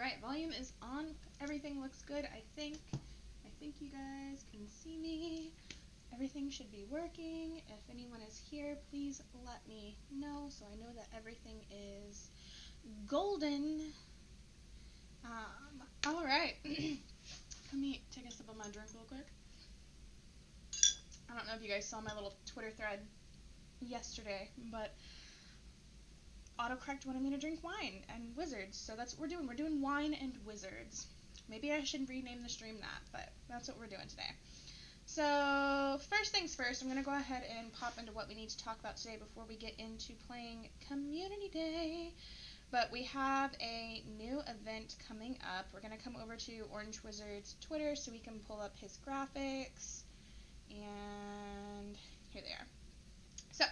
Alright, volume is on. Everything looks good, I think. I think you guys can see me. Everything should be working. If anyone is here, please let me know so I know that everything is golden. Alright. Let me take a sip of my drink real quick. I don't know if you guys saw my little Twitter thread yesterday, but autocorrect wanted me to drink wine and wizards, so that's what we're doing. We're doing wine and wizards. Maybe I should rename the stream that, but that's what we're doing today. So, first things first, I'm going to go ahead and pop into what we need to talk about today before we get into playing Community Day. But we have a new event coming up. We're going to come over to Orange Wizard's Twitter so we can pull up his graphics. And here they are. So,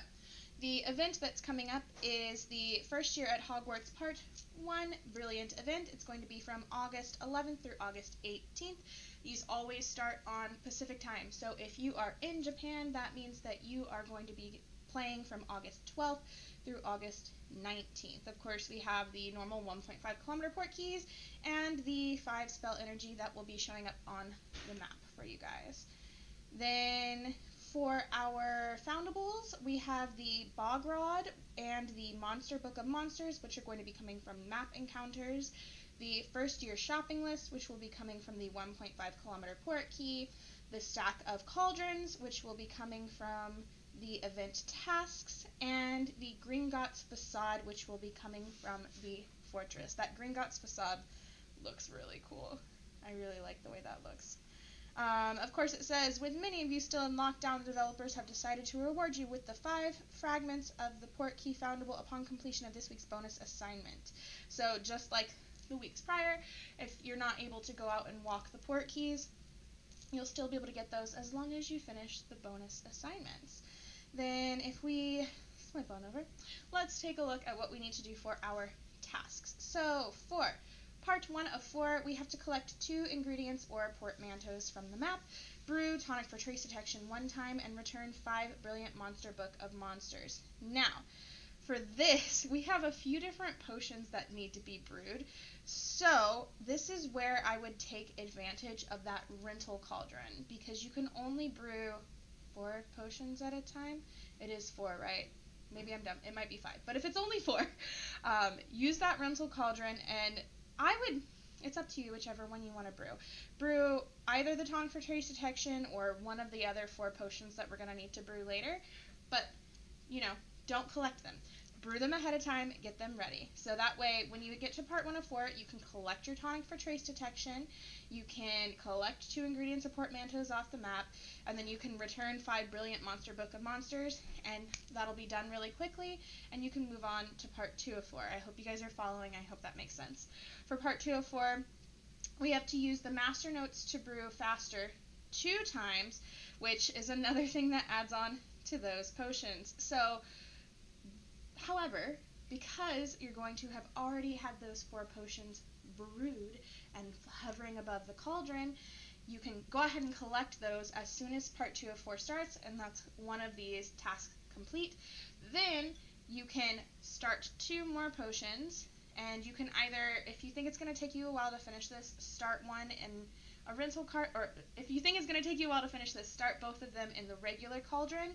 the event that's coming up is the First Year at Hogwarts Part 1 Brilliant event. It's going to be from August 11th through August 18th. These always start on Pacific time. So if you are in Japan, that means that you are going to be playing from August 12th through August 19th. Of course, we have the normal 1.5 kilometer port keys and the 5 spell energy that will be showing up on the map for you guys. Then for our Foundables, we have the Bog Rod and the Monster Book of Monsters, which are going to be coming from map encounters. The First Year Shopping List, which will be coming from the 1.5 kilometer port key. The Stack of Cauldrons, which will be coming from the event tasks. And the Gringotts Facade, which will be coming from the fortress. That Gringotts Facade looks really cool. I really like the way that looks. Of course, it says, with many of you still in lockdown, the developers have decided to reward you with the 5 fragments of the port key foundable upon completion of this week's bonus assignment. So just like the weeks prior, if you're not able to go out and walk the port keys, you'll still be able to get those as long as you finish the bonus assignments. Then if we flip on over, let's take a look at what we need to do for our tasks. So for Part 1 of 4, we have to collect 2 ingredients or portmanteaus from the map, brew tonic for trace detection 1 time, and return 5 brilliant monster book of monsters. Now, for this, we have a few different potions that need to be brewed, so this is where I would take advantage of that rental cauldron, because you can only brew 4 potions at a time. It is 4, right? Maybe I'm dumb. It might be 5, but if it's only 4, use that rental cauldron, and it's up to you whichever one you want to brew. Brew either the tonic for trace detection or one of the other 4 potions that we're going to need to brew later, but, don't collect them. Brew them ahead of time, get them ready. So that way, when you get to Part 1 of 4, you can collect your tonic for trace detection, you can collect 2 ingredients or portmanteaus off the map, and then you can return 5 brilliant monster book of monsters, and that'll be done really quickly, and you can move on to Part 2 of 4. I hope you guys are following. I hope that makes sense. For Part 2 of 4, we have to use the master notes to brew faster 2 times, which is another thing that adds on to those potions. So, however, because you're going to have already had those 4 potions brewed and hovering above the cauldron, you can go ahead and collect those as soon as Part 2 of 4 starts, and that's one of these tasks complete. Then you can start 2 more potions, and you can either, if you think it's going to take you a while to finish this, start one in a rental cart, or if you think it's going to take you a while to finish this, start both of them in the regular cauldron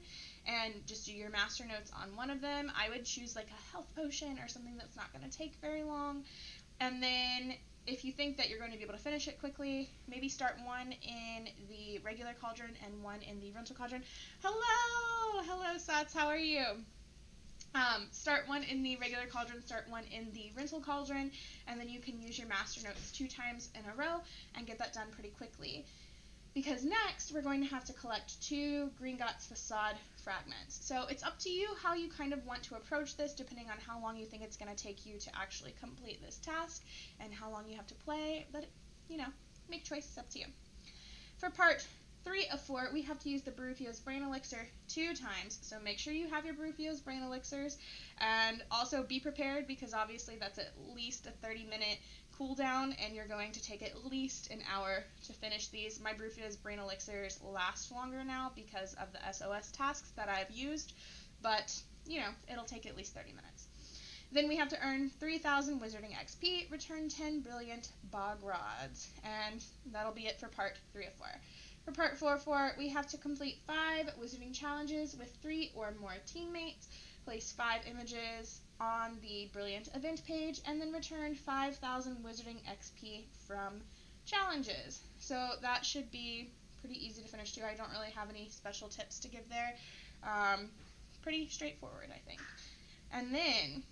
and just do your master notes on one of them. I would choose like a health potion or something that's not going to take very long. And then if you think that you're going to be able to finish it quickly, maybe start one in the regular cauldron and one in the rental cauldron. Hello Sats, how are you? Start one in the regular cauldron, start one in the rental cauldron, and then you can use your master notes 2 times in a row and get that done pretty quickly. Because next, we're going to have to collect 2 Gringotts Facade fragments. So it's up to you how you kind of want to approach this, depending on how long you think it's going to take you to actually complete this task and how long you have to play, but, make choices, up to you. For Part 3 of 4, we have to use the Brewfio's Brain Elixir 2 times, so make sure you have your Brewfio's Brain Elixirs, and also be prepared, because obviously that's at least a 30-minute cooldown, and you're going to take at least an hour to finish these. My Brewfio's Brain Elixirs last longer now because of the SOS tasks that I've used, but, it'll take at least 30 minutes. Then we have to earn 3,000 Wizarding XP, return 10 Brilliant Bog Rods, and that'll be it for part 3 of 4. For part 4 of 4, we have to complete 5 Wizarding Challenges with 3 or more teammates, place 5 images on the Brilliant event page, and then return 5,000 Wizarding XP from challenges. So that should be pretty easy to finish too. I don't really have any special tips to give there. Pretty straightforward, I think. And then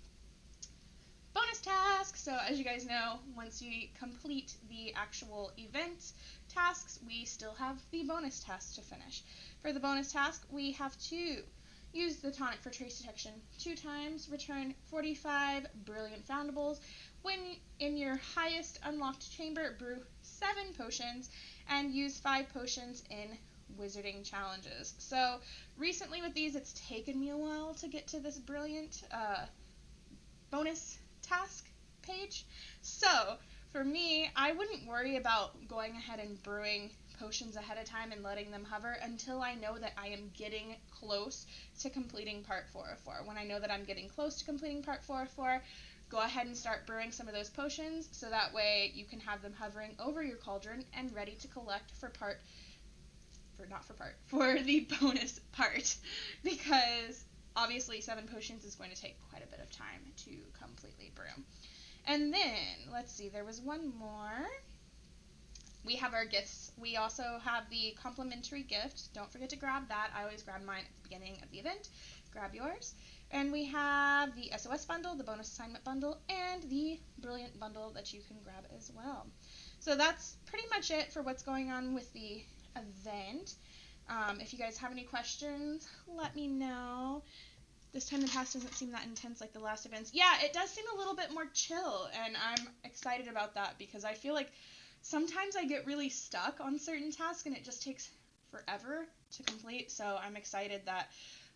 bonus task. So as you guys know, once you complete the actual event tasks, we still have the bonus task to finish. For the bonus task, we have to use the tonic for trace detection 2 times, return 45 brilliant foundables. When in your highest unlocked chamber, brew 7 potions and use 5 potions in wizarding challenges. So recently with these, it's taken me a while to get to this brilliant bonus task page. So for me, I wouldn't worry about going ahead and brewing potions ahead of time and letting them hover until I know that I am getting close to completing part 4 of 4. When I know that I'm getting close to completing part 4 of 4, go ahead and start brewing some of those potions so that way you can have them hovering over your cauldron and ready to collect for the bonus part, because obviously 7 potions is going to take quite a bit of time to completely brew. And then, let's see, there was one more. We have our gifts. We also have the complimentary gift. Don't forget to grab that. I always grab mine at the beginning of the event. Grab yours. And we have the SOS bundle, the bonus assignment bundle, and the brilliant bundle that you can grab as well. So that's pretty much it for what's going on with the event. If you guys have any questions, let me know. This time the task doesn't seem that intense like the last events. Yeah, it does seem a little bit more chill, and I'm excited about that because I feel like sometimes I get really stuck on certain tasks and it just takes forever to complete. So I'm excited that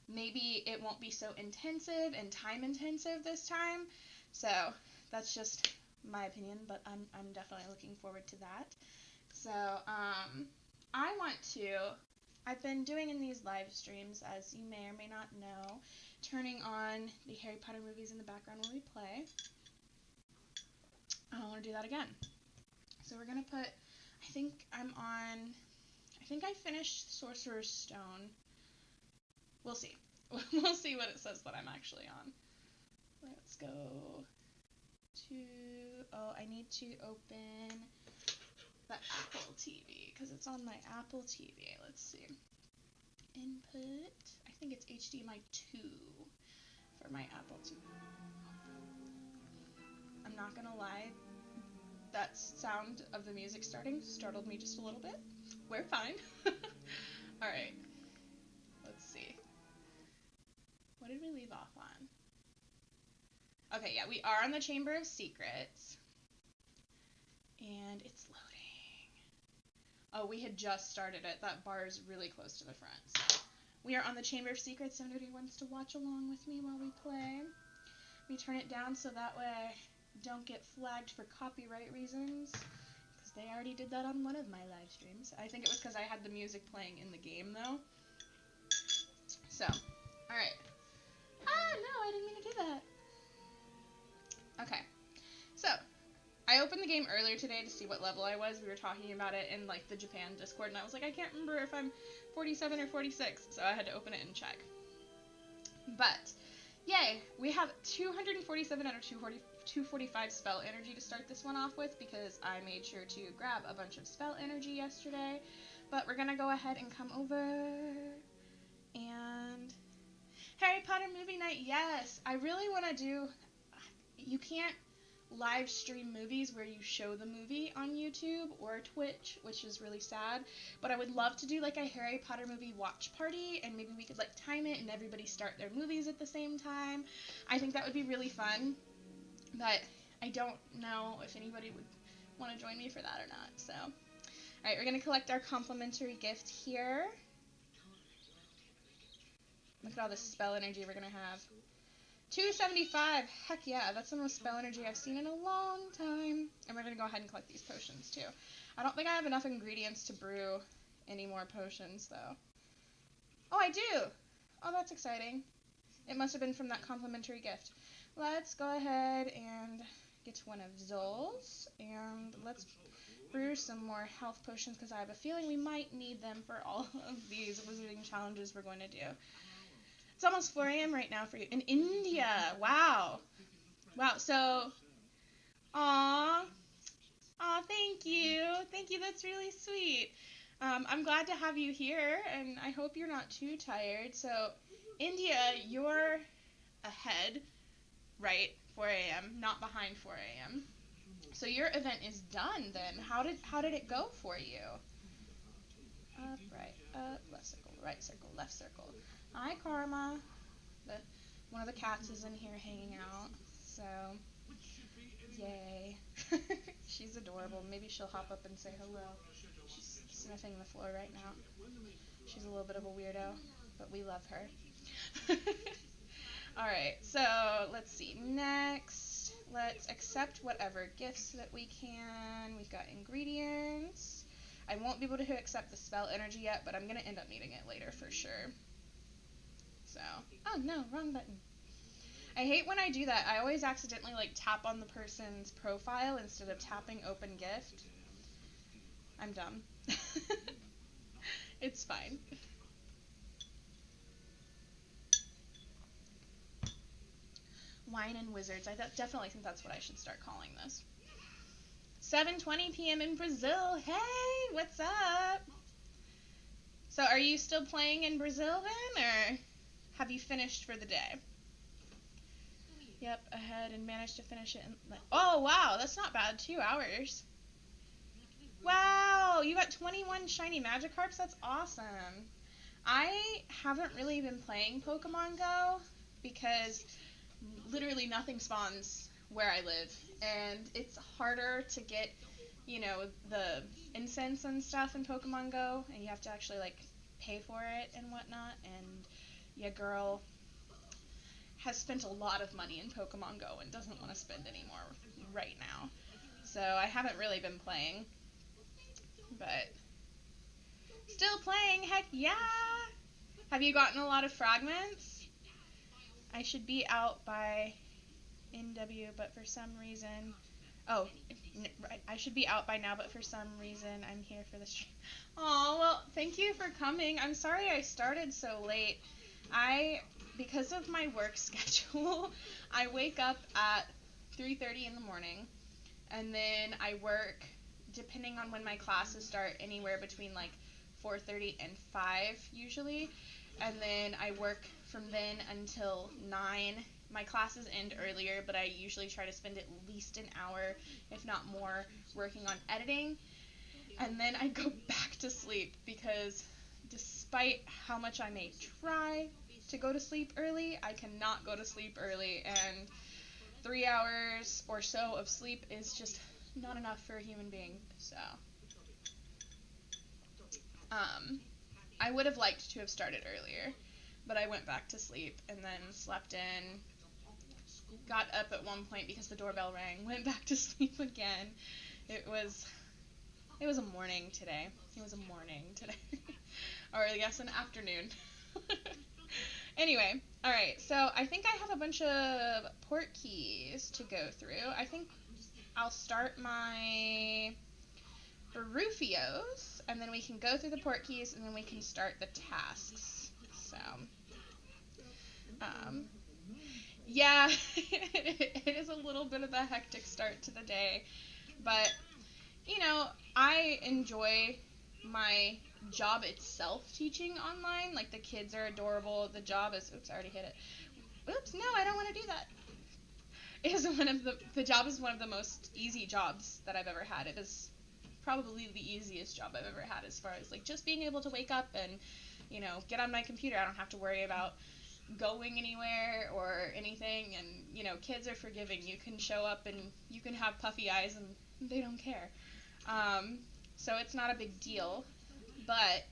maybe it won't be so intensive and time intensive this time. So that's just my opinion, but I'm definitely looking forward to that. So I've been doing in these live streams, as you may or may not know, turning on the Harry Potter movies in the background when we play. I don't want to do that again. So we're going to put, I think I finished Sorcerer's Stone. We'll see. We'll see what it says that I'm actually on. Let's go to, I need to open the Apple TV, because it's on my Apple TV. Let's see. Input, I think it's HDMI 2 for my Apple TV. I'm not gonna lie, that sound of the music starting startled me just a little bit. We're fine. Alright, let's see. What did we leave off on? Okay, yeah, we are on the Chamber of Secrets. And it's loading. Oh, we had just started it. That bar is really close to the front. So we are on the Chamber of Secrets. If anybody wants to watch along with me while we play, we turn it down so that way I don't get flagged for copyright reasons, because they already did that on one of my live streams. I think it was because I had the music playing in the game, though. So, alright. Ah, no, I didn't mean to do that. Okay. So, I opened the game earlier today to see what level I was. We were talking about it in, like, the Japan Discord, and I was like, I can't remember if I'm 47 or 46, so I had to open it and check. But, yay! We have 247 out of 245 spell energy to start this one off with, because I made sure to grab a bunch of spell energy yesterday. But we're gonna go ahead and come over, and Harry Potter movie night, yes! I really want to do, you can't live stream movies where you show the movie on YouTube or Twitch, which is really sad, but I would love to do like a Harry Potter movie watch party, and maybe we could like time it and everybody start their movies at the same time. I think that would be really fun, but I don't know if anybody would want to join me for that or not. So alright, we're going to collect our complimentary gift here. Look at all this spell energy we're going to have. 275, heck yeah, that's the most spell energy I've seen in a long time. And we're going to go ahead and collect these potions too. I don't think I have enough ingredients to brew any more potions though. Oh, I do! Oh, that's exciting. It must have been from that complimentary gift. let's go ahead and get to one of Zol's, and let's brew some more health potions because I have a feeling we might need them for all of these wizarding challenges we're going to do. It's almost 4 a.m. right now for you. In India. Wow. Wow. So, aw, thank you. Thank you. That's really sweet. I'm glad to have you here, and I hope you're not too tired. So, India, you're ahead, right? 4 a.m., not behind 4 a.m. So your event is done then. How did it go for you? Up, right, up, left circle, left circle. Hi, Karma. One of the cats is in here hanging out. So, yay. She's adorable. Maybe she'll hop up and say hello. She's sniffing the floor right now. She's a little bit of a weirdo, but we love her. Alright, so let's see. Next, let's accept whatever gifts that we can. We've got ingredients. I won't be able to accept the spell energy yet, but I'm going to end up needing it later for sure. So, oh no, wrong button. I hate when I do that. I always accidentally tap on the person's profile instead of tapping open gift. I'm dumb. It's fine. Wine and Wizards. I definitely think that's what I should start calling this. 7:20 p.m. in Brazil. Hey, what's up? So are you still playing in Brazil then, or have you finished for the day? Yep, ahead and managed to finish it in... Oh, wow, that's not bad. 2 hours. Wow, you got 21 shiny Magikarps? That's awesome. I haven't really been playing Pokemon Go because literally nothing spawns where I live, and it's harder to get, the incense and stuff in Pokemon Go, and you have to actually pay for it and whatnot, and your girl has spent a lot of money in Pokemon Go and doesn't want to spend any more right now. So I haven't really been playing, but still playing, heck yeah! Have you gotten a lot of fragments? I should be out by NW, but for some reason... Oh, I should be out by now, but for some reason I'm here for the stream. Aw, well, thank you for coming. I'm sorry I started so late. Because of my work schedule, I wake up at 3:30 in the morning, and then I work, depending on when my classes start, anywhere between 4:30 and 5 usually, and then I work from then until 9. My classes end earlier, but I usually try to spend at least an hour, if not more, working on editing, and then I go back to sleep because despite how much I may try to go to sleep early, I cannot go to sleep early, and 3 hours or so of sleep is just not enough for a human being. So I would have liked to have started earlier, but I went back to sleep and then slept in, got up at one point because the doorbell rang, went back to sleep again. It was a morning today. Or yes, an afternoon. Anyway, alright, so I think I have a bunch of port keys to go through. I think I'll start my Rufios, and then we can go through the port keys, and then we can start the tasks. So, yeah, it is a little bit of a hectic start to the day, but, I enjoy my job itself teaching online. The kids are adorable. The job is, oops, I already hit it. Oops, no, I don't want to do that. The job is one of the most easy jobs that I've ever had. It is probably the easiest job I've ever had as far as just being able to wake up and, get on my computer. I don't have to worry about going anywhere or anything, and, kids are forgiving. You can show up and you can have puffy eyes and they don't care. So it's not a big deal, but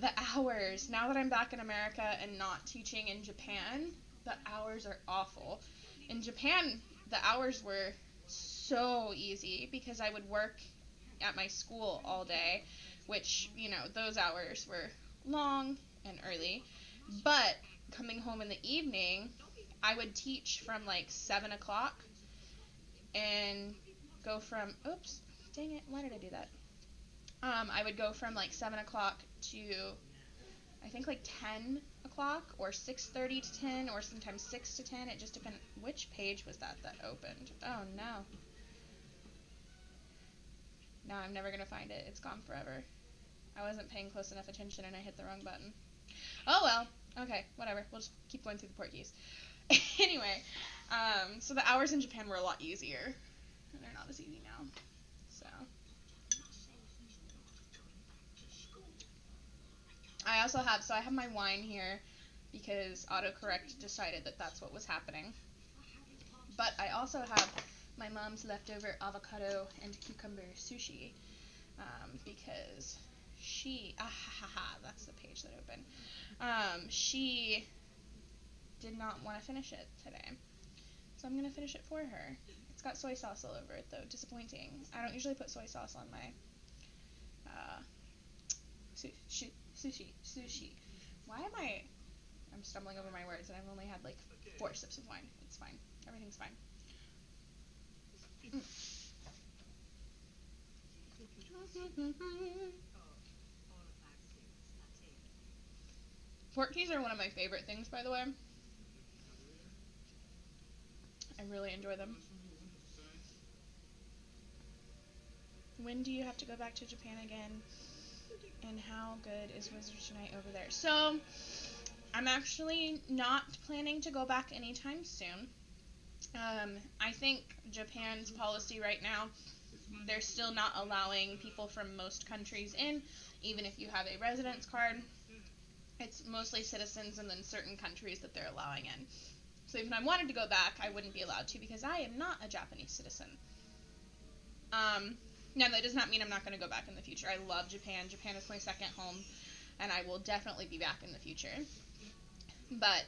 the hours, now that I'm back in America and not teaching in Japan, the hours are awful. In Japan, the hours were so easy because I would work at my school all day, which, those hours were long and early, but coming home in the evening, I would teach from like 7 o'clock and go from, oops, dang it, why did I do that? I would go from like 7 o'clock to, I think like 10 o'clock, or 6:30 to 10, or sometimes 6 to 10. It just depended. Which page was that opened? Oh no. No, I'm never going to find it. It's gone forever. I wasn't paying close enough attention and I hit the wrong button. Oh well. Okay, whatever. We'll just keep going through the port keys. Anyway, so the hours in Japan were a lot easier. And they're not as easy now. So. I also have, I have my wine here because autocorrect decided that that's what was happening. But I also have my mom's leftover avocado and cucumber sushi because she, that's the page that opened. She did not want to finish it today. So I'm going to finish it for her. It's got soy sauce all over it though, disappointing. I don't usually put soy sauce on my sushi. Why am I'm stumbling over my words and I've only had like 4 sips of wine. It's fine. Everything's fine. Port keys are one of my favorite things, by the way. I really enjoy them. When do you have to go back to Japan again? And how good is Wizards Unite over there? So, I'm actually not planning to go back anytime soon. I think Japan's policy right now, they're still not allowing people from most countries in, even if you have a residence card. It's mostly citizens and then certain countries that they're allowing in. So even if I wanted to go back, I wouldn't be allowed to because I am not a Japanese citizen. Now, that does not mean I'm not going to go back in the future. I love Japan. Japan is my second home, and I will definitely be back in the future. But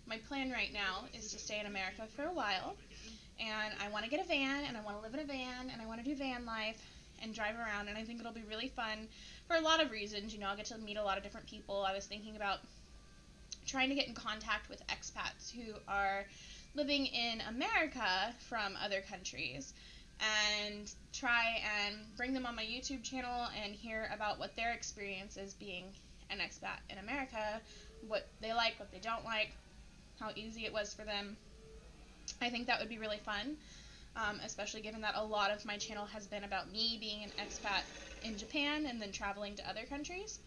my plan right now is to stay in America for a while, and I want to get a van, and I want to live in a van, and I want to do van life and drive around, and I think it'll be really fun for a lot of reasons. You know, I'll get to meet a lot of different people. I was thinking about trying to get in contact with expats who are living in America from other countries and try and bring them on my YouTube channel and hear about what their experience is being an expat in America, what they like, what they don't like, how easy it was for them. I think that would be really fun, especially given that a lot of my channel has been about me being an expat in Japan and then traveling to other countries.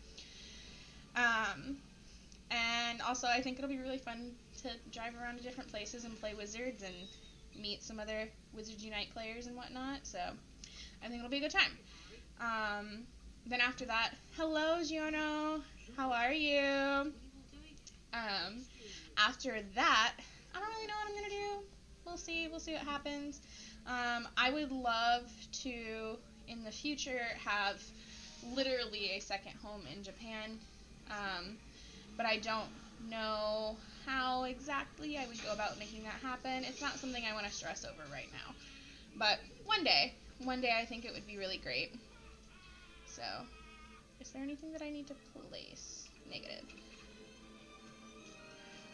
And also I think it'll be really fun to drive around to different places and play Wizards and meet some other Wizards Unite players and whatnot, so I think it'll be a good time. Then after that, hello Giorno, how are you? After that, I don't really know what I'm gonna do. We'll see what happens. I would love to, in the future, have literally a second home in Japan, but I don't know how exactly I would go about making that happen. It's not something I want to stress over right now, but one day I think it would be really great. So, is there anything that I need to place? Negative.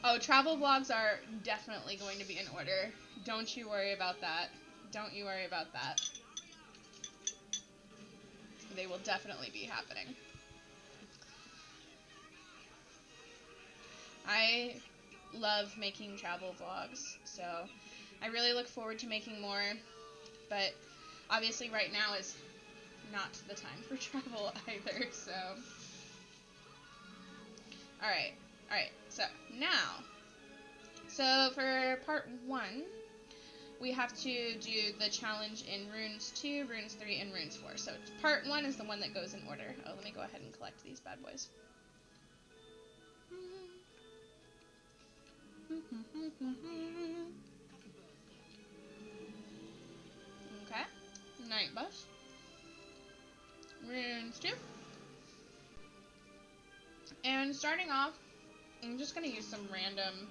Oh, travel vlogs are definitely going to be in order. Don't you worry about that. Don't you worry about that. They will definitely be happening. I love making travel vlogs, so I really look forward to making more, but obviously right now is not the time for travel either, so. Alright, so now, for part 1, we have to do the challenge in Runes 2, Runes 3, and Runes 4. So part 1 is the one that goes in order. Oh, let me go ahead and collect these bad boys. Okay, Night Bus. Runes 2. And starting off, I'm just going to use some random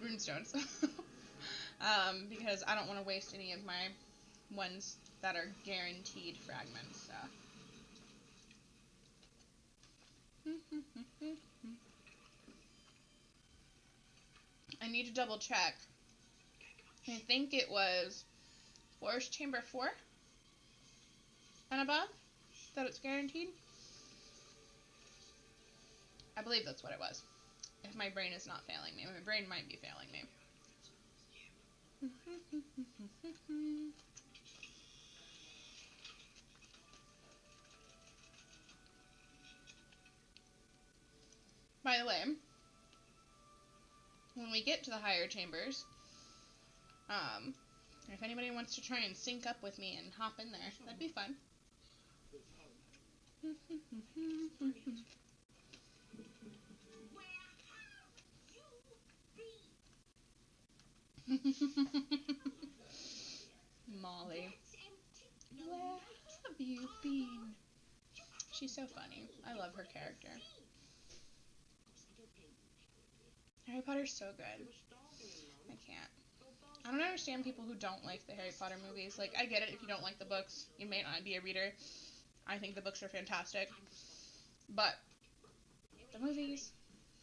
runestones. Because I don't want to waste any of my ones that are guaranteed fragments. So. I need to double check. I think it was Forest Chamber 4 and above that it's guaranteed. I believe that's what it was. If my brain is not failing me. My brain might be failing me. By the way, when we get to the higher chambers, if anybody wants to try and sync up with me and hop in there, that'd be fun. Molly. Where have you been? She's so funny. I love her character. Harry Potter's so good. I can't. I don't understand people who don't like the Harry Potter movies. Like, I get it if you don't like the books. You may not be a reader. I think the books are fantastic. But the movies,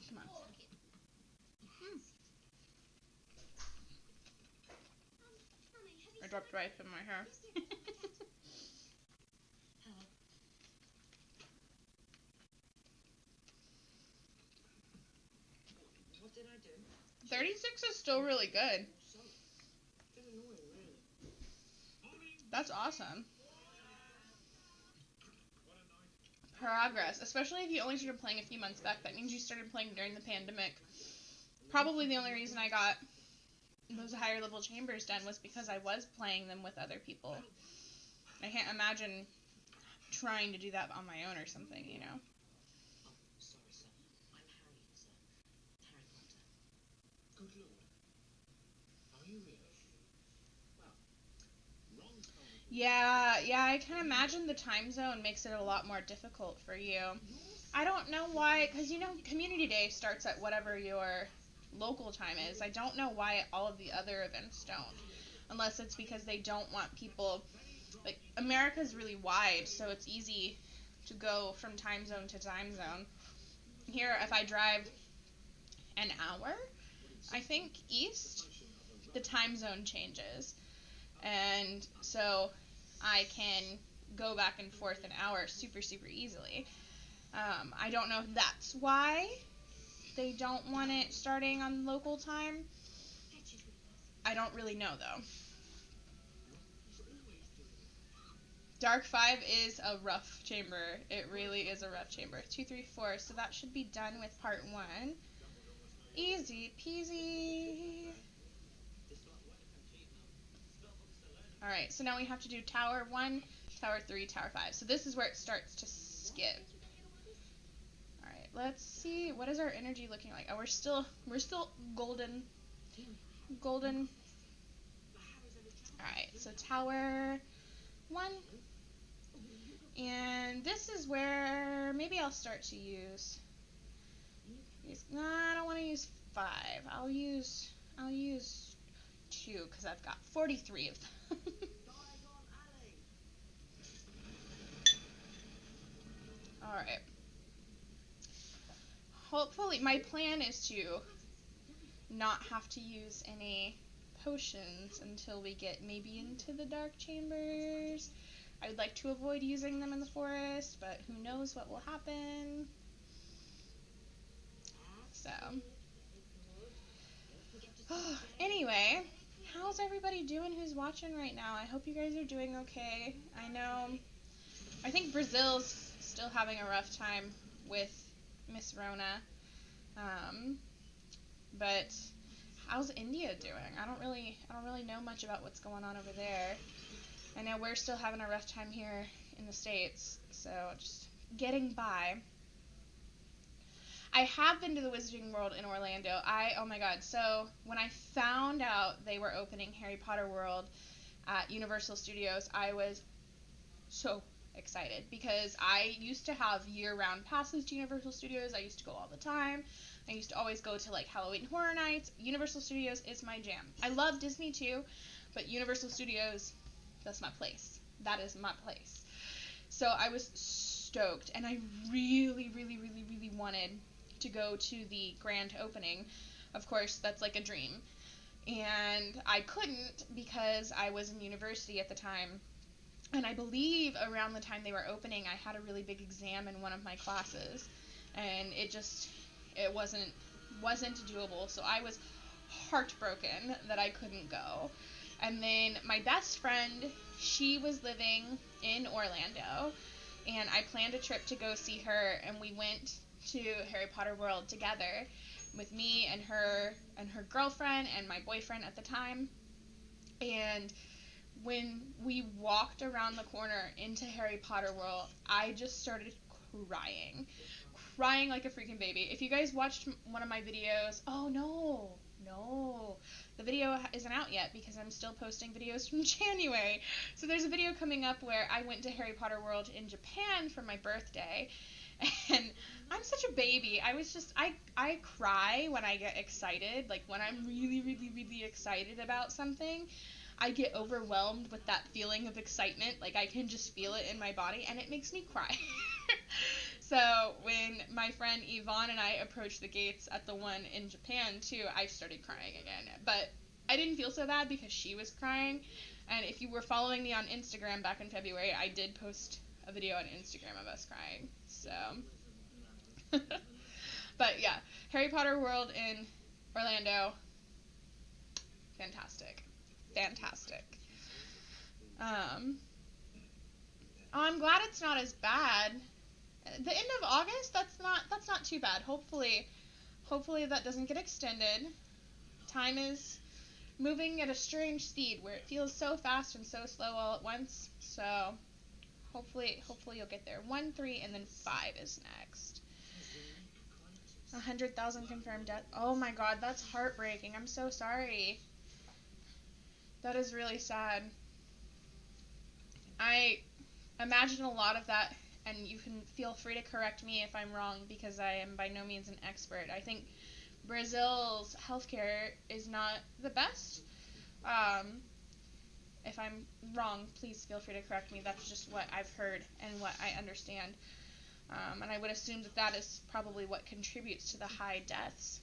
come on. I dropped rice in my hair. What did I do? 36 is still really good. That's awesome. Progress, especially if you only started playing a few months back. That means you started playing during the pandemic. Probably the only reason I got those higher level chambers done was because I was playing them with other people. I can't imagine trying to do that on my own or something, you know. Sorry, sir. I'm Harry, sir. Harry Potter. Good lord. Are you really? Well, wrong time. Yeah, I can imagine the time zone makes it a lot more difficult for you. I don't know why, because, you know, Community Day starts at whatever your local time is. I don't know why all of the other events don't, unless it's because they don't want people, like, America's really wide, so it's easy to go from time zone to time zone. Here, if I drive an hour, I think, east, the time zone changes, and so I can go back and forth an hour super easily. I don't know if that's why they don't want it starting on local time. I don't really know, though. Dark 5 is a rough chamber. It really is a rough chamber. 2, 3, 4. So that should be done with part 1. Easy peasy. Alright, so now we have to do Tower 1, Tower 3, Tower 5. So this is where it starts to skip. Alright, let's see. What is our energy looking like? Oh, we're still golden. Golden. Alright, so Tower 1. And this is where maybe I'll start to use. No, I don't want to use 5. I'll use 2 because I've got 43 of them. All right. Hopefully, my plan is to not have to use any potions until we get maybe into the dark chambers. I would like to avoid using them in the forest, but who knows what will happen. So, anyway, how's everybody doing who's watching right now? I hope you guys are doing okay. I think Brazil's still having a rough time with Miss Rona. But how's India doing? I don't really know much about what's going on over there. I know we're still having a rough time here in the States, so just getting by. I have been to the Wizarding World in Orlando. Oh my god, so when I found out they were opening Harry Potter World at Universal Studios, I was so excited because I used to have year-round passes to Universal Studios. I used to go all the time. I used to always go to like Halloween Horror Nights. Universal Studios is my jam. I love Disney too, but Universal Studios, that's my place. That is my place. So I was stoked, and I really, really, really, really wanted to go to the grand opening. Of course, that's like a dream. And I couldn't because I was in university at the time. And I believe around the time they were opening, I had a really big exam in one of my classes, and it wasn't doable. So I was heartbroken that I couldn't go. And then my best friend, she was living in Orlando, and I planned a trip to go see her, and we went to Harry Potter World together with me and her girlfriend and my boyfriend at the time. And when we walked around the corner into Harry Potter World, I just started crying. Crying like a freaking baby. If you guys watched one of my videos, oh no, the video isn't out yet because I'm still posting videos from January. So there's a video coming up where I went to Harry Potter World in Japan for my birthday, and I'm such a baby. I cry when I get excited. Like when I'm really, really, really excited about something, I get overwhelmed with that feeling of excitement. Like I can just feel it in my body, and it makes me cry. So when my friend Yvonne and I approached the gates at the one in Japan too, I started crying again. But I didn't feel so bad because she was crying. And if you were following me on Instagram back in February, I did post a video on Instagram of us crying. So, but yeah, Harry Potter World in Orlando, fantastic. I'm glad it's not as bad. The end of August, that's not too bad. Hopefully that doesn't get extended. Time is moving at a strange speed where it feels so fast and so slow all at once. So hopefully you'll get there. 1, 3, and then 5 is next. 100,000 confirmed deaths. Oh my god, that's heartbreaking. I'm so sorry. That is really sad. I imagine a lot of that, and you can feel free to correct me if I'm wrong because I am by no means an expert. I think Brazil's healthcare is not the best. If I'm wrong, please feel free to correct me. That's just what I've heard and what I understand. And I would assume that is probably what contributes to the high deaths.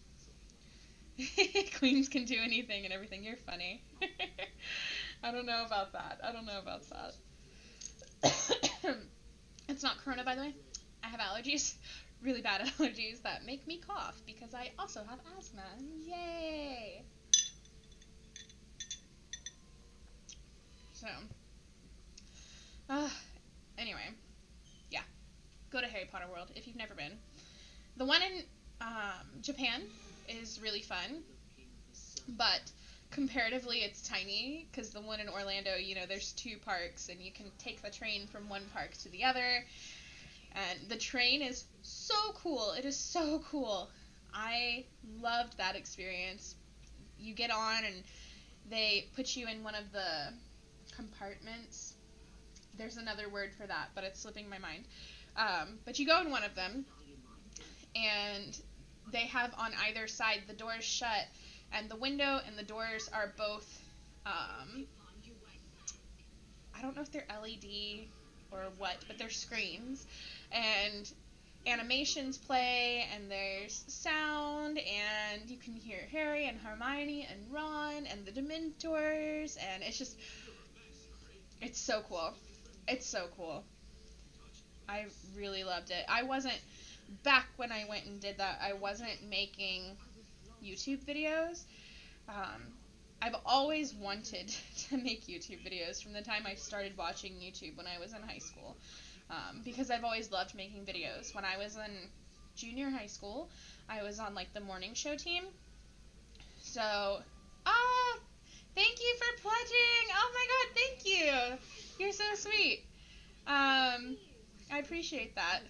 Queens can do anything and everything. You're funny. I don't know about that. It's not corona, by the way. I have allergies. Really bad allergies that make me cough because I also have asthma. Yay! So, anyway, yeah. Go to Harry Potter World if you've never been. The one in Japan is really fun, but comparatively it's tiny because the one in Orlando, there's 2 parks and you can take the train from one park to the other. And the train is so cool. It is so cool. I loved that experience. You get on and they put you in one of the compartments. There's another word for that, but it's slipping my mind. But you go in one of them, and they have on either side the doors shut, and the window and the doors are both, I don't know if they're LED or what, but they're screens, and animations play, and there's sound, and you can hear Harry and Hermione and Ron and the Dementors, and it's so cool. I really loved it. Back when I went and did that, I wasn't making YouTube videos. I've always wanted to make YouTube videos from the time I started watching YouTube when I was in high school, because I've always loved making videos. When I was in junior high school, I was on the morning show team. So, thank you for pledging. Oh my god, thank you. You're so sweet. I appreciate that.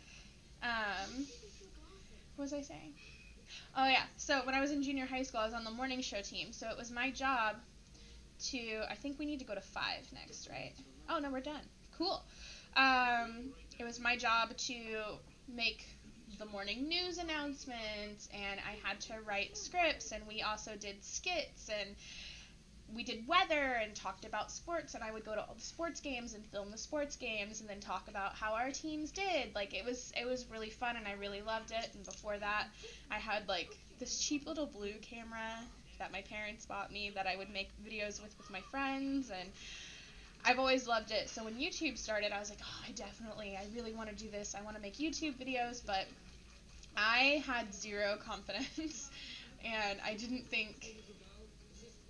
What was I saying? Oh yeah, so when I was in junior high school, I was on the morning show team, so it was my job I think we need to go to 5 next, right? Oh no, we're done. Cool. It was my job to make the morning news announcements, and I had to write scripts, and we also did skits, and we did weather and talked about sports, and I would go to all the sports games and film the sports games and then talk about how our teams did. Like, it was really fun, and I really loved it. And before that, I had like this cheap little blue camera that my parents bought me that I would make videos with my friends, and I've always loved it. So when YouTube started, I was like, oh, I really want to do this. I want to make YouTube videos, but I had zero confidence and I didn't think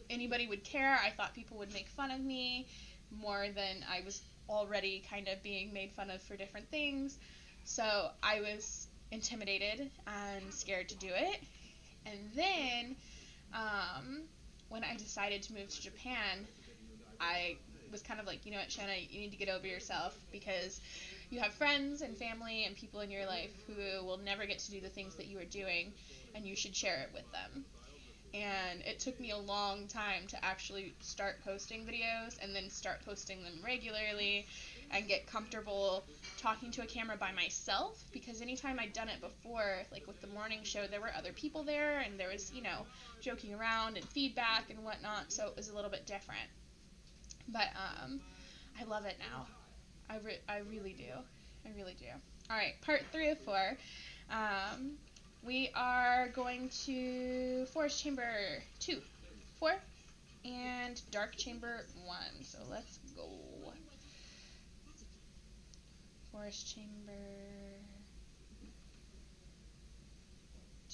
anybody would care. I thought people would make fun of me more than I was already kind of being made fun of for different things. So I was intimidated and scared to do it. And then when I decided to move to Japan, I was kind of like, you know what, Shanna, you need to get over yourself, because you have friends and family and people in your life who will never get to do the things that you are doing, and you should share it with them. And it took me a long time to actually start posting videos and then start posting them regularly and get comfortable talking to a camera by myself, because anytime I'd done it before, like with the morning show, there were other people there and there was, joking around and feedback and whatnot, so it was a little bit different. But I love it now. I really do. I really do. All right, part 3 of 4. We are going to Forest Chamber 2, 4, and Dark Chamber 1. So let's go. Forest Chamber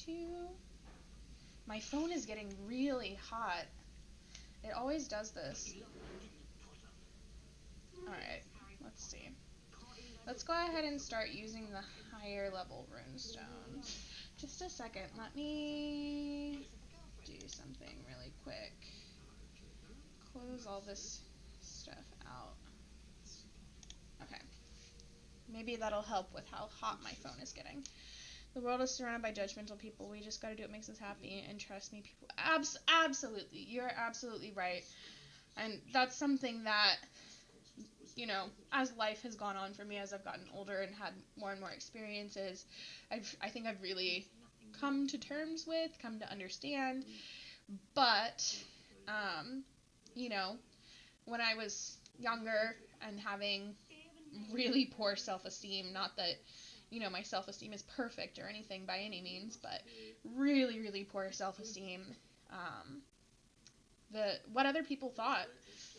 2. My phone is getting really hot. It always does this. Alright, let's see. Let's go ahead and start using the higher level runestones. Just a second, let me do something really quick. Close all this stuff out. Okay. Maybe that'll help with how hot my phone is getting. The world is surrounded by judgmental people. We just gotta do what makes us happy, and trust me, people. Absolutely. You're absolutely right. And that's something that, as life has gone on for me, as I've gotten older and had more and more experiences, I think I've really come to terms with, come to understand. But, when I was younger and having really poor self-esteem, not that, my self-esteem is perfect or anything by any means, but really, really poor self-esteem, what other people thought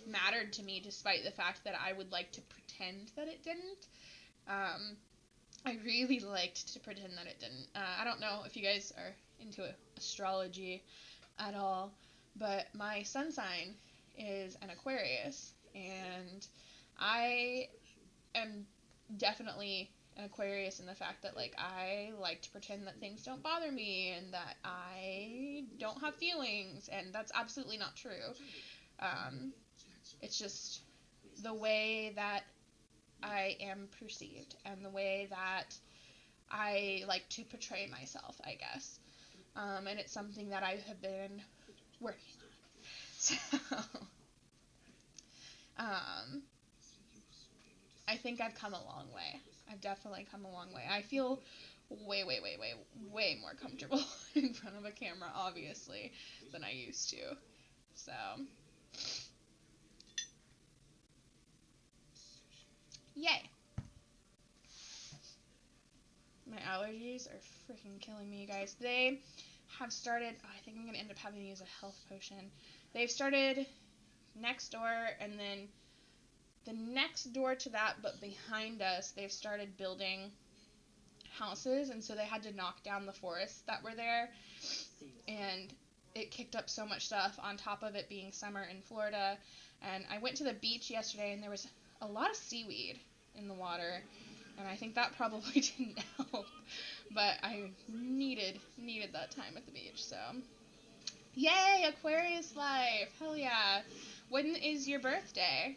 mattered to me, despite the fact that I would like to pretend that it didn't. I really liked to pretend that it didn't. I don't know if you guys are into astrology at all, but my sun sign is an Aquarius, and I am definitely an Aquarius in the fact that, like, I like to pretend that things don't bother me and that I don't have feelings, and that's absolutely not true. It's just the way that I am perceived and the way that I like to portray myself, I guess. And it's something that I have been working on. So, I think I've come a long way. I've definitely come a long way. I feel way more comfortable in front of a camera, obviously, than I used to. So, yay. My allergies are freaking killing me, you guys. They have started, I think I'm going to end up having to use a health potion. They've started next door, and then the next door to that, but behind us, they've started building houses, and so they had to knock down the forests that were there, and it kicked up so much stuff on top of it being summer in Florida. And I went to the beach yesterday, and there was a lot of seaweed in the water, and I think that probably didn't help, but I needed that time at the beach. So yay, Aquarius life, hell yeah. When is your birthday?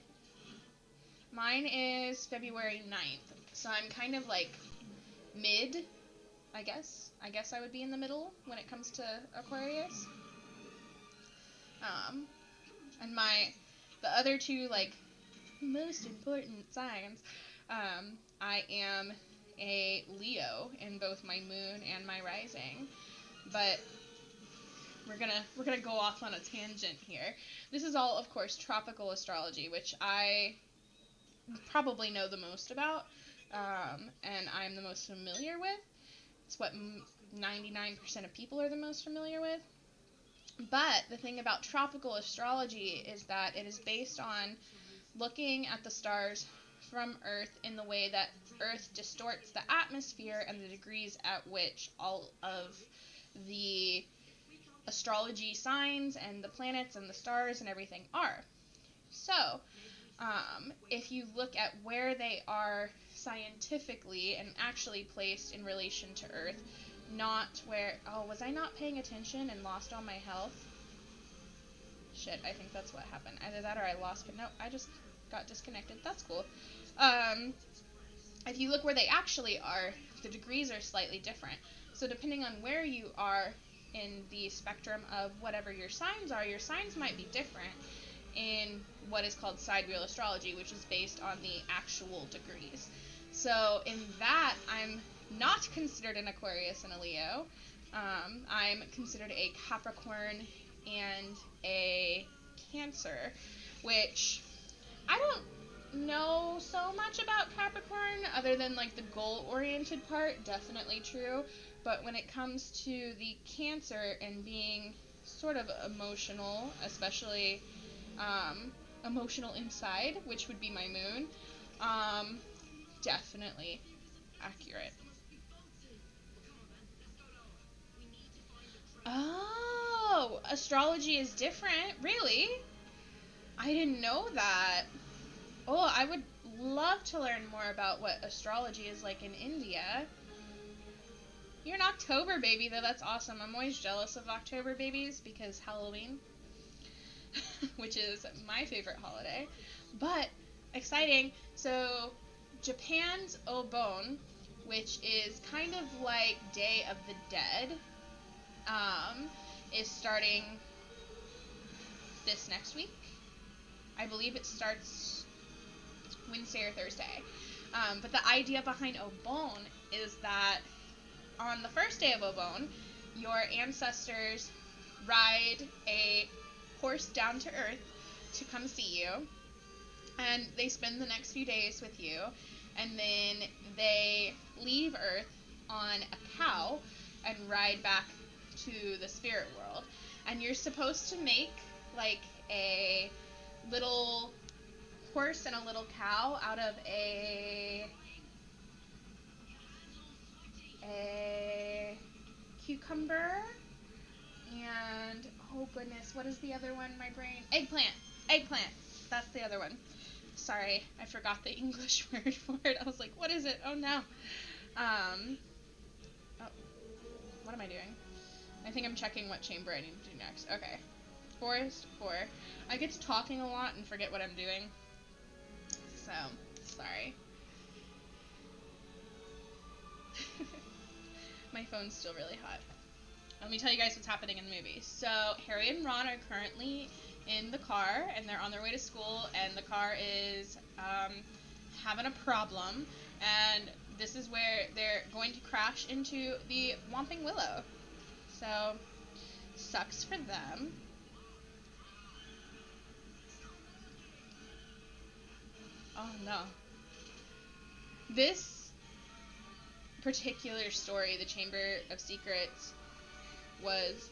Mine is February 9th, so I'm kind of like mid, I guess I would be in the middle when it comes to Aquarius. And the other two, like, most important signs, I am a Leo in both my moon and my rising, but we're gonna go off on a tangent here. This is all, of course, tropical astrology, which I probably know the most about, and I'm the most familiar with. It's what 99% of people are the most familiar with. But the thing about tropical astrology is that it is based on looking at the stars from Earth in the way that Earth distorts the atmosphere and the degrees at which all of the astrology signs and the planets and the stars and everything are. So, if you look at where they are scientifically and actually placed in relation to Earth, not where... Oh, was I not paying attention and lost all my health? Shit, I think that's what happened. Either that or I lost... No, I just got disconnected. That's cool. If you look where they actually are, the degrees are slightly different. So depending on where you are in the spectrum of whatever your signs are, your signs might be different in what is called sidereal astrology, which is based on the actual degrees. So in that, I'm not considered an Aquarius and a Leo. I'm considered a Capricorn and a Cancer, which I don't know so much about Capricorn other than like the goal-oriented part, definitely true. But when it comes to the Cancer and being sort of emotional, especially emotional inside, which would be my moon, definitely accurate. Oh, astrology is different? Really? I didn't know that. Oh, I would love to learn more about what astrology is like in India. You're an October baby, though. That's awesome. I'm always jealous of October babies because Halloween, which is my favorite holiday. But exciting. So Japan's Obon, which is kind of like Day of the Dead, is starting this next week. I believe it starts Wednesday or Thursday. But the idea behind Obon is that on the first day of Obon, your ancestors ride a horse down to Earth to come see you, and they spend the next few days with you, and then they leave Earth on a cow and ride back to the spirit world. And you're supposed to make like a little horse and a little cow out of a cucumber and, oh goodness, what is the other one? My brain. Eggplant. That's the other one. Sorry, I forgot the English word for it. I was like, what is it? Oh no. What am I doing? I think I'm checking what chamber I need to do next. Okay. Forest 4. I get to talking a lot and forget what I'm doing. So, sorry. My phone's still really hot. Let me tell you guys what's happening in the movie. So, Harry and Ron are currently in the car, and they're on their way to school, and the car is having a problem, and this is where they're going to crash into the Whomping Willow. So, sucks for them. Oh no. This particular story, The Chamber of Secrets, was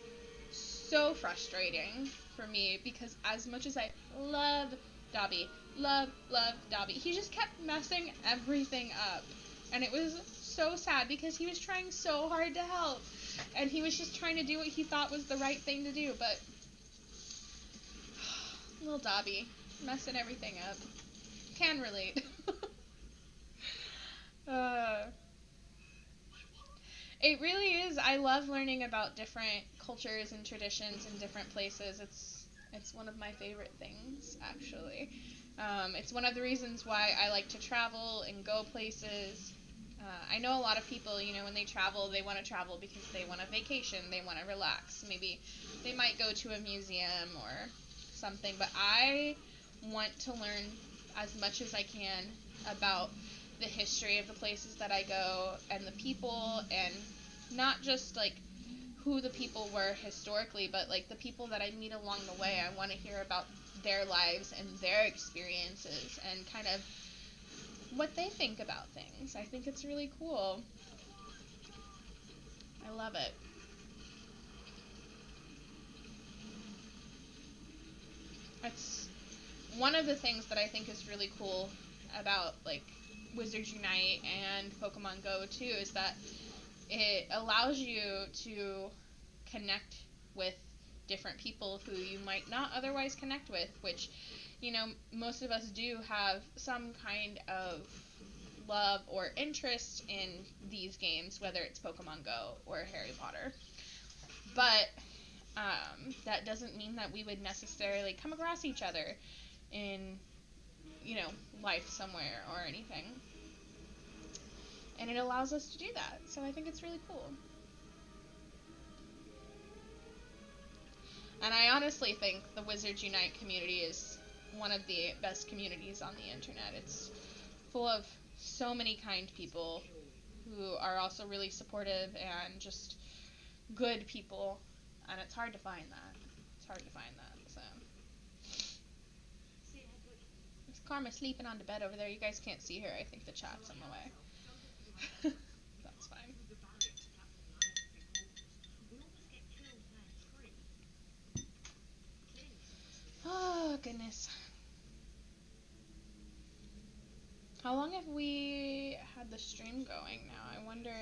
so frustrating for me because as much as I love Dobby, love Dobby, he just kept messing everything up. And it was so sad because he was trying so hard to help. And he was just trying to do what he thought was the right thing to do. But little Dobby, messing everything up. Can relate. It really is. I love learning about different cultures and traditions in different places. It's one of my favorite things, actually. It's one of the reasons why I like to travel and go places. I know a lot of people, when they travel, they want to travel because they want a vacation, they want to relax. Maybe they might go to a museum or something, but I want to learn as much as I can about the history of the places that I go and the people, and not just like who the people were historically, but like the people that I meet along the way. I want to hear about their lives and their experiences and kind of what they think about things. I think it's really cool. I love it. It's one of the things that I think is really cool about like Wizards Unite and Pokemon Go too is that it allows you to connect with different people who you might not otherwise connect with, which, you know, most of us do have some kind of love or interest in these games, whether it's Pokemon Go or Harry Potter. But that doesn't mean that we would necessarily come across each other in, you know, life somewhere or anything. And it allows us to do that. So I think it's really cool. And I honestly think the Wizards Unite community is one of the best communities on the internet. It's full of so many kind people who are also really supportive and just good people. And it's hard to find that. So. Is Karma sleeping on the bed over there? You guys can't see her. I think the chat's in the way. That's fine. Oh, goodness. How long have we had the stream going now? I wonder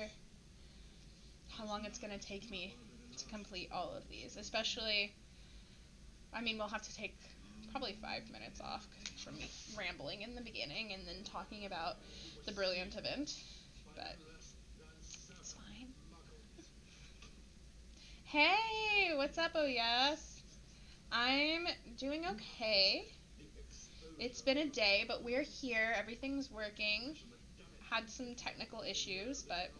how long it's going to take me to complete all of these. Especially, I mean, we'll have to take probably 5 minutes off from me rambling in the beginning and then talking about the brilliant event. But it's fine. Hey, what's up, oh yes? I'm doing okay. It's been a day, but we're here. Everything's working. Had some technical issues, but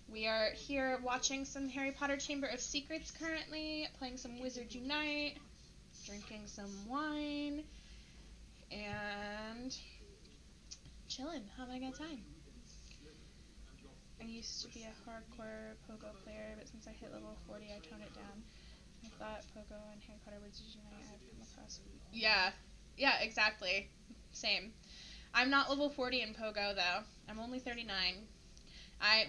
we are here watching some Harry Potter Chamber of Secrets currently, playing some Wizards Unite, drinking some wine, and chilling, having a good time. I used to be a hardcore Pogo player, but since I hit level 40, I toned it down. I thought Pogo and Harry Potter Wizards Unite I've come across. Yeah, exactly. Same. I'm not level 40 in Pogo, though. I'm only 39.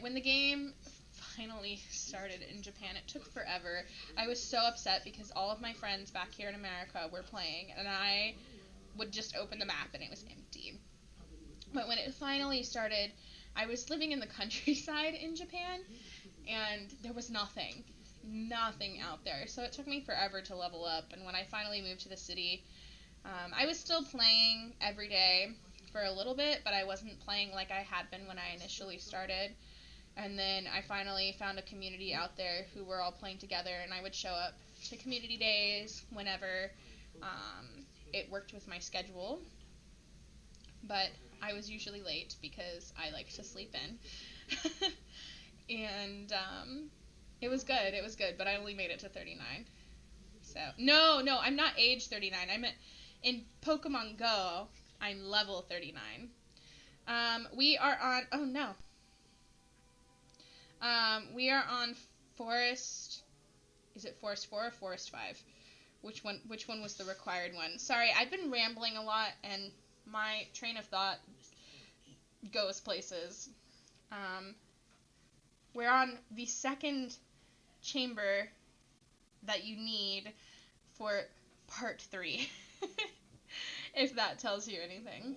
When the game finally started in Japan, it took forever. I was so upset because all of my friends back here in America were playing, and I would just open the map and it was empty. But when it finally started, I was living in the countryside in Japan, and there was nothing out there. So it took me forever to level up, and when I finally moved to the city, I was still playing every day for a little bit, but I wasn't playing like I had been when I initially started. And then I finally found a community out there who were all playing together, and I would show up to community days whenever it worked with my schedule. But I was usually late because I like to sleep in. And it was good, but I only made it to 39. So no, I'm not age 39. I'm in Pokemon Go. I'm level 39. We are on. Oh no. We are on Forest. Is it Forest 4 or Forest 5? Which one was the required one? Sorry, I've been rambling a lot and my train of thought goes places. We're on the second chamber that you need for part 3. If that tells you anything.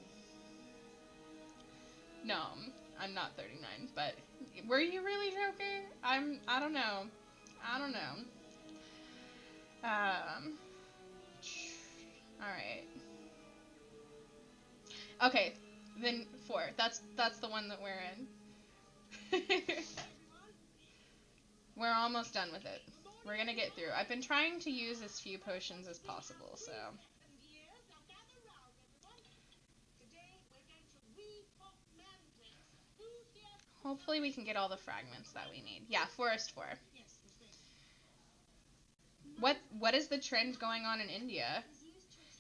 No, I'm not 39, but were you really joking? I don't know. Alright. Okay, then 4. That's the one that we're in. We're almost done with it. We're gonna get through. I've been trying to use as few potions as possible, so. Hopefully we can get all the fragments that we need. Yeah, Forest 4. What is the trend going on in India?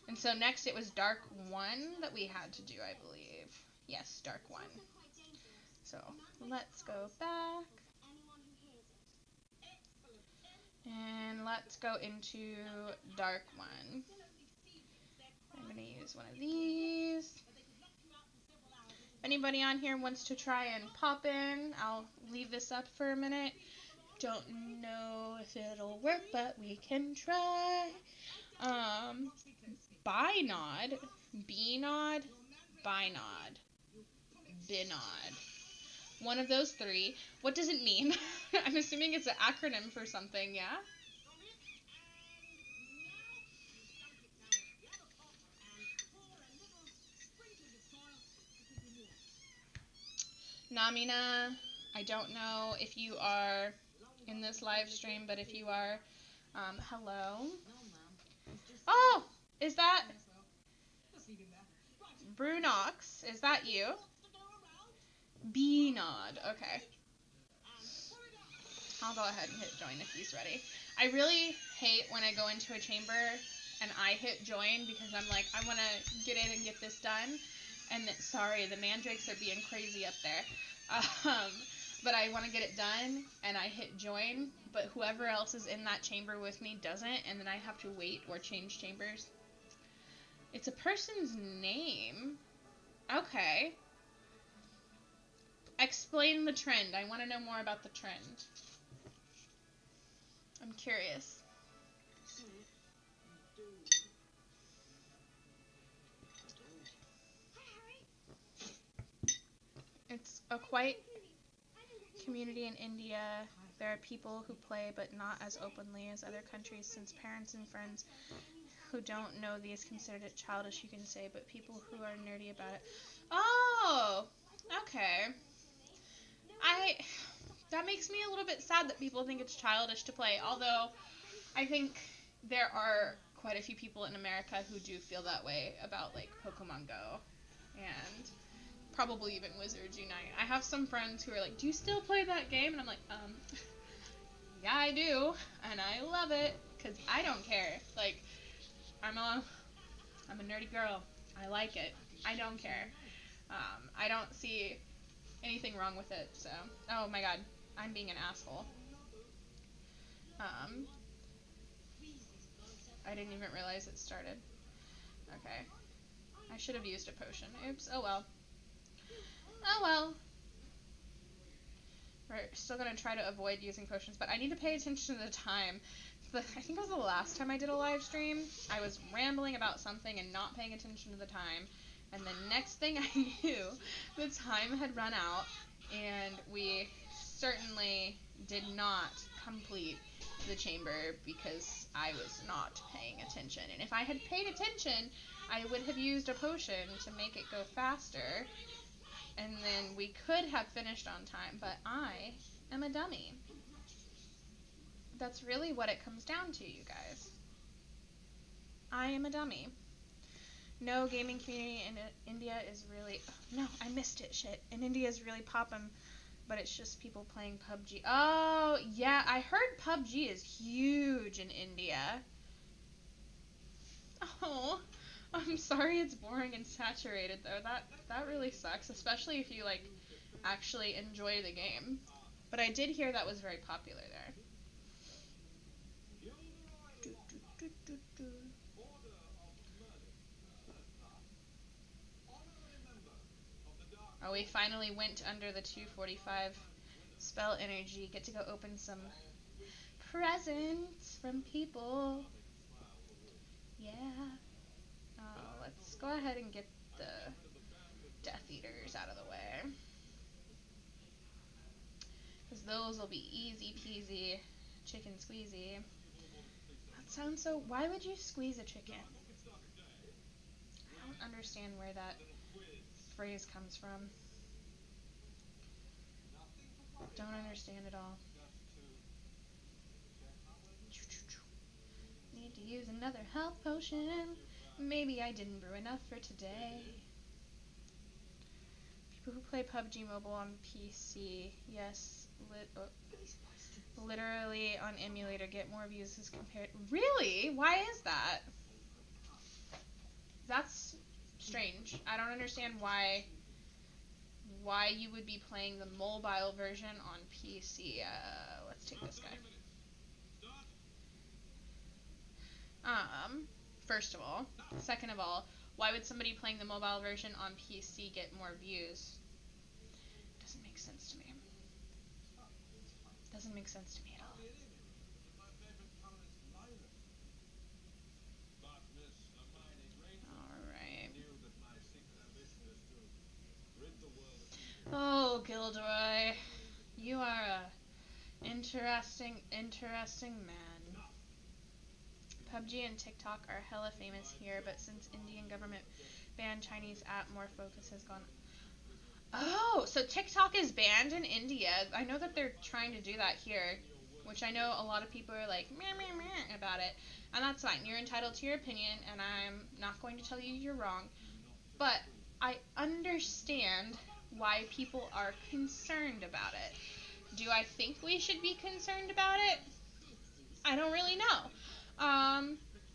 And so next it was Dark 1 that we had to do, I believe. Yes, Dark 1. So let's go back. And let's go into dark one. I'm going to use one of these. If anybody on here wants to try and pop in, I'll leave this up for a minute. Don't know if it'll work, but we can try. Binod, Binod, Binod, Binod. One of those three. What does it mean? I'm assuming it's an acronym for something, yeah? Namina, I don't know if you are in this live stream, but if you are, hello. Oh, is that Brunox? Is that you? B-Nod, okay. I'll go ahead and hit join if he's ready. I really hate when I go into a chamber and I hit join because I'm like, I want to get in and get this done. And sorry, the mandrakes are being crazy up there. But I want to get it done and I hit join, but whoever else is in that chamber with me doesn't, and then I have to wait or change chambers. It's a person's name. Okay. Explain the trend. I want to know more about the trend. I'm curious. It's a quite community in India. There are people who play, but not as openly as other countries, since parents and friends who don't know these considered it childish, you can say, but people who are nerdy about it. Oh, okay. That makes me a little bit sad that people think it's childish to play, although I think there are quite a few people in America who do feel that way about, like, Pokemon Go, and probably even Wizards Unite. I have some friends who are like, do you still play that game? And I'm like, yeah, I do, and I love it, because I don't care. Like, I'm a nerdy girl. I like it. I don't care. I don't see anything wrong with it, so. Oh my god, I'm being an asshole. I didn't even realize it started. Okay. I should have used a potion. Oops, oh well. Oh well. We're still going to try to avoid using potions, but I need to pay attention to the time. I think it was the last time I did a live stream. I was rambling about something and not paying attention to the time. And the next thing I knew, the time had run out, and we certainly did not complete the chamber because I was not paying attention. And if I had paid attention, I would have used a potion to make it go faster, and then we could have finished on time, but I am a dummy. That's really what it comes down to, you guys. I am a dummy. No, gaming community in India is really... Oh, no, I missed it, shit. In India is really poppin', but it's just people playing PUBG. Oh, yeah, I heard PUBG is huge in India. Oh, I'm sorry it's boring and saturated, though. That really sucks, especially if you, like, actually enjoy the game. But I did hear that was very popular there. Oh, we finally went under the 245 spell energy. Get to go open some presents from people. Yeah. Let's go ahead and get the Death Eaters out of the way. Because those will be easy peasy chicken squeezy. That sounds so... Why would you squeeze a chicken? I don't understand where that phrase comes from. Don't understand at all. Need to use another health potion. Maybe I didn't brew enough for today. People who play PUBG Mobile on PC, yes, literally on emulator get more views as compared... Really? Why is that? That's strange. I don't understand why you would be playing the mobile version on PC. Let's take this guy. First of all. Second of all, why would somebody playing the mobile version on PC get more views? Doesn't make sense to me. Doesn't make sense to me at all. Alright. Oh, Gilderoy. You are a interesting man. PUBG and TikTok are hella famous here, but since Indian government banned Chinese app, more focus has gone. Oh, so TikTok is banned in India. I know that they're trying to do that here, which I know a lot of people are like meh, meh, meh about it, and that's fine. You're entitled to your opinion, and I'm not going to tell you you're wrong. But I understand why people are concerned about it. Do I think we should be concerned about it? I don't really know.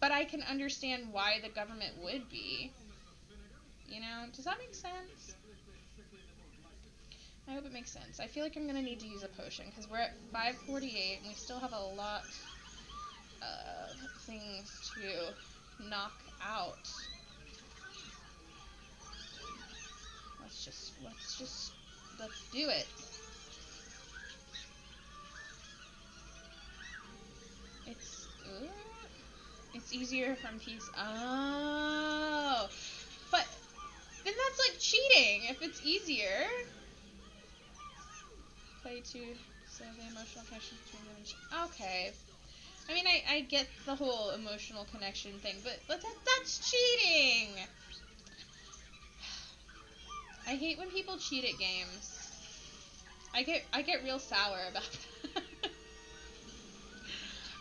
But I can understand why the government would be. You know, does that make sense? I hope it makes sense. I feel like I'm going to need to use a potion because we're at 5:48 and we still have a lot of things to knock out. Let's do it. It's easier from PC. Oh, but then that's like cheating if it's easier. Play to so the emotional connection between them and okay. I mean, I get the whole emotional connection thing, but that's cheating. I hate when people cheat at games. I get real sour about that.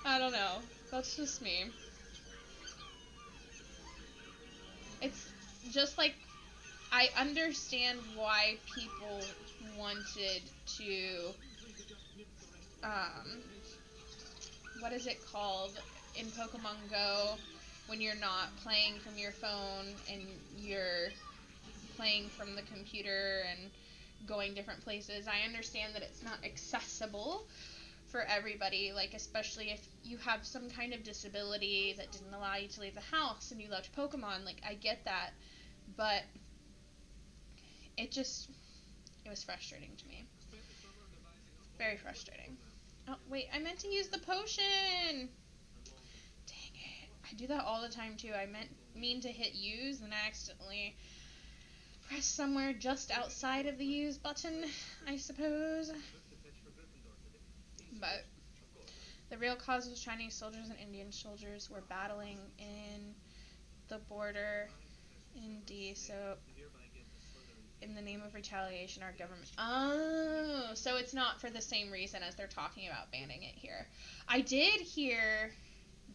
I don't know. That's just me. It's just like I understand why people wanted to what is it called in Pokemon Go when you're not playing from your phone and you're playing from the computer and going different places. I understand that it's not accessible for everybody, like especially if you have some kind of disability that didn't allow you to leave the house and you loved Pokemon, like I get that, but it was frustrating to me. Very frustrating. Oh, wait, I meant to use the potion! Dang it. I do that all the time too. I mean to hit use and I accidentally press somewhere just outside of the use button, I suppose. But the real cause was Chinese soldiers and Indian soldiers were battling in the border in D. So, in the name of retaliation, our government. Oh, so it's not for the same reason as they're talking about banning it here. I did hear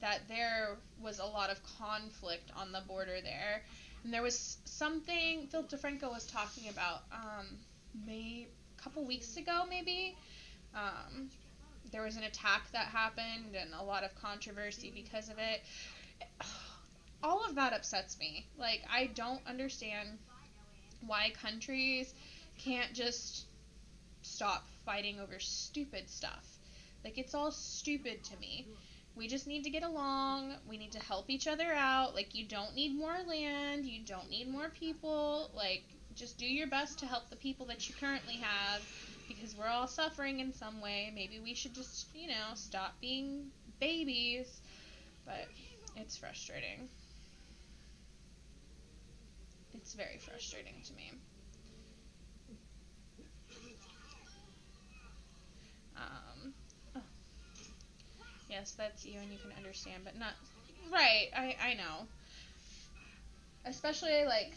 that there was a lot of conflict on the border there. And there was something Philip DeFranco was talking about maybe a couple weeks ago, maybe. There was an attack that happened and a lot of controversy because of it. All of that upsets me. Like, I don't understand why countries can't just stop fighting over stupid stuff. Like, it's all stupid to me. We just need to get along. We need to help each other out. Like, you don't need more land. You don't need more people. Like, just do your best to help the people that you currently have because we're all suffering in some way. Maybe we should just, stop being babies. But it's frustrating. It's very frustrating to me. Oh. Yes, that's you and you can understand, but not... Right, I know. Especially, like,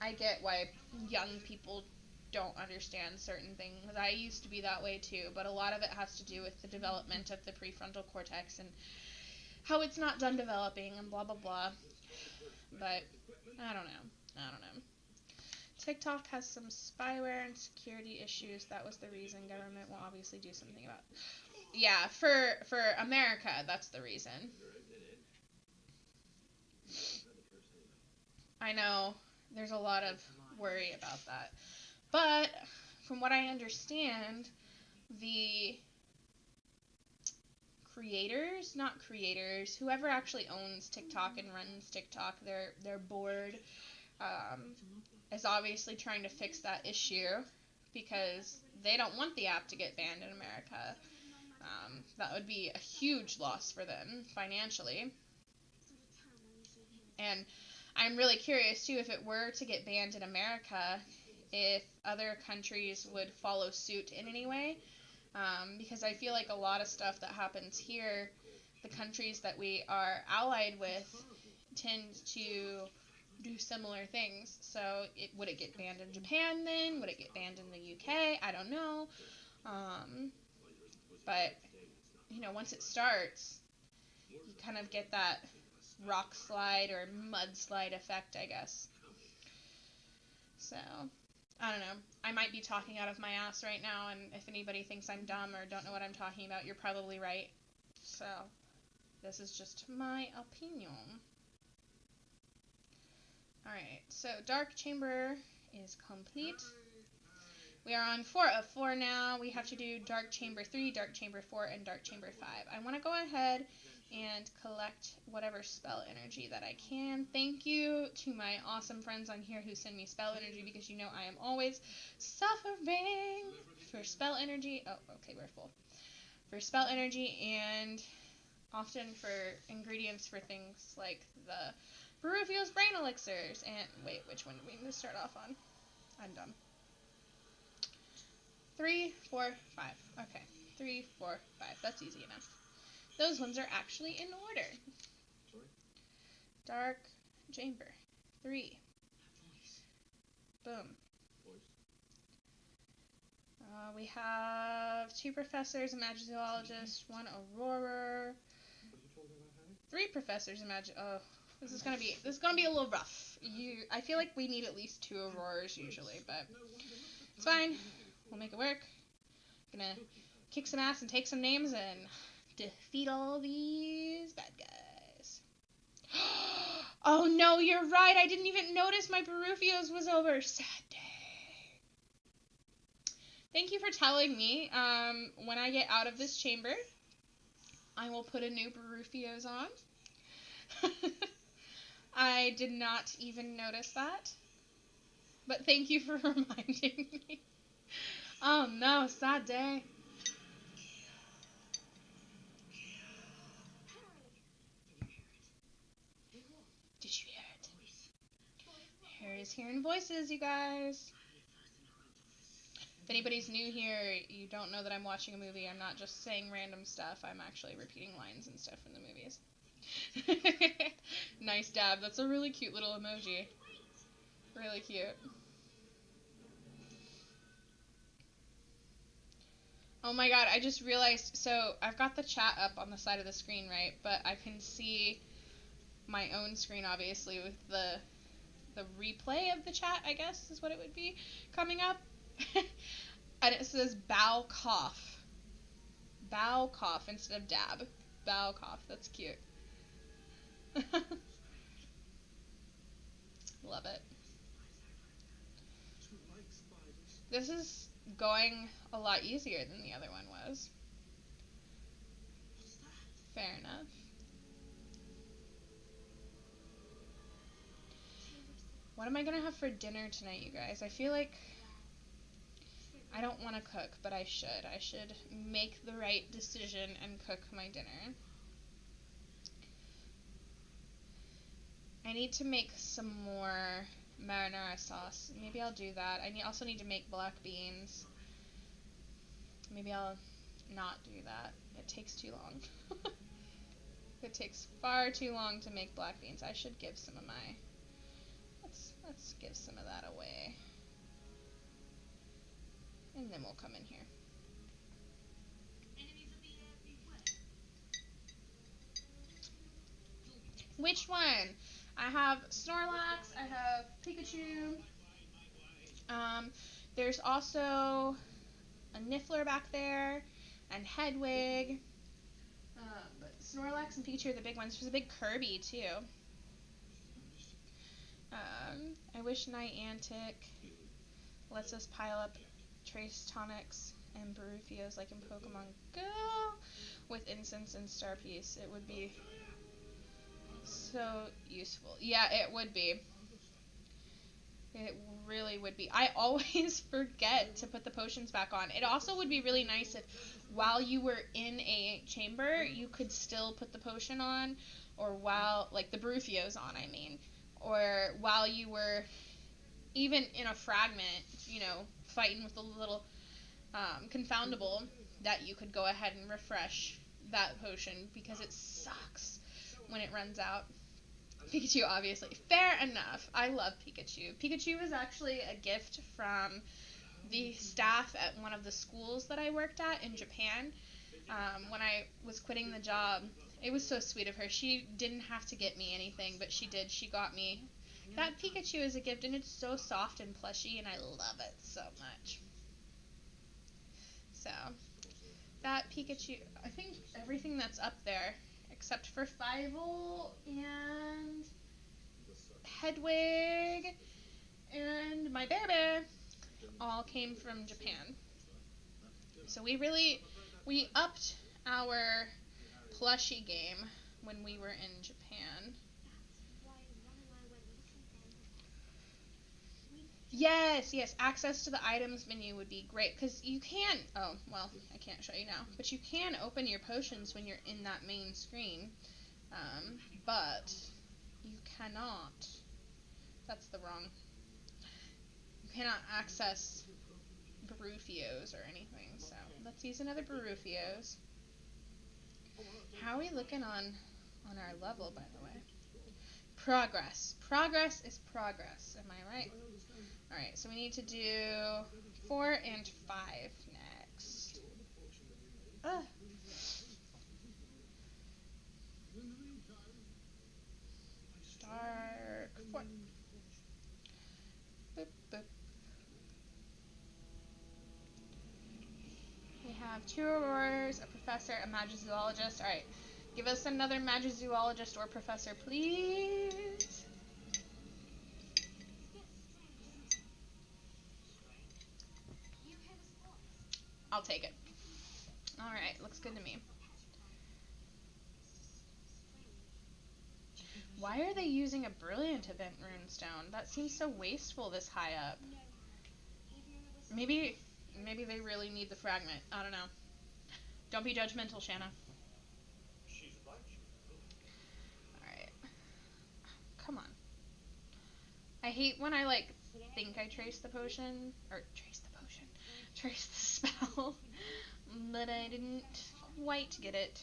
I get why young people don't understand certain things. I used to be that way too, but a lot of it has to do with the development of the prefrontal cortex and how it's not done developing and blah blah blah. But I don't know. TikTok has some spyware and security issues. That was the reason. Government will obviously do something about it. Yeah, for America, that's the reason. I know there's a lot of worry about that. But from what I understand, the creators, not creators, whoever actually owns TikTok and runs TikTok, they're bored, is obviously trying to fix that issue because they don't want the app to get banned in America. That would be a huge loss for them financially. And I'm really curious, too, if it were to get banned in America, if other countries would follow suit in any way. Because I feel like a lot of stuff that happens here, the countries that we are allied with tend to do similar things. So would it get banned in Japan then? Would it get banned in the UK? I don't know. But, once it starts, you kind of get that rock slide or mudslide effect, I guess. So, I don't know. I might be talking out of my ass right now, and if anybody thinks I'm dumb or don't know what I'm talking about, you're probably right. So, this is just my opinion. Alright, so Dark Chamber is complete. We are on 4 of 4 now. We have to do Dark Chamber 3, Dark Chamber 4, and Dark Chamber 5. I want to go ahead and collect whatever spell energy that I can. Thank you to my awesome friends on here who send me spell energy because I am always suffering for spell energy. Oh, okay, we're full. For spell energy and often for ingredients for things like the Barufio's Brain Elixirs. And wait, which one do we need to start off on? I'm dumb. 3, 4, 5. Okay, 3, 4, 5. That's easy enough. Those ones are actually in order. Dark Chamber 3. Boom. We have 2 professors, a magizoologist, 1 aurora, 3 professors, oh, this is gonna be a little rough. I feel like we need at least 2 auroras usually, but it's fine. We'll make it work. Gonna kick some ass and take some names and defeat all these bad guys. Oh no, you're right. I didn't even notice my Barufio's was over. Sad day. Thank you for telling me. When I get out of this chamber, I will put a new Barufio's on. I did not even notice that. But thank you for reminding me. Oh no, sad day. Did you hear it? Harry's hearing voices, you guys. If anybody's new here, you don't know that I'm watching a movie. I'm not just saying random stuff. I'm actually repeating lines and stuff from the movies. Nice dab. That's a really cute little emoji. Really cute. Oh my god, I just realized, so I've got the chat up on the side of the screen, right? But I can see my own screen, obviously, with the replay of the chat, I guess, is what it would be, coming up. And it says bow cough. Bow cough instead of dab. Bow cough. That's cute. Love it. This is going a lot easier than the other one was. Fair enough. What am I going to have for dinner tonight, you guys? I feel like I don't want to cook, but I should. I should make the right decision and cook my dinner. I need to make some more marinara sauce. Maybe I'll do that. I also need to make black beans. Maybe I'll not do that. It takes too long. It takes far too long to make black beans. I should give some of my... Let's give some of that away. And then we'll come in here. Which one? I have Snorlax, I have Pikachu. There's also a Niffler back there, and Hedwig. But Snorlax and Pikachu are the big ones. There's a big Kirby, too. I wish Niantic lets us pile up Trace Tonics and Barufios like in Pokemon Go. with incense and star piece. It would be so useful. Yeah, it would be. It really would be. I always forget to put the potions back on. It also would be really nice if while you were in a chamber, you could still put the potion on, or while, like, the Brufio's on, I mean, or while you were even in a fragment, fighting with the little confoundable, that you could go ahead and refresh that potion, because it sucks when it runs out. Pikachu, obviously. Fair enough. I love Pikachu. Pikachu was actually a gift from the staff at one of the schools that I worked at in Japan. When I was quitting the job, it was so sweet of her. She didn't have to get me anything, but she did. She got me that Pikachu as a gift, and it's so soft and plushy, and I love it so much. So, that Pikachu, I think everything that's up there, except for Fievel and Hedwig and my bear, all came from Japan. So we upped our plushie game when we were in Japan. Yes, access to the items menu would be great, because you can, I can't show you now, but you can open your potions when you're in that main screen, but you cannot, you cannot access Barufios or anything, so let's use another Barufios. How are we looking on our level, by the way? Progress. Progress is progress, am I right? Alright, so we need to do 4 and 5 next. Dark 4. Boop, boop. We have 2 Auroras, a professor, a magizoologist. Alright, give us another magizoologist or professor, please. I'll take it. Alright, looks good to me. Why are they using a brilliant event runestone? That seems so wasteful this high up. Maybe they really need the fragment. I don't know. Don't be judgmental, Shanna. Alright. Come on. I hate when I, think I trace the spell, but I didn't quite get it.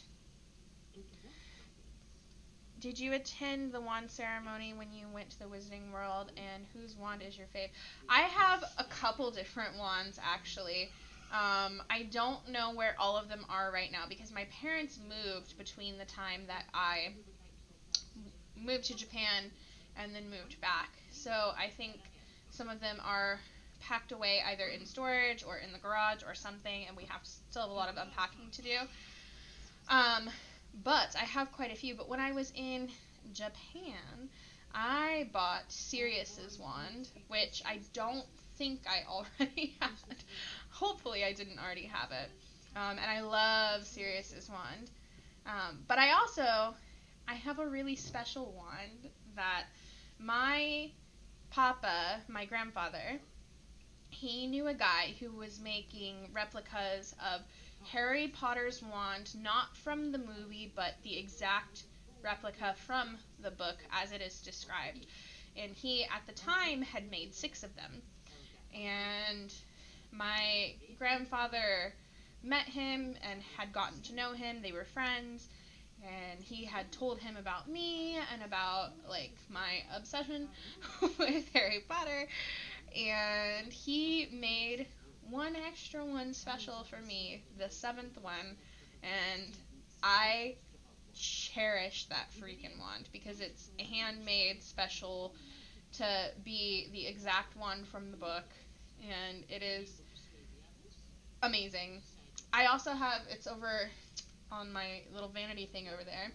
Did you attend the wand ceremony when you went to the Wizarding World, and whose wand is your fave? I have a couple different wands, actually. I don't know where all of them are right now, because my parents moved between the time that I moved to Japan and then moved back. So I think some of them are packed away either in storage or in the garage or something, and we still have a lot of unpacking to do. But I have quite a few. But when I was in Japan, I bought Sirius's wand, which I don't think I already had. Hopefully I didn't already have it. And I love Sirius's wand. But I have a really special wand that my papa, my grandfather, he knew a guy who was making replicas of Harry Potter's wand, not from the movie, but the exact replica from the book as it is described. And he, at the time, had made 6 of them. And my grandfather met him and had gotten to know him. They were friends. And he had told him about me and about, my obsession with Harry Potter. And he made one extra one special for me, the 7th one, and I cherish that freaking wand because it's handmade special to be the exact one from the book, and it is amazing. I also have, it's over on my little vanity thing over there,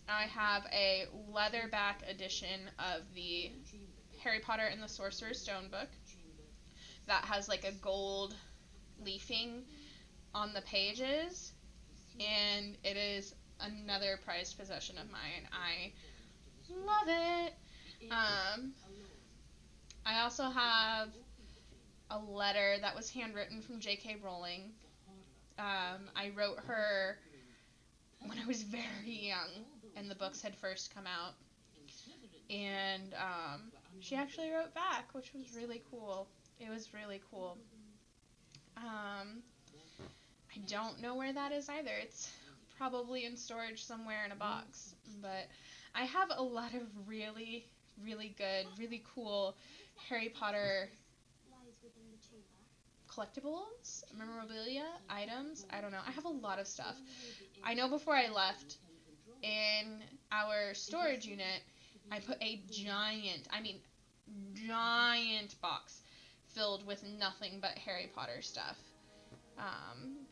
I have a leatherback edition of the Harry Potter and the Sorcerer's Stone book that has a gold leafing on the pages. and it is another prized possession of mine. I love it. I also have a letter that was handwritten from J.K. Rowling. I wrote her when I was very young and the books had first come out. And she actually wrote back, which was really cool. It was really cool. I don't know where that is either. It's probably in storage somewhere in a box. But I have a lot of really, really good, really cool Harry Potter collectibles, memorabilia, items. I don't know. I have a lot of stuff. I know before I left, in our storage unit, I put a giant box filled with nothing but Harry Potter stuff.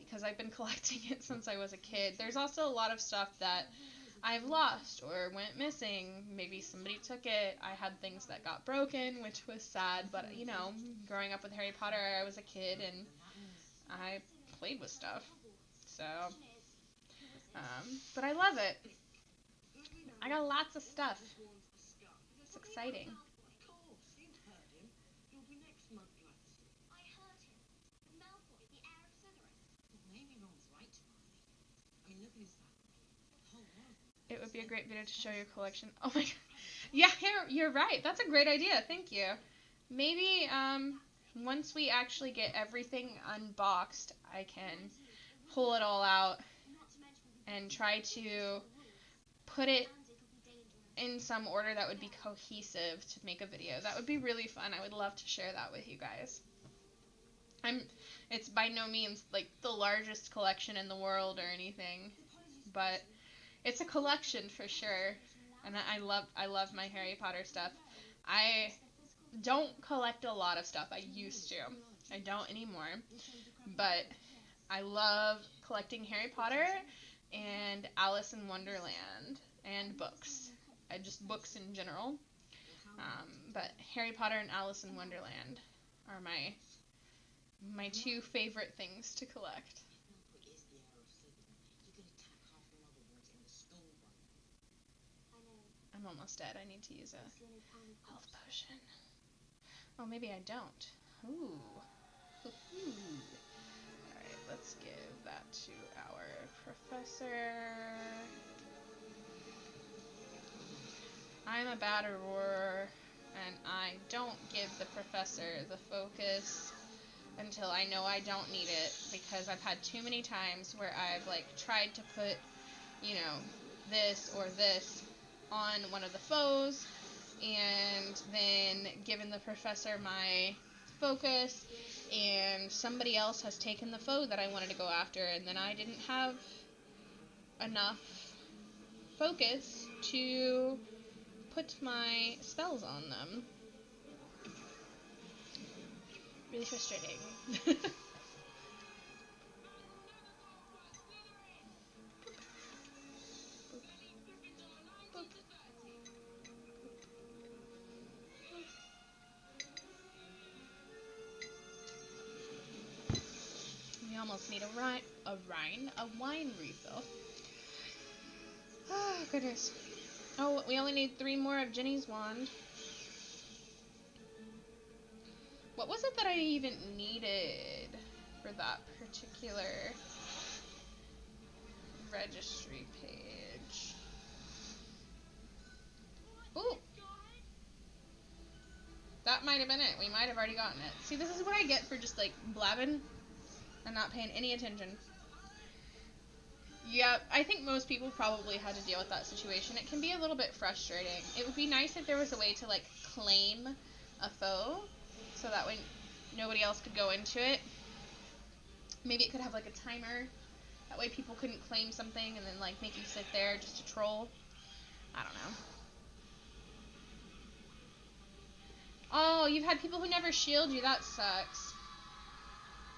Because I've been collecting it since I was a kid. There's also a lot of stuff that I've lost or went missing. Maybe somebody took it. I had things that got broken, which was sad. But, you know, growing up with Harry Potter, I was a kid and I played with stuff. So, but I love it. I got lots of stuff. It's exciting. It would be a great video to show your collection. Oh my god. Yeah, you're right. That's a great idea. Thank you. Maybe once we actually get everything unboxed, I can pull it all out and try to put it in some order that would be cohesive to make a video. That would be really fun. I would love to share that with you guys. It's by no means like the largest collection in the world or anything, but it's a collection for sure. And I love my Harry Potter stuff. I don't collect a lot of stuff. I used to. I don't anymore. But I love collecting Harry Potter and Alice in Wonderland and books. Just books in general. But Harry Potter and Alice in Wonderland are my two favorite things to collect. I'm almost dead. I need to use a health potion. Oh, maybe I don't. Ooh. Alright, let's give that to our professor. I'm a bad Aurora, and I don't give the professor the focus until I know I don't need it, because I've had too many times where I've tried to put, this or this on one of the foes, and then given the professor my focus, and somebody else has taken the foe that I wanted to go after, and then I didn't have enough focus to put my spells on them. Really frustrating. We almost need a wine refill. Oh, goodness. Oh, we only need 3 more of Jenny's wand. What was it that I even needed for that particular registry page? Ooh! That might have been it. We might have already gotten it. See, this is what I get for just, blabbing and not paying any attention. Yeah, I think most people probably had to deal with that situation. It can be a little bit frustrating. It would be nice if there was a way to, claim a foe, so that way nobody else could go into it. Maybe it could have, a timer. That way people couldn't claim something and then, make you sit there just to troll. I don't know. Oh, you've had people who never shield you. That sucks.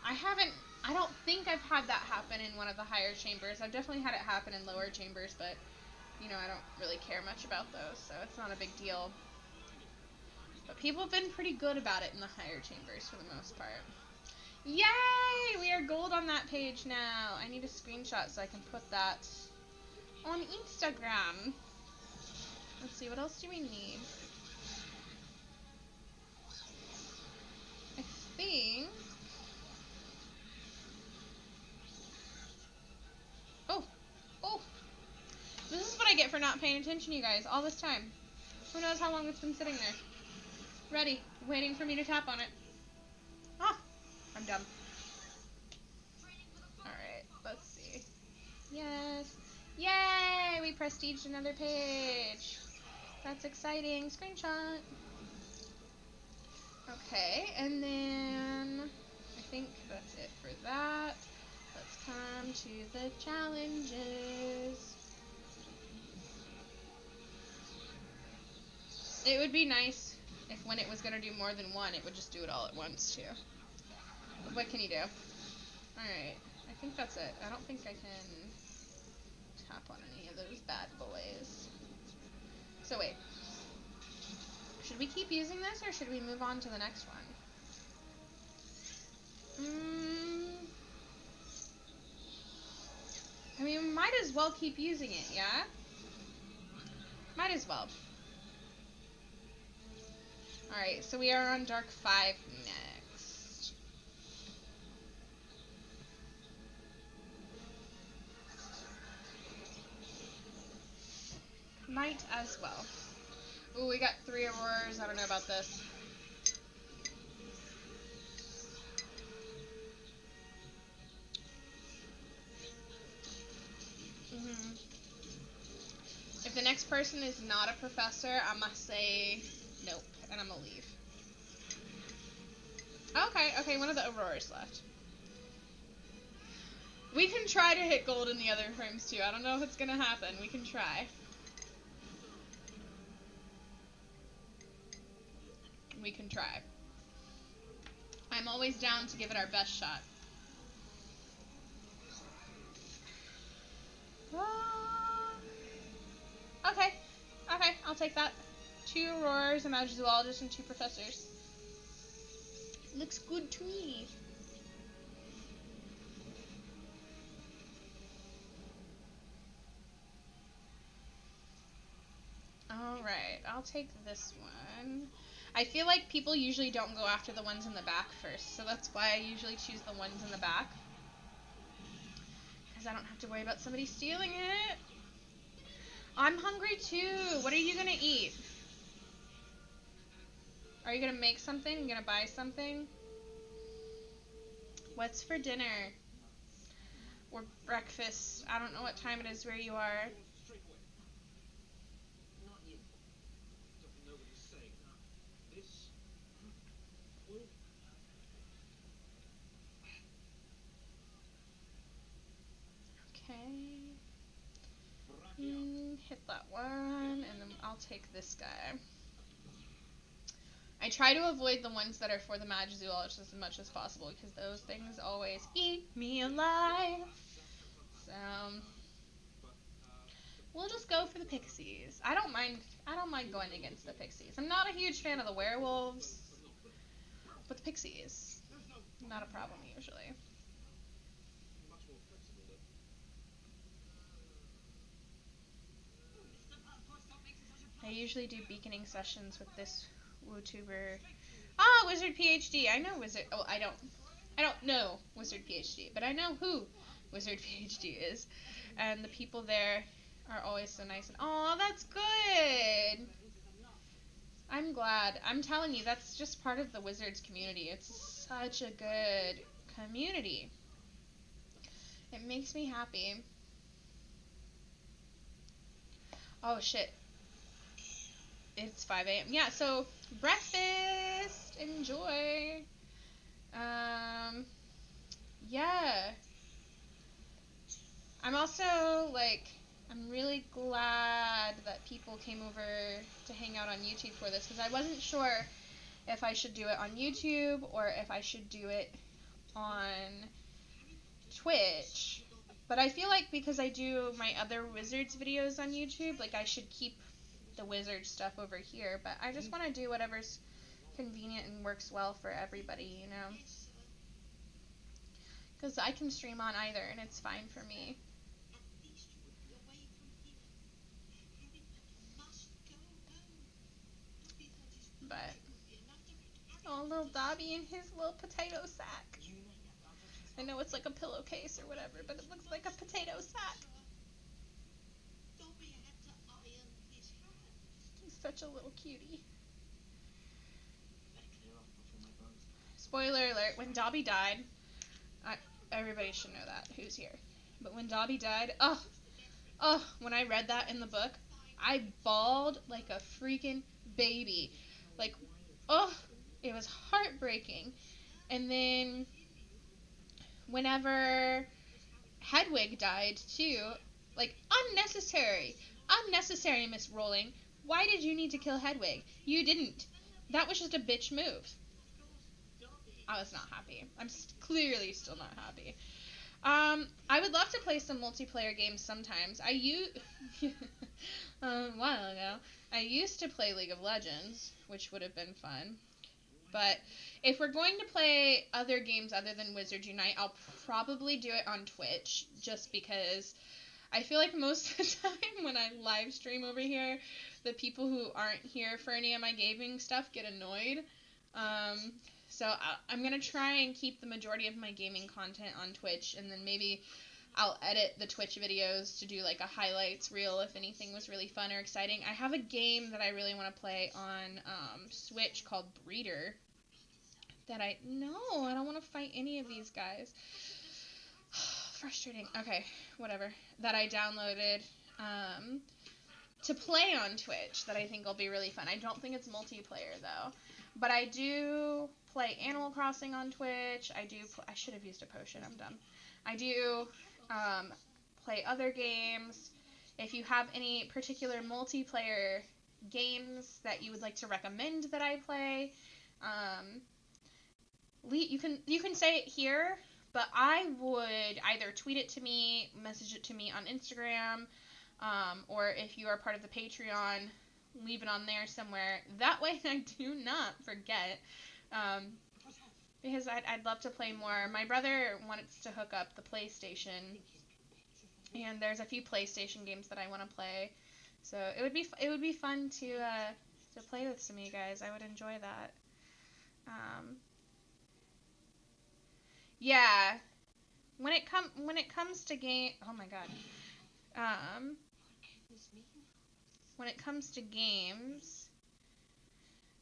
I don't think I've had that happen in one of the higher chambers. I've definitely had it happen in lower chambers, but, I don't really care much about those, so it's not a big deal. But people have been pretty good about it in the higher chambers for the most part. Yay! We are gold on that page now. I need a screenshot so I can put that on Instagram. Let's see, what else do we need? I think... Oh! Oh! This is what I get for not paying attention, you guys, all this time. Who knows how long it's been sitting there? Ready, waiting for me to tap on it. Ah! I'm dumb. Alright, let's see. Yes! Yay! We prestiged another page. That's exciting. Screenshot. Okay, and then I think that's it for that. Let's come to the challenges. It would be nice if when it was going to do more than one, it would just do it all at once, too. What can you do? Alright, I think that's it. I don't think I can tap on any of those bad boys. So wait. Should we keep using this, or should we move on to the next one? I mean, we might as well keep using it, yeah? Might as well. Alright, so we are on Dark 5 next. Might as well. Ooh, we got 3 Auroras. I don't know about this. If the next person is not a professor, I'm gonna say nope, and I'm gonna leave. Okay, one of the Auroras left. We can try to hit gold in the other frames too. I don't know if it's gonna happen. We can try. We can try. I'm always down to give it our best shot. Okay, I'll take that. 2 Auroras, a Magic Zoologist, and 2 Professors. Looks good to me. Alright, I'll take this one. I feel like people usually don't go after the ones in the back first, so that's why I usually choose the ones in the back. Because I don't have to worry about somebody stealing it. I'm hungry too. What are you gonna eat? Are you gonna make something? You gonna buy something? What's for dinner? Or breakfast? I don't know what time it is where you are. Okay. Hit that one, and then I'll take this guy. I try to avoid the ones that are for the Magic Zoologist as much as possible, because those things always eat me alive. So we'll just go for the pixies. I don't mind going against the pixies. I'm not a huge fan of the werewolves, but the pixies, not a problem usually. I usually do beaconing sessions with this YouTuber. Ah, Wizard PhD. I know Wizard. Oh, I don't know Wizard PhD, but I know who Wizard PhD is, and the people there are always so nice. And oh, that's good. I'm glad. I'm telling you, that's just part of the Wizards community. It's such a good community. It makes me happy. Oh shit. It's 5 a.m. Yeah, so breakfast. Enjoy. Yeah. I'm also, like, I'm really glad that people came over to hang out on YouTube for this, because I wasn't sure if I should do it on YouTube or if I should do it on Twitch. But I feel like because I do my other Wizards videos on YouTube, like, I should keep the Wizard stuff over here. But I just want to do whatever's convenient and works well for everybody, you know? Because I can stream on either, and it's fine for me. At least you would be away from here. Harry Potter must go home. Dobby thought his But magic would be enough to make Harry oh, little Potter Dobby in his little potato sack. I know it's like a pillowcase or whatever, but it looks like a potato sack. Dobby had to iron his hands. He's such a little cutie. Better clear off before my bones. Spoiler alert, when Dobby died, everybody should know that, who's here. But when Dobby died, when I read that in the book, I bawled like a freaking baby. Like, it was heartbreaking. And then, whenever Hedwig died, too, like, unnecessary, Miss Rowling. Why did you need to kill Hedwig? You didn't. That was just a bitch move. I was not happy. I'm clearly still not happy. I would love to play some multiplayer games sometimes. A while ago, I used to play League of Legends, which would have been fun. But if we're going to play other games other than Wizards Unite, I'll probably do it on Twitch, just because I feel like most of the time when I live stream over here, the people who aren't here for any of my gaming stuff get annoyed. So I'm going to try and keep the majority of my gaming content on Twitch, and then maybe I'll edit the Twitch videos to do like a highlights reel if anything was really fun or exciting. I have a game that I really want to play on Switch called Breeder. I don't want to fight any of these guys. Frustrating. Okay, whatever. That I downloaded to play on Twitch that I think will be really fun. I don't think it's multiplayer though. But I do play Animal Crossing on Twitch. I should have used a potion. I'm dumb. I do play other games. If you have any particular multiplayer games that you would like to recommend that I play, you can say it here, but I would either tweet it to me, message it to me on Instagram, or if you are part of the Patreon, leave it on there somewhere. That way I do not forget, because I'd love to play more. My brother wants to hook up the PlayStation, and there's a few PlayStation games that I want to play. So it would be fun to play with some of you guys. I would enjoy that. Yeah. When it comes to game, oh my god. When it comes to games,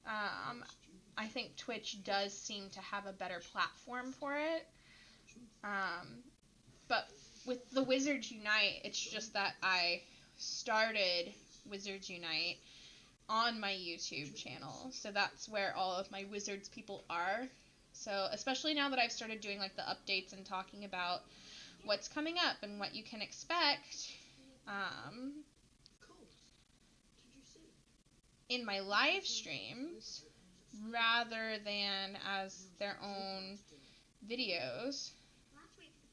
I think Twitch does seem to have a better platform for it. But with the Wizards Unite, it's just that I started Wizards Unite on my YouTube channel. So that's where all of my Wizards people are. So especially now that I've started doing like the updates and talking about what's coming up and what you can expect, in my live streams rather than as their own videos,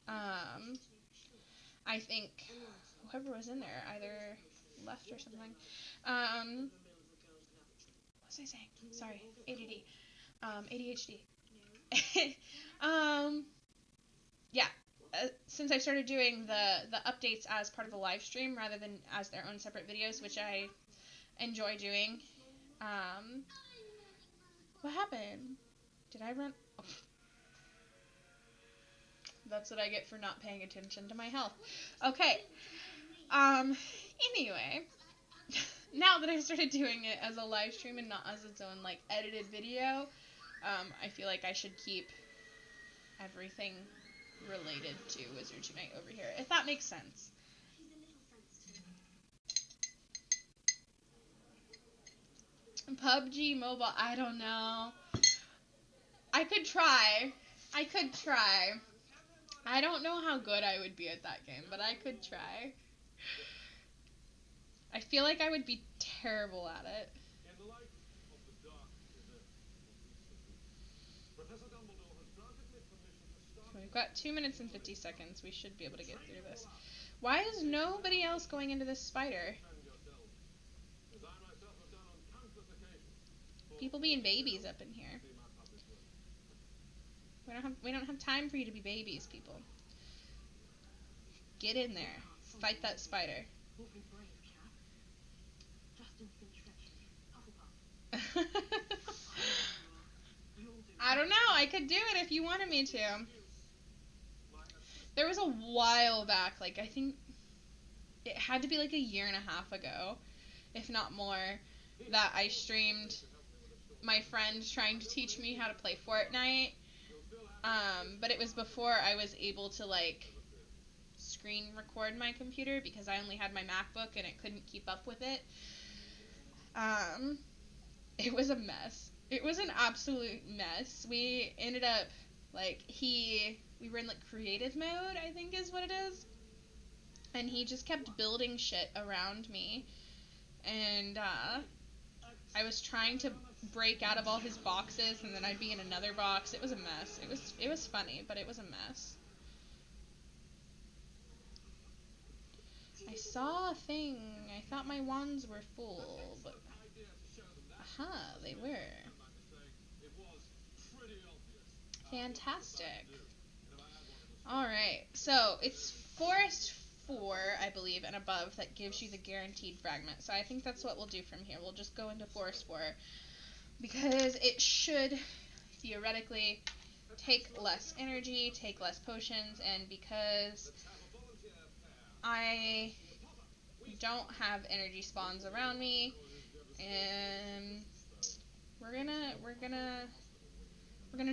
I think whoever was in there either left or something. What was I saying? Sorry, ADHD. Yeah. Since I started doing the updates as part of the live stream rather than as their own separate videos, which I enjoy doing. What happened? Did I run? Oh. That's what I get for not paying attention to my health. Okay. Anyway, now that I've started doing it as a live stream and not as its own like edited video, I feel like I should keep everything related to Wizards Unite over here, if that makes sense. PUBG Mobile, I don't know. I could try. I don't know how good I would be at that game, but I could try. I feel like I would be terrible at it. We've got 2 minutes and 50 seconds. We should be able to get through this. Why is nobody else going into this spider? People being babies up in here. We don't have time for you to be babies, people. Get in there. Fight that spider. Awfully brave, chap. Just instant Hufflepuff. I don't know. I could do it if you wanted me to. There was a while back, like I think it had to be like a year and a half ago, if not more, that I streamed my friend trying to teach me how to play Fortnite. But it was before I was able to like screen record my computer because I only had my MacBook and it couldn't keep up with it. It was a mess. It was an absolute mess. We ended up we were in like creative mode, I think is what it is. And he just kept building shit around me. And I was trying to break out of all his boxes and then I'd be in another box. It was a mess. It was funny, but it was a mess. I saw a thing. I thought my wands were full, but aha, they were. Fantastic. Alright, so it's Forest 4, I believe, and above that gives you the guaranteed fragment. So I think that's what we'll do from here. We'll just go into Forest 4 because it should theoretically take less energy, take less potions, and because I don't have energy spawns around me, and we're gonna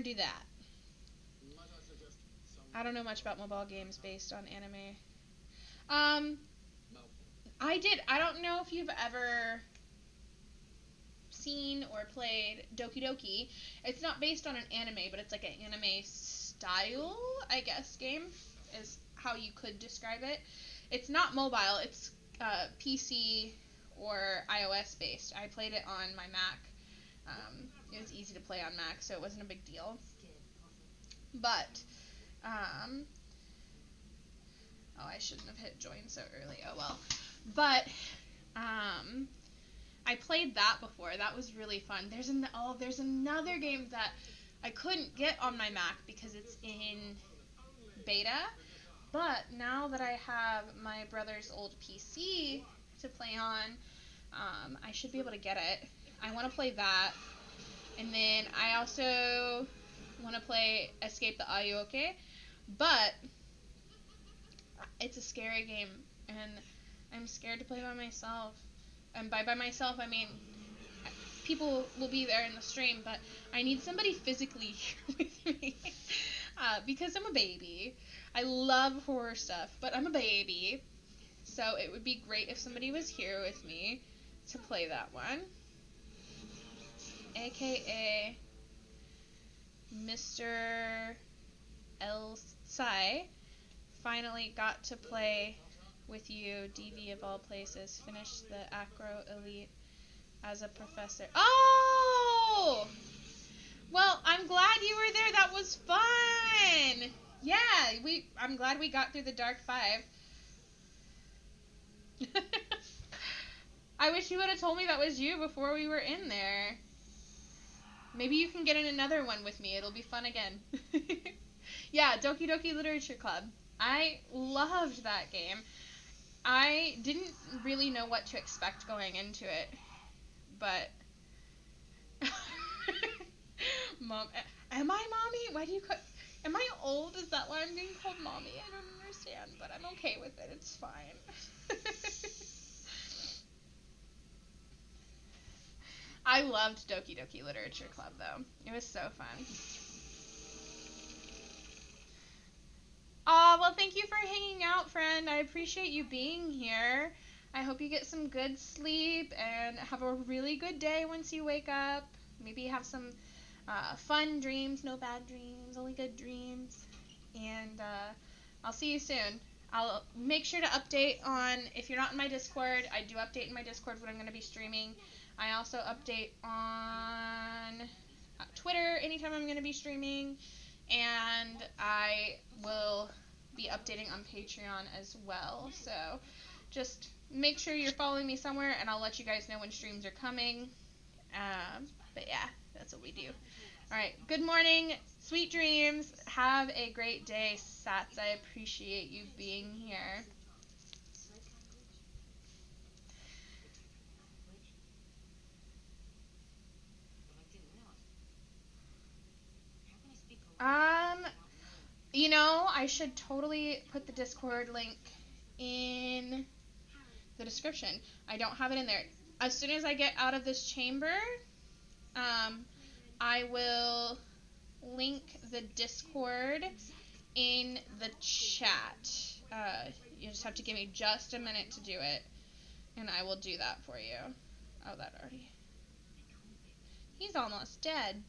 do that. I don't know much about mobile games based on anime. I don't know if you've ever seen or played Doki Doki. It's not based on an anime, but it's like an anime style, I guess, game is how you could describe it. It's not mobile, it's PC or iOS based. I played it on my Mac. It was easy to play on Mac, so it wasn't a big deal. But, I shouldn't have hit join so early. Oh well. But, I played that before. That was really fun. There's another game that I couldn't get on my Mac because it's in beta. But now that I have my brother's old PC to play on, I should be able to get it. I want to play that. And then I also want to play Escape the Ayuoke. But it's a scary game, and I'm scared to play by myself. And by myself, I mean people will be there in the stream, but I need somebody physically here with me because I'm a baby. I love horror stuff, but I'm a baby, so it would be great if somebody was here with me to play that one. AKA Mr. El Sai finally got to play with you, DV of all places. Finished the Acro Elite as a professor. Oh! Well, I'm glad you were there. That was fun. Yeah, I'm glad we got through the Dark 5. I wish you would have told me that was you before we were in there. Maybe you can get in another one with me. It'll be fun again. Yeah, Doki Doki Literature Club. I loved that game. I didn't really know what to expect going into it, but Mom, am I mommy? Why do you call? Am I old? Is that why I'm being called mommy? I don't understand, but I'm okay with it. It's fine. I loved Doki Doki Literature Club, though. It was so fun. Well, thank you for hanging out, friend. I appreciate you being here. I hope you get some good sleep and have a really good day once you wake up. Maybe have some fun dreams, no bad dreams, only good dreams. And I'll see you soon. I'll make sure to update on, if you're not in my Discord, I do update in my Discord when I'm going to be streaming. I also update on Twitter anytime I'm going to be streaming. And I will be updating on Patreon as well. So just make sure you're following me somewhere, and I'll let you guys know when streams are coming. But yeah, that's what we do. All right, good morning. Sweet dreams. Have a great day, Sats. I appreciate you being here. I should totally put the Discord link in the description. I don't have it in there. As soon as I get out of this chamber, I will link the Discord in the chat. You just have to give me just a minute to do it, and I will do that for you. Oh, that already. He's almost dead.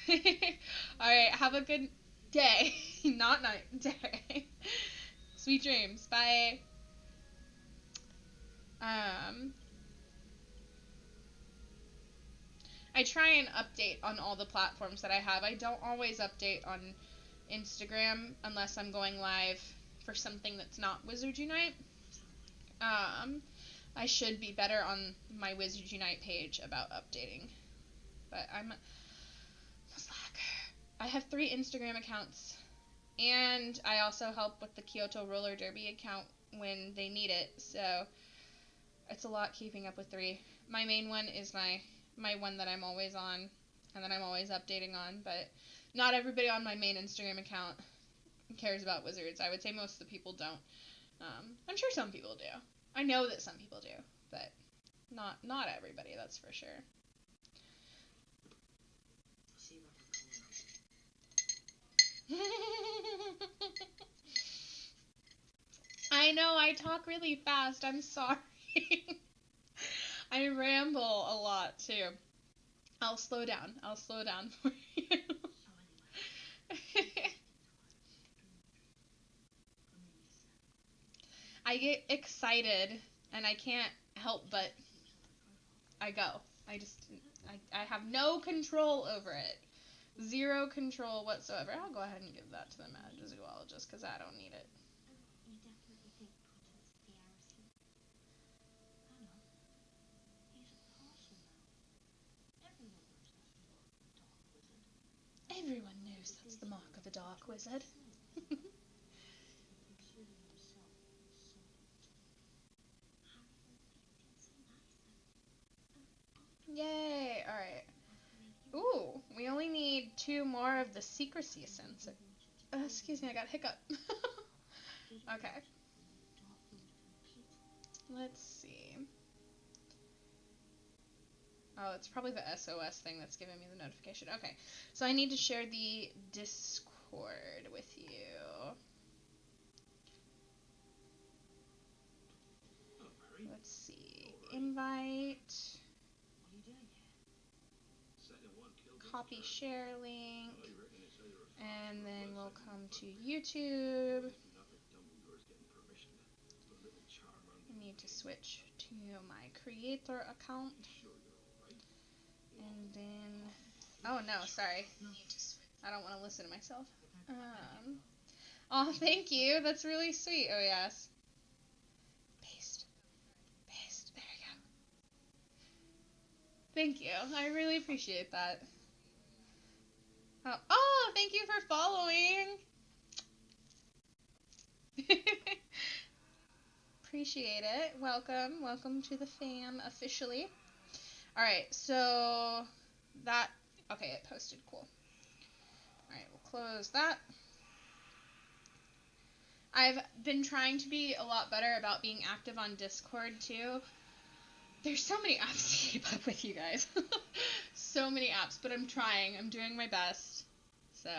Alright, have a good day. Not night, day. Sweet dreams. Bye. I try and update on all the platforms that I have. I don't always update on Instagram unless I'm going live for something that's not Wizard Unite. I should be better on my Wizard Unite page about updating. But I'm a slacker. I have 3 Instagram accounts. And I also help with the Kyoto Roller Derby account when they need it. So it's a lot keeping up with 3. My main one is my one that I'm always on and that I'm always updating on. But not everybody on my main Instagram account cares about wizards. I would say most of the people don't. I'm sure some people do. I know that some people do, but not everybody, that's for sure. I know, I talk really fast. I'm sorry. I ramble a lot, too. I'll slow down. I'll slow down for you. I get excited, and I can't help but I go. I have no control over it. 0 control whatsoever. I'll go ahead and give that to the magizoologist because I don't need it. You definitely think Potter's the Arrowsmith? I know. He's a parson now. Everyone knows that's the mark of a dark wizard. Everyone knows that's the mark of a dark wizard. Yay! Alright. Ooh, we only need 2 more of the secrecy essence. Excuse me, I got a hiccup. Okay. Let's see. Oh, it's probably the SOS thing that's giving me the notification. Okay, so I need to share the Discord with you. Let's see. Invite. Copy share link. And then we'll come to YouTube. I need to switch to my creator account. And then, oh no, sorry. I don't want to listen to myself. Oh, thank you. That's really sweet. Oh, yes. Paste. There we go. Thank you. I really appreciate that. Oh, thank you for following. Appreciate it. Welcome to the fam officially. Alright, so that, okay, it posted, cool. Alright, we'll close that. I've been trying to be a lot better about being active on Discord too. There's so many apps to keep up with, you guys. So many apps, but I'm trying. I'm doing my best. So,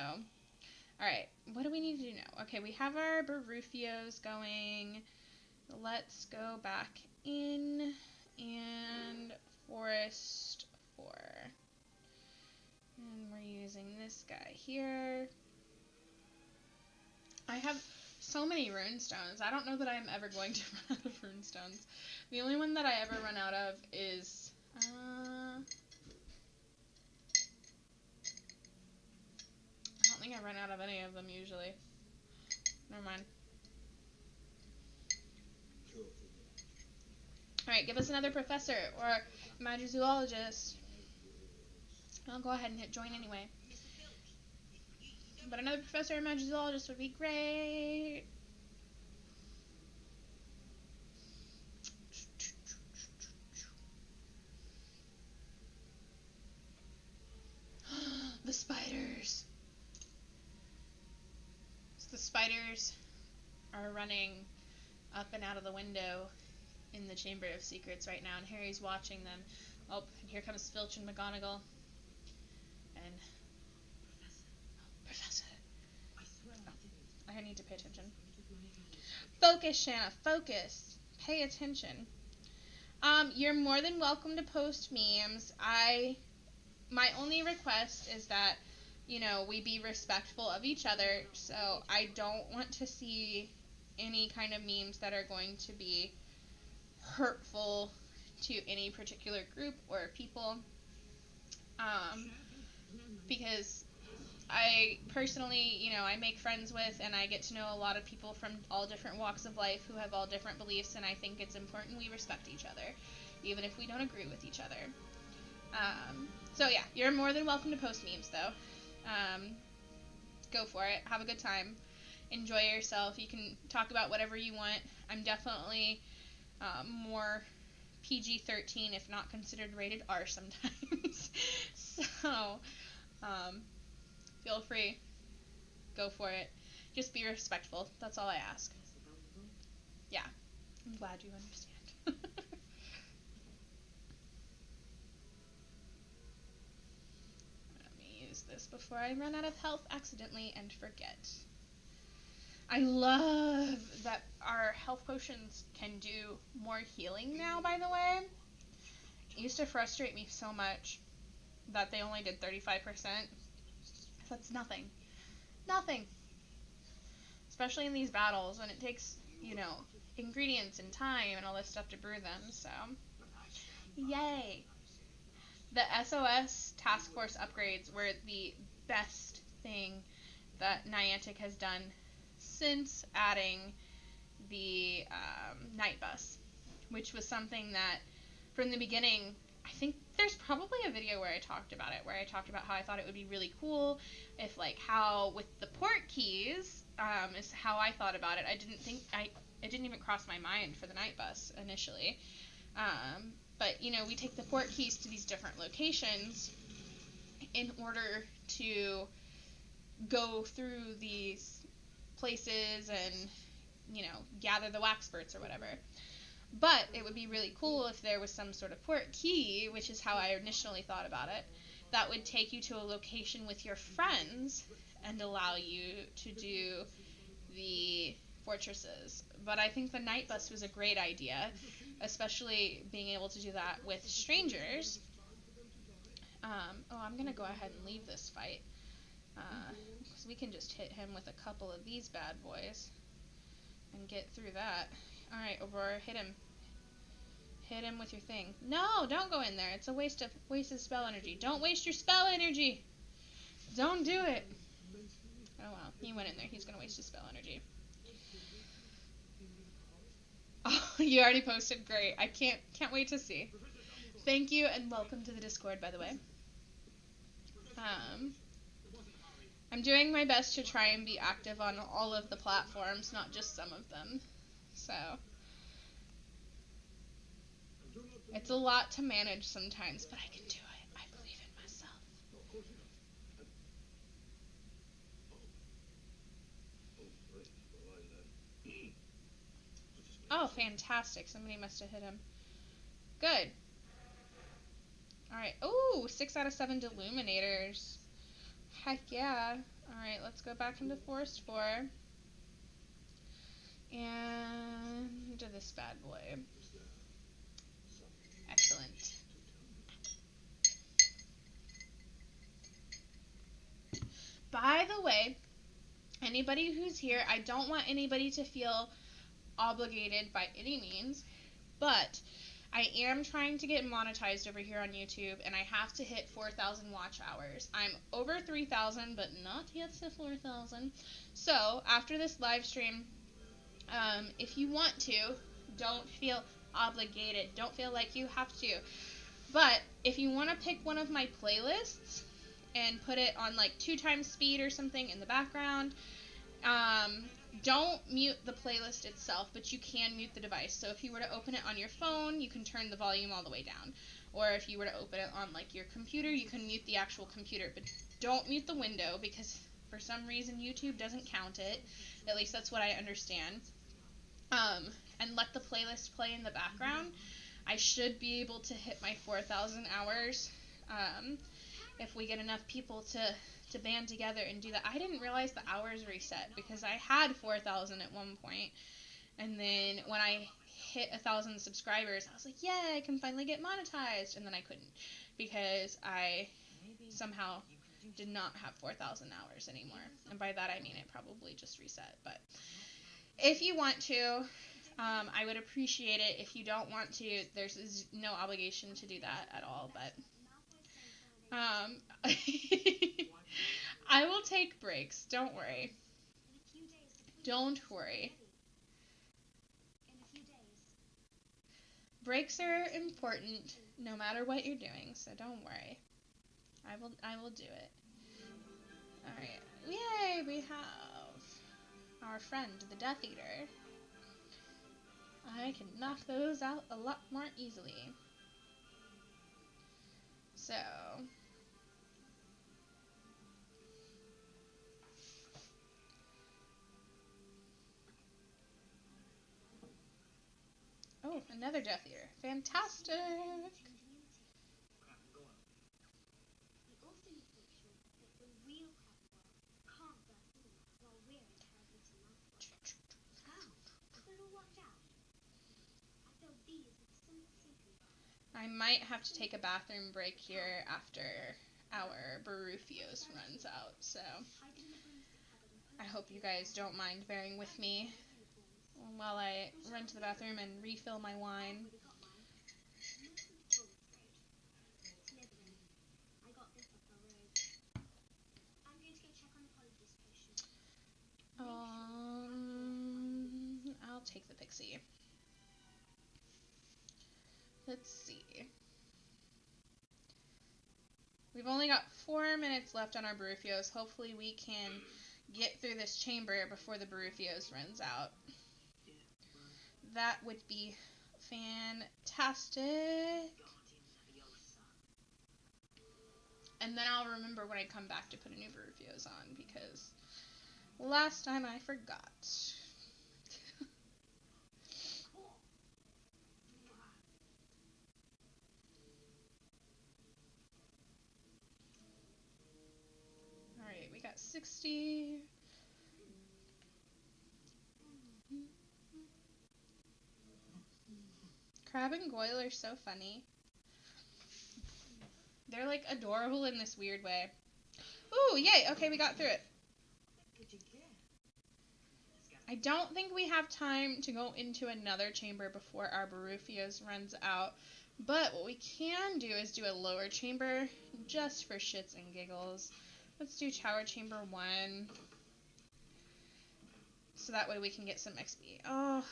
alright, what do we need to do now? Okay, we have our Barufios going. Let's go back in and Forest 4. And we're using this guy here. I have so many runestones. I don't know that I'm ever going to run out of runestones. The only one that I ever run out of is... I don't think I run out of any of them usually. Never mind. Alright, give us another professor or magizoologist. I'll go ahead and hit join anyway. But another professor and magizologist would be great. The spiders. So the spiders are running up and out of the window in the Chamber of Secrets right now, and Harry's watching them. Oh, and here comes Filch and McGonagall. And Professor. Oh, I need to pay attention. Focus, Shanna, focus. Pay attention. You're more than welcome to post memes. My only request is that, we be respectful of each other, so I don't want to see any kind of memes that are going to be hurtful to any particular group or people, because I personally, I make friends with and I get to know a lot of people from all different walks of life who have all different beliefs, and I think it's important we respect each other, even if we don't agree with each other. So yeah, you're more than welcome to post memes, though. Go for it. Have a good time. Enjoy yourself. You can talk about whatever you want. I'm definitely more PG-13, if not considered rated R sometimes. So, feel free. Go for it. Just be respectful. That's all I ask. Yeah. I'm glad you understand. Let me use this before I run out of health accidentally and forget. I love that our health potions can do more healing now, by the way. It used to frustrate me so much that they only did 35%. That's nothing. Nothing. Especially in these battles when it takes, ingredients and time and all this stuff to brew them, so. Yay! The SOS task force upgrades were the best thing that Niantic has done since adding the night bus, which was something that from the beginning, I think there's probably a video where I talked about it, where I talked about how I thought it would be really cool if, how with the port keys, is how I thought about it. It didn't even cross my mind for the night bus initially. But, we take the port keys to these different locations in order to go through these places and, gather the wax spurts or whatever. But it would be really cool if there was some sort of port key, which is how I initially thought about it, that would take you to a location with your friends and allow you to do the fortresses. But I think the night bus was a great idea, especially being able to do that with strangers. I'm going to go ahead and leave this fight, because we can just hit him with a couple of these bad boys and get through that. Alright, Aurora, hit him. Hit him with your thing. No, don't go in there. It's a waste of spell energy. Don't waste your spell energy. Don't do it. Oh well, he went in there. He's gonna waste his spell energy. Oh, you already posted. Great. I can't wait to see. Thank you and welcome to the Discord, by the way. I'm doing my best to try and be active on all of the platforms, not just some of them. So it's a lot to manage sometimes, but I can do it. I believe in myself. Oh, fantastic. Somebody must have hit him. Good. Alright. Ooh, 6 out of 7 Deluminators. Heck yeah. Alright, let's go back into Forest 4. And do this bad boy. Excellent. By the way, anybody who's here, I don't want anybody to feel obligated by any means, but I am trying to get monetized over here on YouTube, and I have to hit 4,000 watch hours. I'm over 3,000, but not yet to 4,000. So, after this live stream, if you want to, don't feel obligated. Don't feel like you have to. But if you want to pick one of my playlists and put it on like 2x speed or something in the background, don't mute the playlist itself, but you can mute the device. So if you were to open it on your phone, you can turn the volume all the way down. Or if you were to open it on like your computer, you can mute the actual computer. But don't mute the window, because for some reason YouTube doesn't count it. At least that's what I understand. And let the playlist play in the background. I should be able to hit my 4,000 hours if we get enough people to band together and do that. I didn't realize the hours reset, because I had 4,000 at one point, and then when I hit 1,000 subscribers, I was like, yeah, I can finally get monetized, and then I couldn't, because I somehow did not have 4,000 hours anymore, and by that I mean it probably just reset. But if you want to, I would appreciate it. If you don't want to, there's no obligation to do that at all, but I will take breaks. Don't worry. Don't worry. Breaks are important no matter what you're doing, so don't worry. I will do it. Alright. Yay, we have our friend, the Death Eater. I can knock those out a lot more easily. So, oh, another Death Eater. Fantastic! I might have to take a bathroom break here after our Barufios runs out, so I hope you guys don't mind bearing with me while I run to the bathroom and refill my wine. I'll take the pixie. Let's see. We've only got 4 minutes left on our Barufios. Hopefully we can get through this chamber before the Barufios runs out. That would be fantastic. And then I'll remember when I come back to put a new Barufios on, because last time I forgot. Alright, we got 60. Crab and Goyle are so funny. They're like adorable in this weird way. Ooh, yay! Okay, we got through it. I don't think we have time to go into another chamber before our Barufios runs out. But what we can do is do a lower chamber just for shits and giggles. Let's do Tower Chamber 1. So that way we can get some XP. Oh,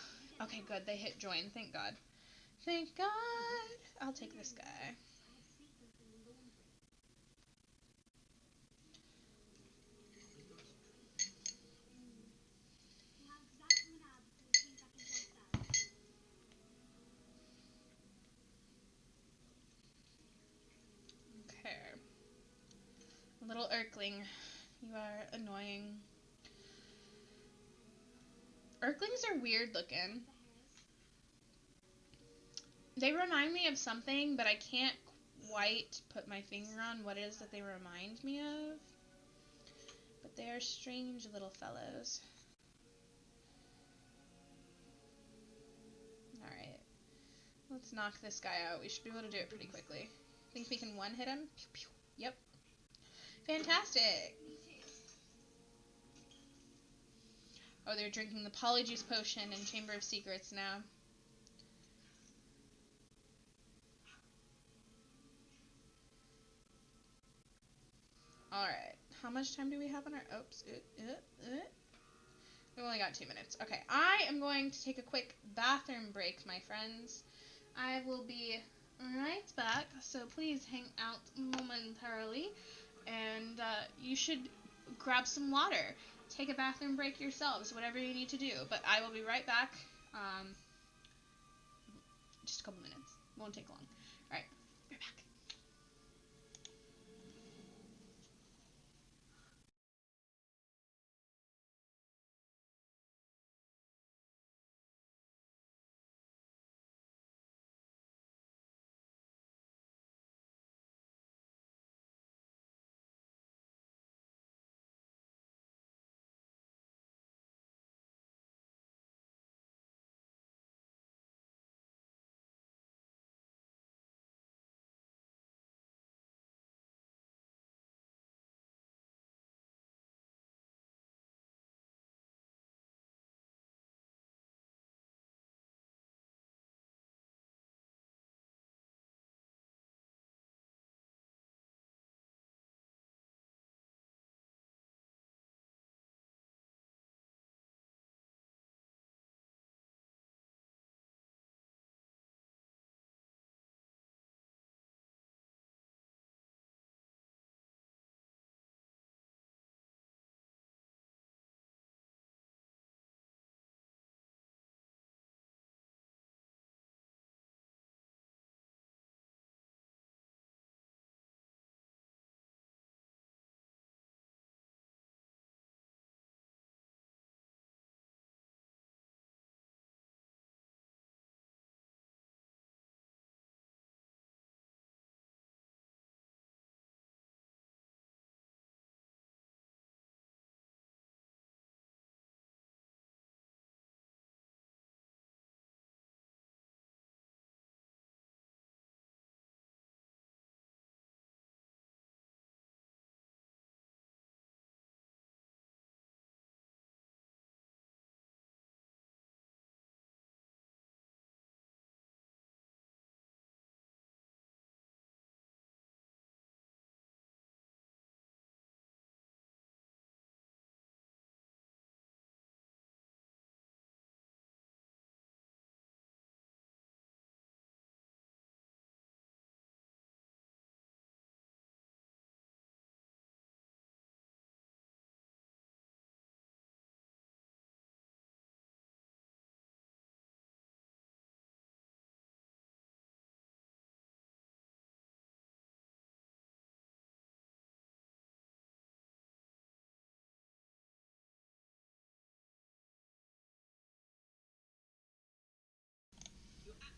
okay, good. They hit join. Thank God. Thank God. I'll take this guy. Okay. Little Earthling, you are annoying. Earthlings are weird looking. They remind me of something, but I can't quite put my finger on what it is that they remind me of. But they are strange little fellows. Alright. Let's knock this guy out. We should be able to do it pretty quickly. Think we can one-hit him? Pew, pew. Yep. Fantastic! Oh, they're drinking the Polyjuice Potion in Chamber of Secrets now. Alright. How much time do we have on our... Oops. We only got 2 minutes. Okay, I am going to take a quick bathroom break, my friends. I will be Alright, back. So please hang out momentarily, and you should grab some water. Take a bathroom break yourselves, whatever you need to do. But I will be right back. Just a couple minutes. Won't take long. Alright, be right back.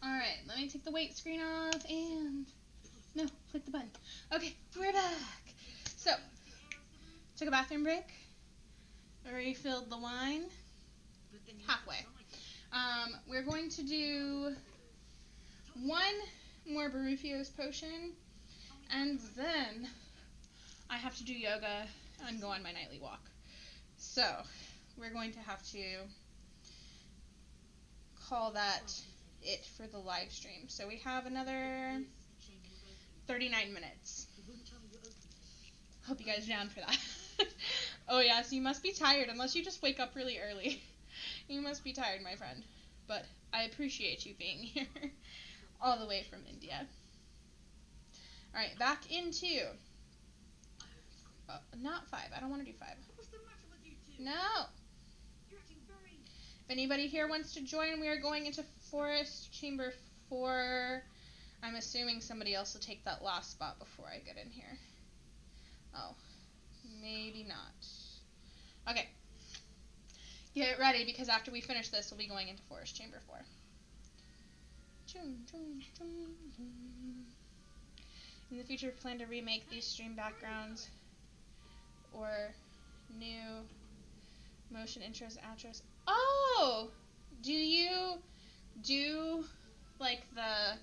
Alright, let me take the weight screen off and... No, click the button. Okay, we're back. So, took a bathroom break. Refilled the wine. Halfway. We're going to do one more Barufio's potion, and then I have to do yoga and go on my nightly walk. So, we're going to have to call that it for the live stream. So we have another 39 minutes. Hope you guys are down for that. Oh yeah, so you must be tired unless you just wake up really early. You must be tired, my friend. But I appreciate you being here all the way from India. Alright, back into... not 5. I don't want to do 5. No! If anybody here wants to join, we are going into Forest Chamber 4. I'm assuming somebody else will take that last spot before I get in here. Oh, maybe not. Okay. Get ready, because after we finish this, we'll be going into Forest Chamber 4. In the future, plan to remake these stream backgrounds or new motion intros, outros. Oh! Do you do, like, the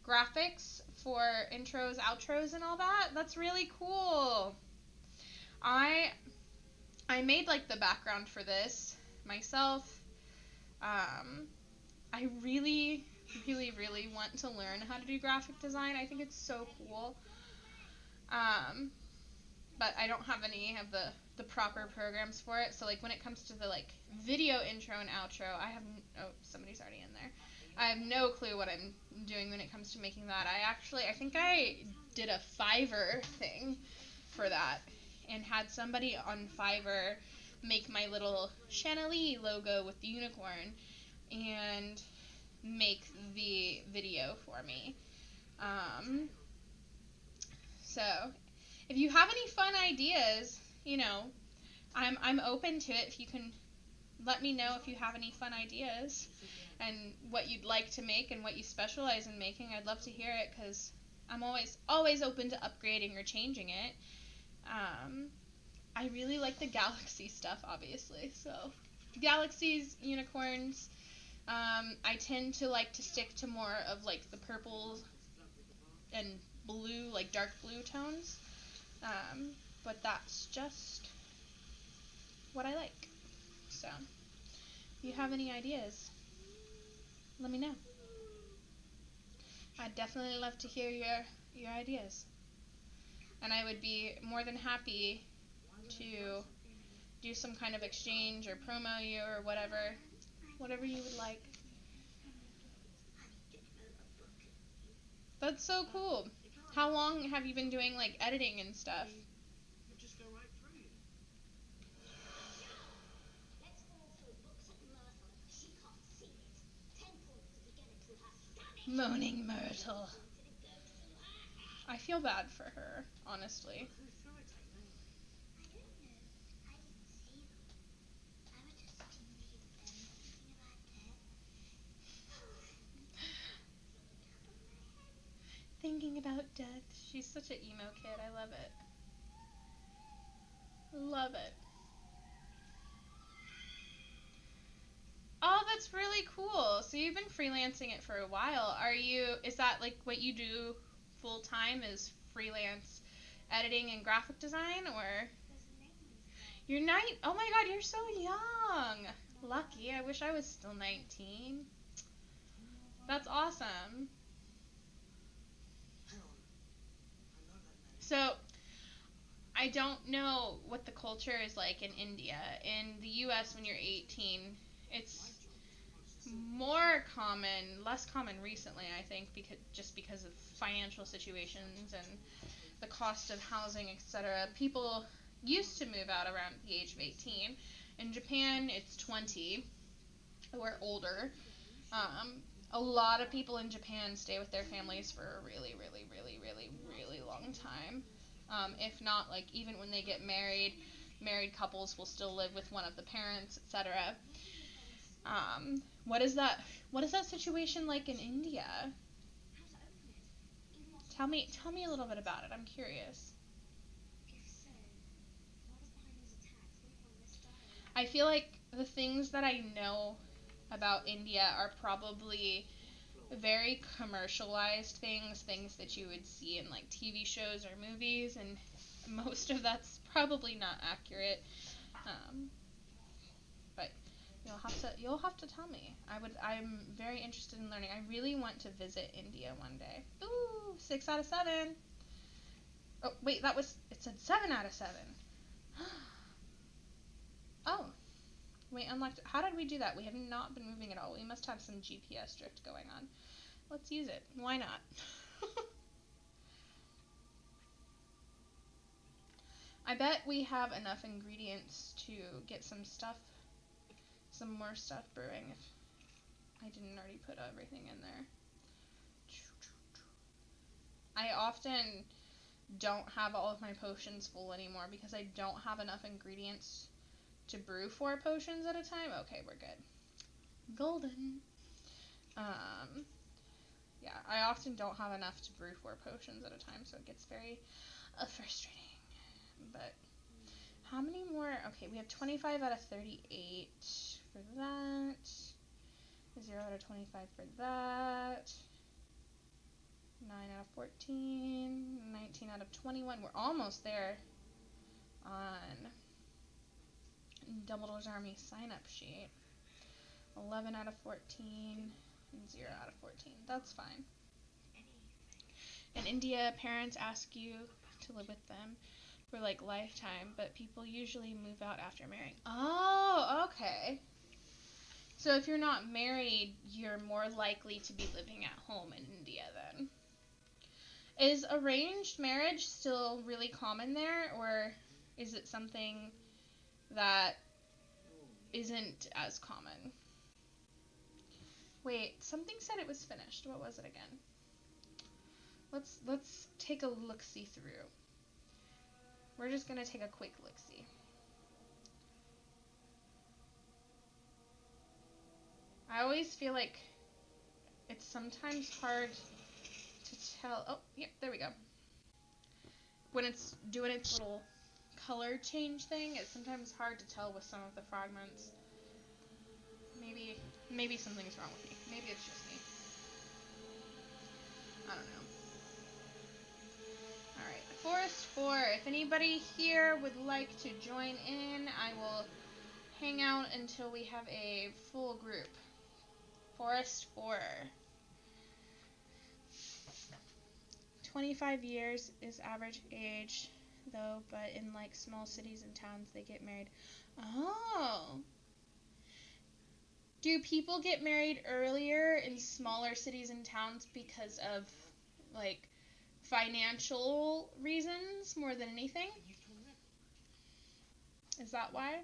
graphics for intros, outros, and all that? That's really cool. I made, like, the background for this myself. I really, really, really want to learn how to do graphic design. I think it's so cool. But I don't have any of the proper programs for it. So, like, when it comes to the, like, video intro and outro, I have... Oh, somebody's already in there. I have no clue what I'm doing when it comes to making that. I think I did a Fiverr thing for that and had somebody on Fiverr make my little Channelie logo with the unicorn and make the video for me. So if you have any fun ideas, I'm open to it. If you can let me know if you have any fun ideas and what you'd like to make and what you specialize in making. I'd love to hear it because I'm always open to upgrading or changing it. I really like the galaxy stuff, obviously. So galaxies, unicorns. I tend to like to stick to more of like the purple and blue, like dark blue tones. But that's just what I like. So if you have any ideas, let me know. I'd definitely love to hear your ideas. And I would be more than happy to do some kind of exchange or promo you or whatever you would like. That's so cool. How long have you been doing like editing and stuff? Let's go through books at Myrtle. She can't see it. 10 points if you get it to her. Stunning! Moaning Myrtle. Did it go through her? I feel bad for her, honestly. I don't know. I didn't see them. I was just thinking about death. Thinking about death. She's such an emo kid. I love it. Love it. Oh, that's really cool. So you've been freelancing it for a while. Is that like what you do full time, is freelance editing and graphic design, or you're oh my god, you're so young. Lucky. I wish I was still 19. That's awesome. So I don't know what the culture is like in India. In the US, when you're 18, it's more common, less common recently, I think, because of financial situations and the cost of housing, etc. People used to move out around the age of 18. In Japan, it's 20 or older. A lot of people in Japan stay with their families for a really, really, really, really, really long time. If not, like even when they get married couples will still live with one of the parents, etc. What is that situation like in India? Tell me a little bit about it. I'm curious. I feel like the things that I know about India are probably very commercialized things that you would see in like TV shows or movies, and most of that's probably not accurate. But you'll have to tell me. I'm very interested in learning. I really want to visit India one day. Ooh, 6 out of 7. Oh wait, it said 7 out of 7. Oh, we unlocked. How did we do that? We have not been moving at all. We must have some GPS drift going on. Let's use it. Why not? I bet we have enough ingredients to get some more stuff brewing if I didn't already put everything in there. I often don't have all of my potions full anymore because I don't have enough ingredients to brew 4 potions at a time. Okay, we're good. Golden. Yeah, I often don't have enough to brew 4 potions at a time, so it gets very frustrating. But how many more? Okay, we have 25 out of 38 for that. 0 out of 25 for that. 9 out of 14. 19 out of 21. We're almost there on Dumbledore's Army sign-up sheet. 11 out of 14. And 0 out of 14. That's fine. In India, parents ask you to live with them for like lifetime, but people usually move out after marrying. Oh, okay. So if you're not married, you're more likely to be living at home in India then. Is arranged marriage still really common there, or is it something that isn't as common? Wait, something said it was finished. What was it again? Let's take a look-see through. We're just gonna take a quick look-see. I always feel like it's sometimes hard to tell. Oh, yep, there we go. When it's doing its little color change thing, it's sometimes hard to tell with some of the fragments. Maybe something's wrong with me. Maybe it's just me. I don't know. Alright, Forest 4. If anybody here would like to join in, I will hang out until we have a full group. Forest 4. 25 years is average age, though, but in like small cities and towns, they get married. Oh. Do people get married earlier in smaller cities and towns because of, like, financial reasons more than anything? Is that why?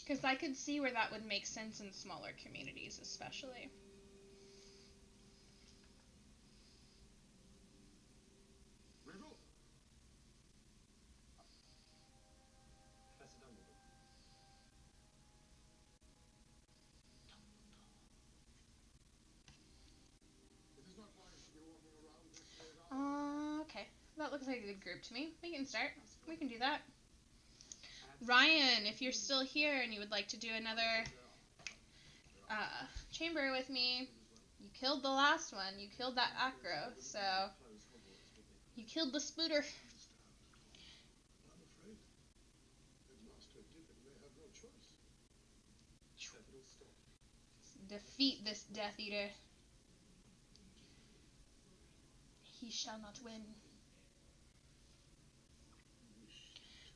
Because I could see where that would make sense in smaller communities, especially. Okay. That looks like a good group to me. We can start. We can do that. Ryan, if you're still here and you would like to do another chamber with me, you killed the last one. You killed that acro, so you killed the spooter. Defeat this Death Eater. He shall not win.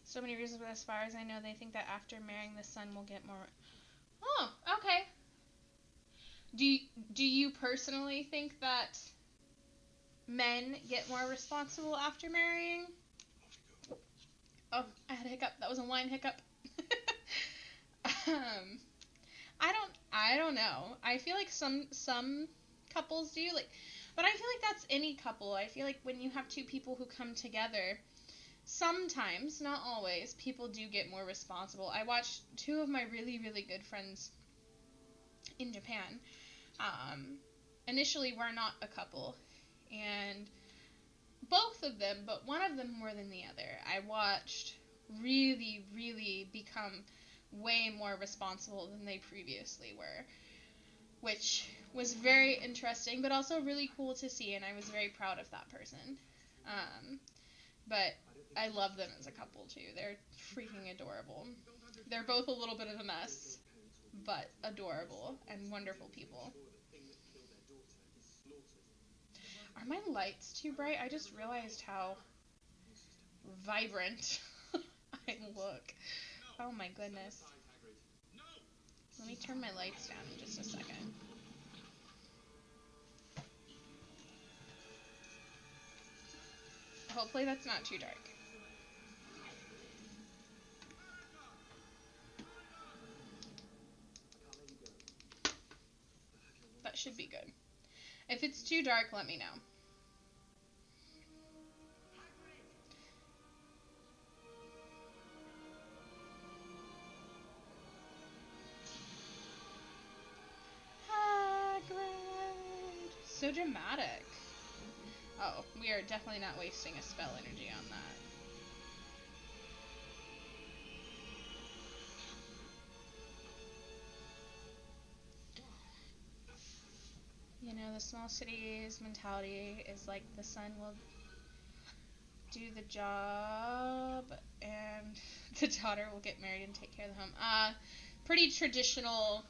So many reasons, but as far as I know, they think that after marrying the son will get more. Oh, okay. Do you personally think that men get more responsible after marrying? Oh, I had a hiccup. That was a wine hiccup. I don't know. I feel like some couples do, like, but I feel like that's any couple. I feel like when you have two people who come together, sometimes, not always, people do get more responsible. I watched two of my really, really good friends in Japan. Initially were not a couple, and both of them, but one of them more than the other, I watched really, really become way more responsible than they previously were, which was very interesting, but also really cool to see, and I was very proud of that person. But I love them as a couple, too. They're freaking adorable. They're both a little bit of a mess, but adorable and wonderful people. Are my lights too bright? I just realized how vibrant I look. Oh my goodness. Let me turn my lights down in just a second. Hopefully that's not too dark. That should be good. If it's too dark, let me know. Hagrid! So dramatic. Oh, we are definitely not wasting a spell energy on that. You know, the small cities mentality is like the son will do the job and the daughter will get married and take care of the home. Pretty traditional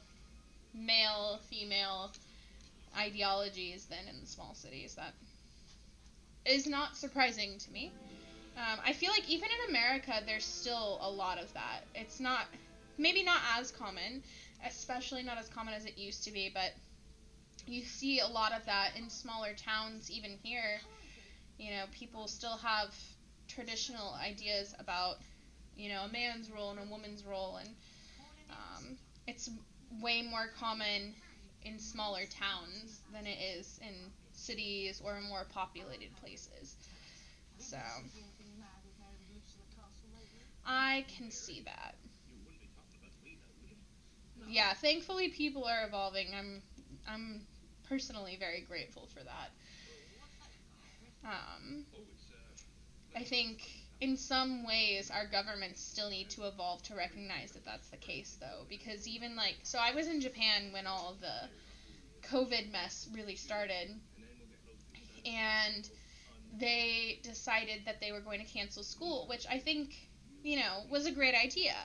male, female ideologies than in the small cities. That is not surprising to me. I feel like even in America, there's still a lot of that. It's not, maybe not as common, especially not as common as it used to be, but you see a lot of that in smaller towns, even here. People still have traditional ideas about, a man's role and a woman's role, and it's way more common in smaller towns than it is in cities or more populated places. So, I can see that. Yeah, thankfully people are evolving. I'm personally very grateful for that. Um, I think in some ways our governments still need to evolve to recognize that that's the case, though, because even so I was in Japan when all of the COVID mess really started, and they decided that they were going to cancel school, which I think, was a great idea.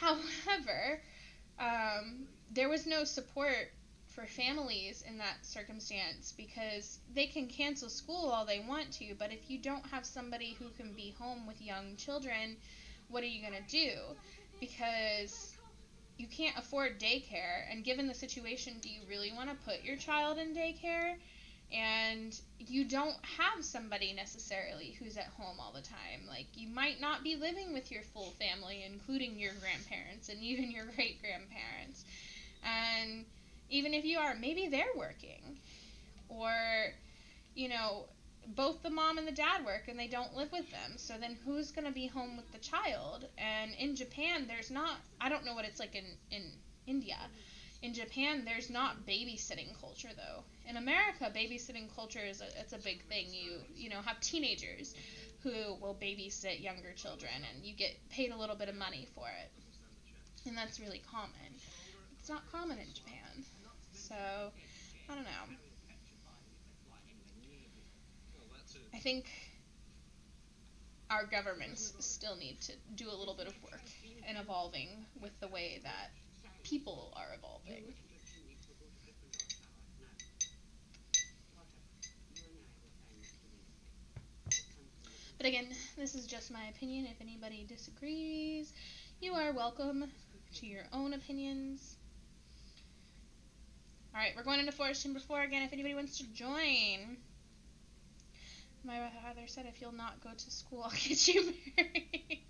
However, there was no support for families in that circumstance, because they can cancel school all they want to, but if you don't have somebody who can be home with young children, what are you going to do? Because you can't afford daycare, and given the situation, do you really want to put your child in daycare? And you don't have somebody necessarily who's at home all the time. Like, you might not be living with your full family, including your grandparents and even your great-grandparents. And even if you are, maybe they're working. Or, both the mom and the dad work and they don't live with them. So then who's going to be home with the child? And in Japan, there's not, I don't know what it's like in India. In Japan, there's not babysitting culture, though. In America, babysitting culture it's a big thing. You have teenagers who will babysit younger children, and you get paid a little bit of money for it. And that's really common. It's not common in Japan. So, I don't know. I think our governments still need to do a little bit of work in evolving with the way that people are evolving. But again, this is just my opinion. If anybody disagrees, you are welcome to your own opinions. Alright, we're going into Forest Chamber 4 again if anybody wants to join. My father said if you'll not go to school, I'll get you married.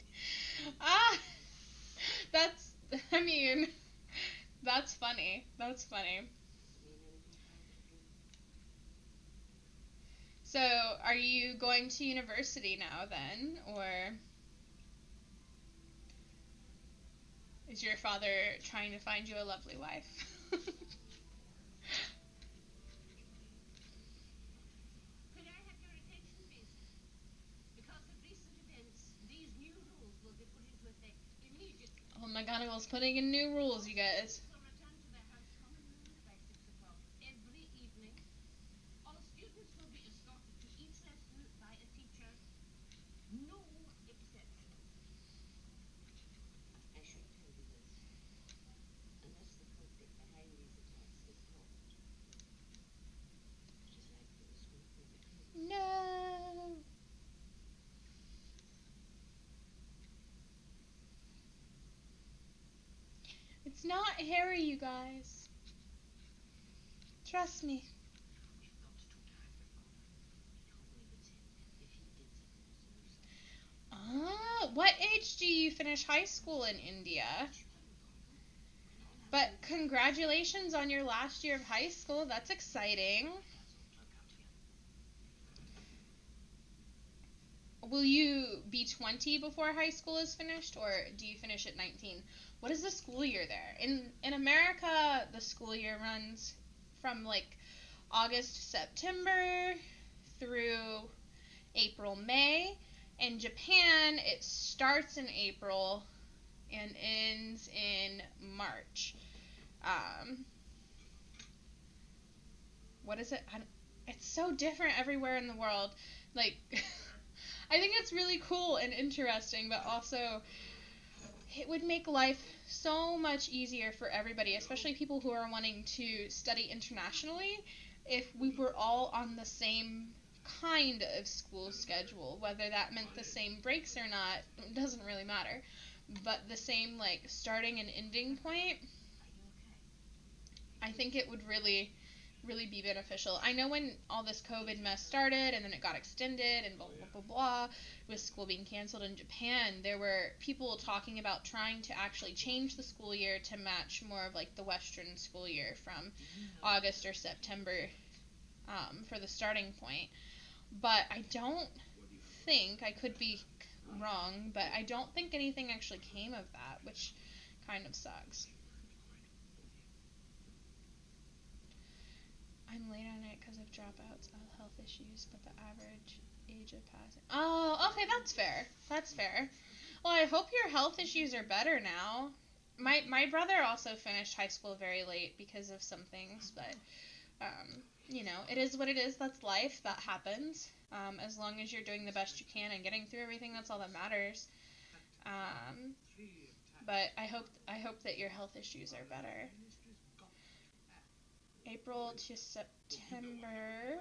That's funny. That's funny. So, are you going to university now then, or is your father trying to find you a lovely wife? Could I have your attention, please? Because of recent events, these new rules will be put into effect immediately. Oh, McGonagall's putting in new rules, you guys. Will return to their house common rooms by 6 o'clock every evening. All students will be escorted to each lesson by a teacher. No exceptions. I should tell you this, unless the culprit behind these attacks is caught. It is likely the school will be closed. No. It's not Harry, you guys. Trust me. We've got to talk to Harry, Father. He probably would say that if he did something so. What age do you finish high school in India? But congratulations on your last year of high school. That's exciting. Will you be 20 before high school is finished, or do you finish at 19? What is the school year there? In America, the school year runs from August, September through April, May. In Japan, it starts in April and ends in March. What is it? It's so different everywhere in the world. I think it's really cool and interesting, but also it would make life so much easier for everybody, especially people who are wanting to study internationally, if we were all on the same kind of school schedule. Whether that meant the same breaks or not, it doesn't really matter. But the same, like, starting and ending point, I think it would really, really be beneficial. I know when all this COVID mess started and then it got extended and blah, blah, blah, blah, with school being canceled in Japan, there were people talking about trying to actually change the school year to match more of like the Western school year from August or September for the starting point. But I don't think, I could be wrong, but I don't think anything actually came of that, which kind of sucks. I'm late on it because of dropouts, health issues, but the average age of passing. Oh, okay, that's fair. That's fair. Well, I hope your health issues are better now. My brother also finished high school very late because of some things, but it is what it is. That's life. That happens. As long as you're doing the best you can and getting through everything, that's all that matters. But I hope that your health issues are better. April to September.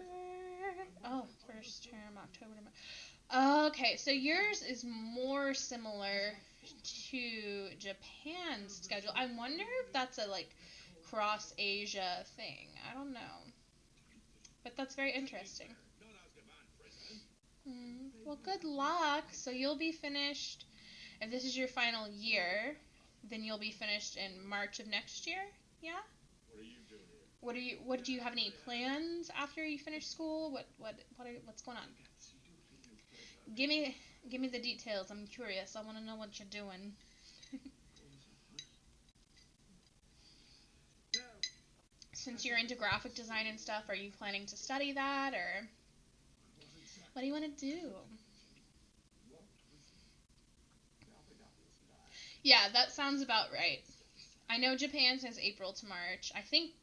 Oh, first term, October to Okay, so yours is more similar to Japan's schedule. I wonder if that's a, like, cross Asia thing. I don't know. But that's very interesting. Well, good luck. So you'll be finished, if this is your final year, then you'll be finished in March of next year? Yeah? What do you have any plans after you finish school? What's going on? Give me the details. I'm curious. I want to know what you're doing. Since you're into graphic design and stuff, are you planning to study that, or what do you want to do? Yeah, that sounds about right. I know Japan says April to March. I think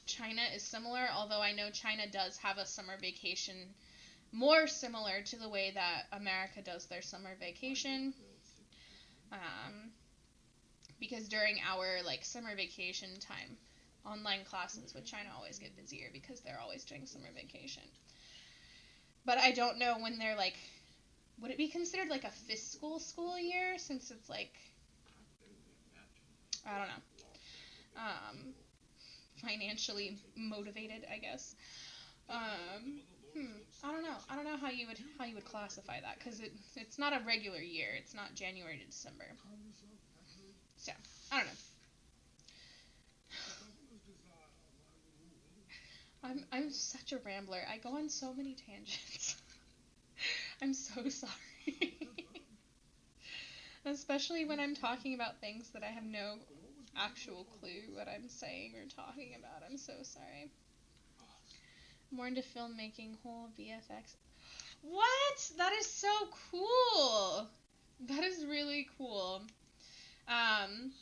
China is similar, although I know China does have a summer vacation more similar to the way that America does their summer vacation. Because during our, like, summer vacation time, online classes with China always get busier because they're always doing summer vacation. But I don't know when they're, like, would it be considered like a fiscal school year, since it's like, I don't know, financially motivated, I guess. I don't know. I don't know how you would classify that, because it's not a regular year. It's not January to December. So I don't know. I'm such a rambler. I go on so many tangents. I'm so sorry. Especially when I'm talking about things that I have no actual clue what I'm saying or talking about. I'm so sorry. More into filmmaking, whole VFX. What? That is so cool. That is really cool. I'm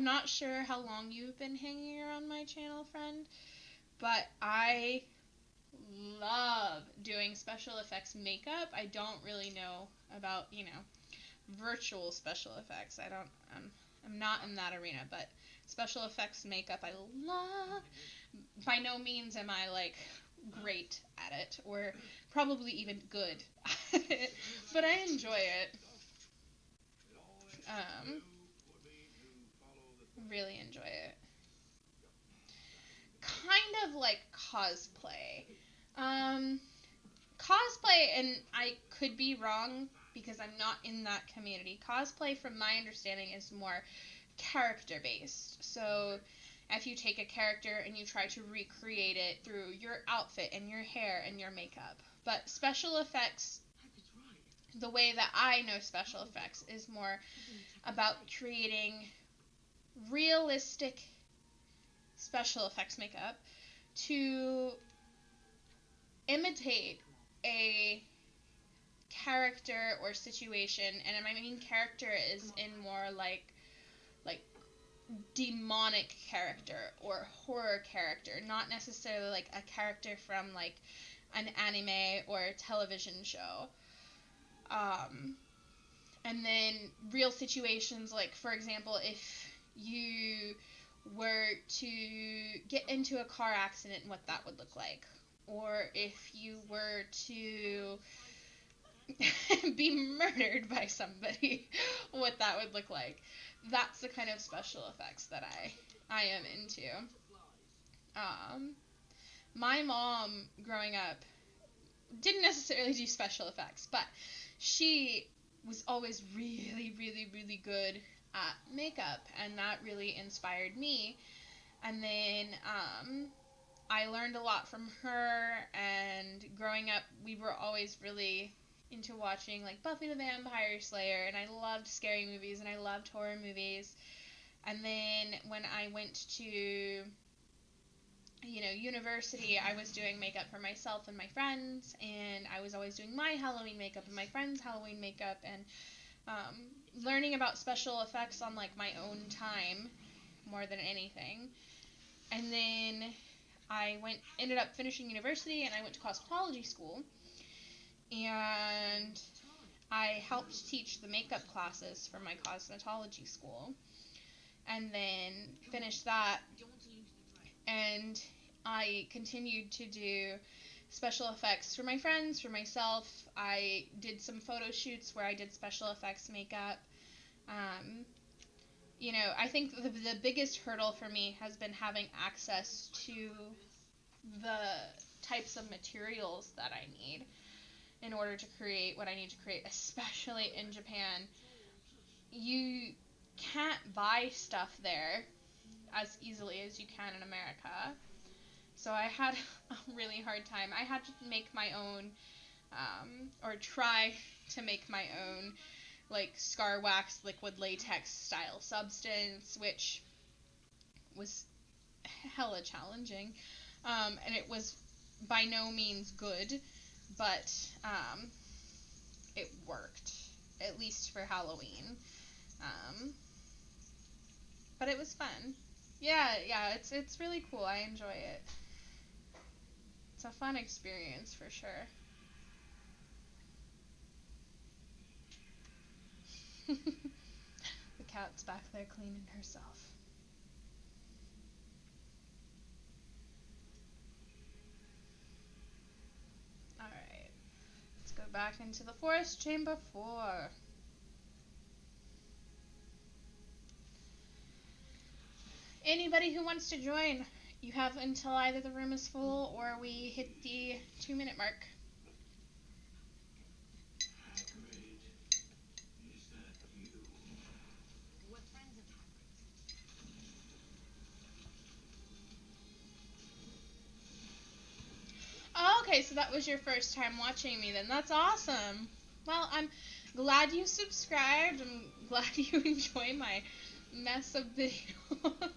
not sure how long you've been hanging around my channel, friend, but I love doing special effects makeup. I don't really know about, virtual special effects. I'm not in that arena, but special effects makeup I love. By no means am I, like, great at it, or probably even good at it, but I enjoy it. Really enjoy it. Kind of like cosplay. Cosplay, and I could be wrong because I'm not in that community. Cosplay, from my understanding, is more character based. So if you take a character and you try to recreate it through your outfit and your hair and your makeup. But special effects, the way that I know special effects, is more about creating realistic special effects makeup to imitate a character or situation, and I mean character is in more like demonic character or horror character, not necessarily like a character from like an anime or television show. And then real situations, like, for example, if you were to get into a car accident, what that would look like. Or if you were to be murdered by somebody, what that would look like. That's the kind of special effects that I am into. My mom, growing up, didn't necessarily do special effects, but she was always really, really, really good at makeup, and that really inspired me. And then I learned a lot from her, and growing up, we were always really into watching, like, Buffy the Vampire Slayer, and I loved scary movies, and I loved horror movies. And then when I went to university, I was doing makeup for myself and my friends, and I was always doing my Halloween makeup and my friends' Halloween makeup, and learning about special effects on, like, my own time more than anything. And then I ended up finishing university, and I went to cosmetology school, and I helped teach the makeup classes for my cosmetology school, and then finished that, and I continued to do special effects for my friends, for myself. I did some photo shoots where I did special effects makeup. I think the biggest hurdle for me has been having access to the types of materials that I need in order to create what I need to create, especially in Japan. You can't buy stuff there as easily as you can in America. So I had a really hard time. I had to make my own, or try to make my own, like, scar wax liquid latex style substance, which was hella challenging. And it was by no means good, but it worked, at least for Halloween. But it was fun. Yeah, it's really cool. I enjoy it. It's a fun experience for sure. The cat's back there cleaning herself. Alright, let's go back into the forest chamber 4. Anybody who wants to join, you have until either the room is full or we hit the 2-minute mark. We're friends of Hagrid's. Oh, okay, so that was your first time watching me then. That's awesome. Well, I'm glad you subscribed. I'm glad you enjoy my mess of videos.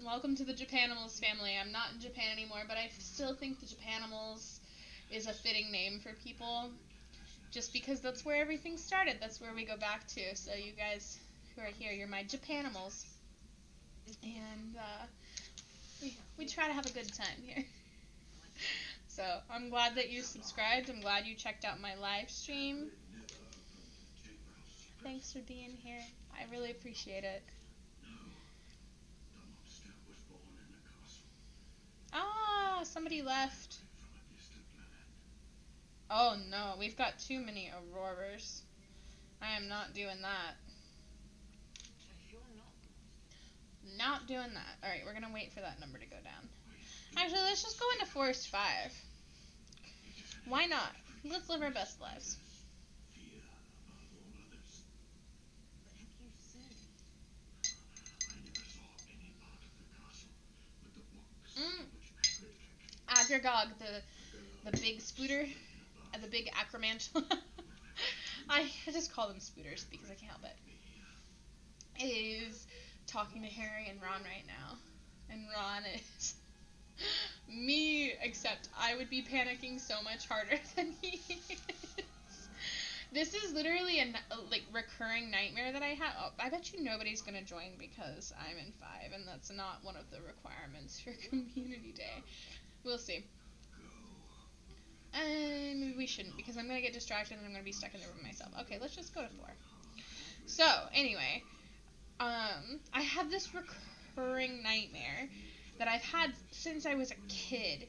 Welcome to the Japanimals family. I'm not in Japan anymore, but I still think the Japanimals is a fitting name for people, just because that's where everything started. That's where we go back to. So you guys who are here, you're my Japanimals. And we try to have a good time here. So I'm glad that you subscribed. I'm glad you checked out my live stream. Thanks for being here. I really appreciate it. Ah, somebody left. Oh no, we've got too many Auroras. I am not doing that. Not doing that. Alright, we're gonna wait for that number to go down. Actually, let's just go into Forest 5. Why not? Let's live our best lives. Agragog, the big spooter, the big acromantula. I just call them spooters because I can't help it. Is talking to Harry and Ron right now. And Ron is me, except I would be panicking so much harder than he is. This is literally a recurring nightmare that I have. Oh, I bet you nobody's gonna join because I'm in 5, and that's not one of the requirements for Community Day. We'll see. Maybe we shouldn't, because I'm going to get distracted and I'm going to be stuck in the room myself. Okay, let's just go to 4. So, anyway, I have this recurring nightmare that I've had since I was a kid.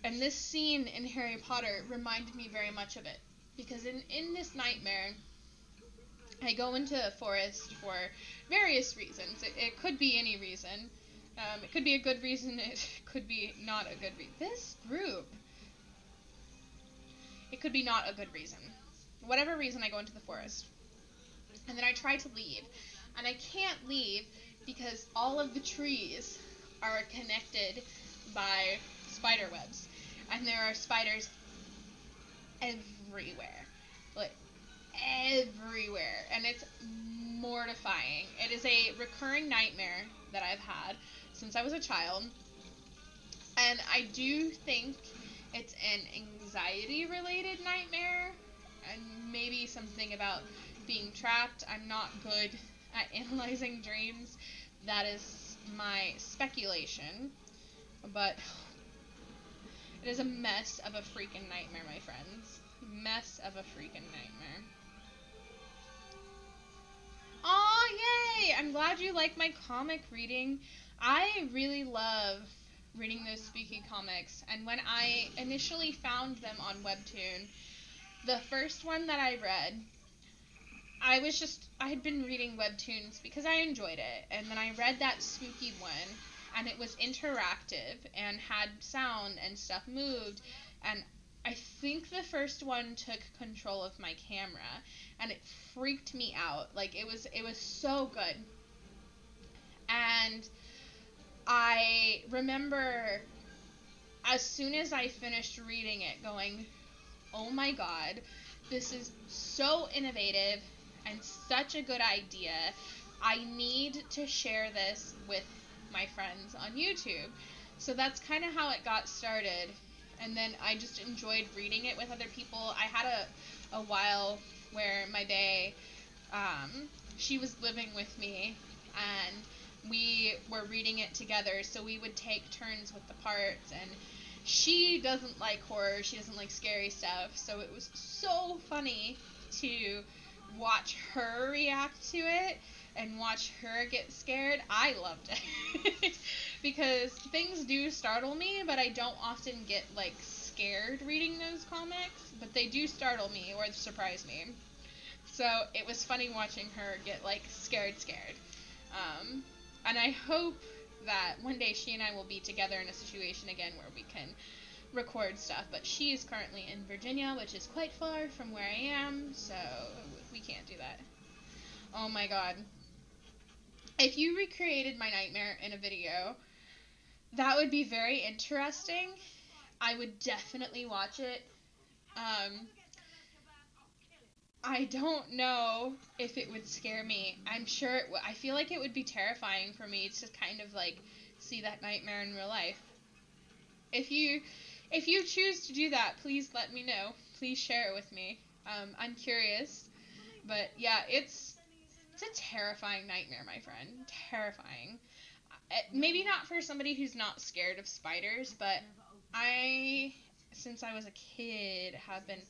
And this scene in Harry Potter reminded me very much of it. Because in this nightmare, I go into a forest for various reasons. It could be any reason. It could be a good reason. It could be not a good reason. This group. It could be not a good reason. Whatever reason, I go into the forest. And then I try to leave. And I can't leave because all of the trees are connected by spider webs. And there are spiders everywhere. Like, everywhere. And it's mortifying. It is a recurring nightmare that I've had since I was a child. And I do think it's an anxiety-related nightmare, and maybe something about being trapped. I'm not good at analyzing dreams. That is my speculation. But it is a mess of a freaking nightmare, my friends. Mess of a freaking nightmare. Aw, yay! I'm glad you like my comic reading. I really love reading those spooky comics, and when I initially found them on Webtoon, the first one that I read, I had been reading Webtoons because I enjoyed it, and then I read that spooky one, and it was interactive, and had sound, and stuff moved, and I think the first one took control of my camera, and it freaked me out. Like, it was so good. And I remember as soon as I finished reading it going, oh my god, this is so innovative and such a good idea. I need to share this with my friends on YouTube. So that's kind of how it got started. And then I just enjoyed reading it with other people. I had a while where my bae, she was living with me, and we were reading it together, so we would take turns with the parts, and she doesn't like horror, she doesn't like scary stuff, so it was so funny to watch her react to it and watch her get scared. I loved it. Because things do startle me, but I don't often get, like, scared reading those comics, but they do startle me or surprise me. So it was funny watching her get, like, scared. And I hope that one day she and I will be together in a situation again where we can record stuff. But she is currently in Virginia, which is quite far from where I am, so we can't do that. Oh my god. If you recreated my nightmare in a video, that would be very interesting. I would definitely watch it. I don't know if it would scare me. I'm sure I feel like it would be terrifying for me to kind of like see that nightmare in real life. If you choose to do that, please let me know. Please share it with me. I'm curious. But yeah, it's a terrifying nightmare, my friend. Terrifying. Maybe not for somebody who's not scared of spiders, but since I was a kid, have been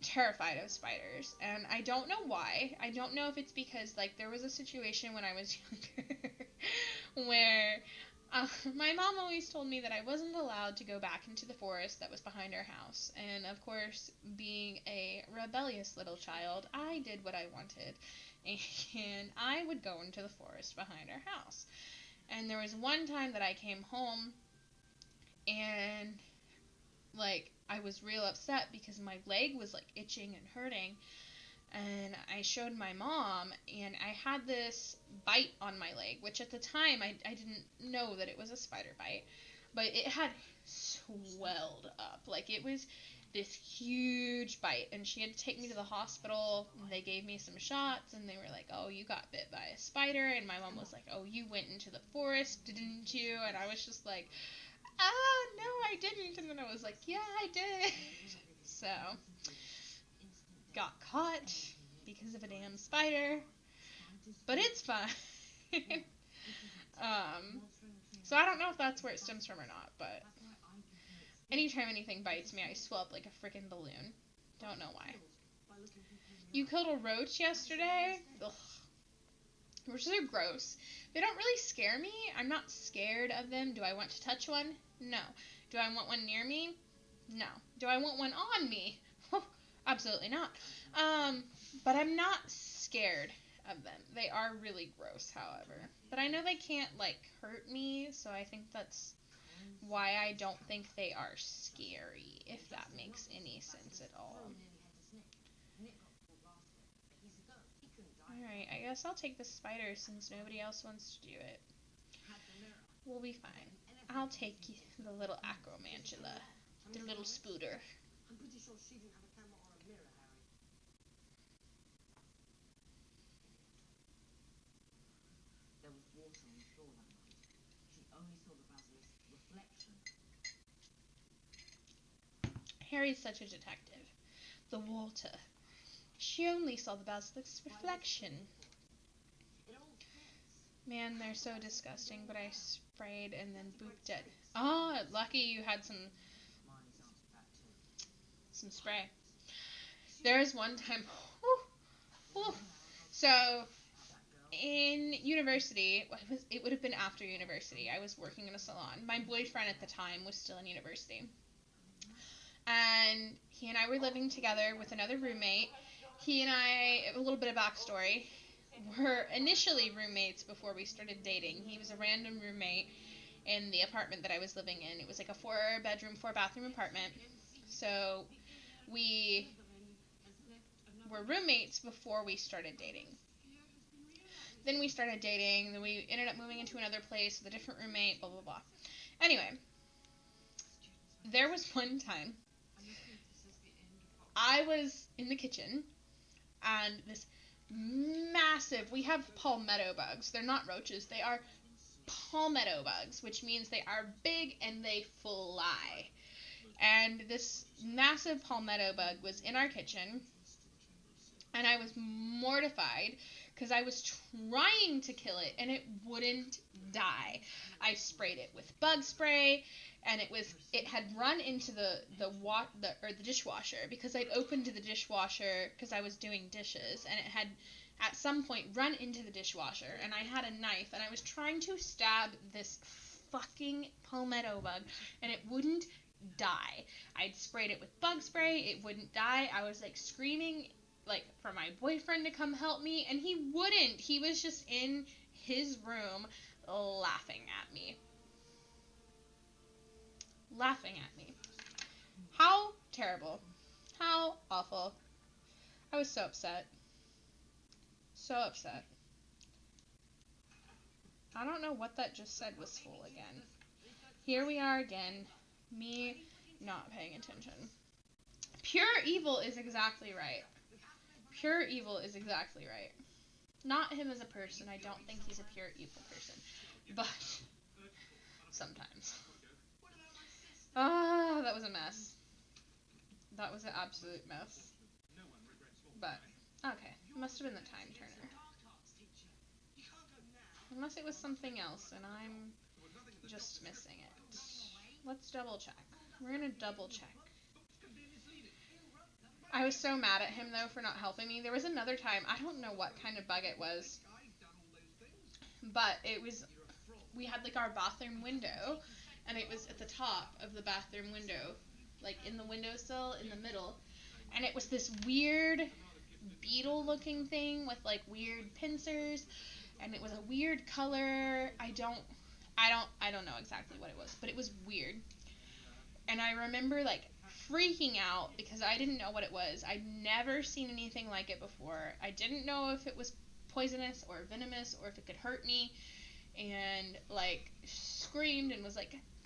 terrified of spiders, and I don't know why. I don't know if it's because, like, there was a situation when I was younger where my mom always told me that I wasn't allowed to go back into the forest that was behind our house, and of course, being a rebellious little child, I did what I wanted, and I would go into the forest behind our house. And there was one time that I came home, and like, I was real upset because my leg was, like, itching and hurting, and I showed my mom, and I had this bite on my leg, which at the time I didn't know that it was a spider bite, but it had swelled up. Like, it was this huge bite, and she had to take me to the hospital, and they gave me some shots, and they were like, oh, you got bit by a spider, and my mom was like, oh, you went into the forest, didn't you? And I was just like, no, I didn't. And then I was like, yeah, I did. So, got caught because of a damn spider. But it's fine. So I don't know if that's where it stems from or not, but Anytime anything bites me, I swell up like a freaking balloon. Don't know why. You killed a roach yesterday? Ugh. Roaches are gross. They don't really scare me. I'm not scared of them. Do I want to touch one? No. Do I want one near me? No. Do I want one on me? Absolutely not. But I'm not scared of them. They are really gross, however. But I know they can't, hurt me, so I think that's why I don't think they are scary, if that makes any sense at all. Alright, I guess I'll take the spider since nobody else wants to do it. We'll be fine. I'll take the little acromantula, the little spooter. I'm pretty sure she didn't have a camera or a mirror, Harry. There was water on the floor that night. She only saw the basilisk's reflection. Harry's such a detective. The water. She only saw the basilisk's reflection. It all fits. Man, they're so disgusting, but I sprayed and then booped it. Oh, lucky you had some spray. There was one time, so in university, it would have been after university, I was working in a salon. My boyfriend at the time was still in university. And he and I were living together with another roommate. He and I, a little bit of backstory, were initially roommates before we started dating. He was a random roommate in the apartment that I was living in. It was like a 4-bedroom, 4-bathroom apartment. So we were roommates before we started dating. Then we started dating, then we ended up moving into another place with a different roommate, blah, blah, blah. Anyway, there was one time I was in the kitchen, and this massive, we have palmetto bugs. They're not roaches, they are palmetto bugs, which means they are big and they fly. And this massive palmetto bug was in our kitchen, and I was mortified because I was trying to kill it and it wouldn't die. I sprayed it with bug spray, and it had run into the dishwasher because I'd opened the dishwasher because I was doing dishes, and it had at some point run into the dishwasher, and I had a knife and I was trying to stab this fucking palmetto bug and it wouldn't die. I'd sprayed it with bug spray, it wouldn't die. I was screaming for my boyfriend to come help me, and he wouldn't. He was just in his room laughing at me. How terrible. How awful. I was so upset. So upset. I don't know what that just said was full again. Here we are again. Me not paying attention. Pure evil is exactly right. Pure evil is exactly right. Not him as a person. I don't think he's a pure evil person. But sometimes. That was a mess. That was an absolute mess. But, okay. It must have been the time turner. Unless it was something else and I'm just missing it. Let's double check. We're gonna double check. I was so mad at him though for not helping me. There was another time, I don't know what kind of bug it was, but we had our bathroom window, and it was at the top of the bathroom window, in the windowsill in the middle, and it was this weird beetle looking thing with weird pincers, and it was a weird color. I don't know exactly what it was, but it was weird. And I remember freaking out because I didn't know what it was. I'd never seen anything like it before. I didn't know if it was poisonous or venomous or if it could hurt me, and screamed and was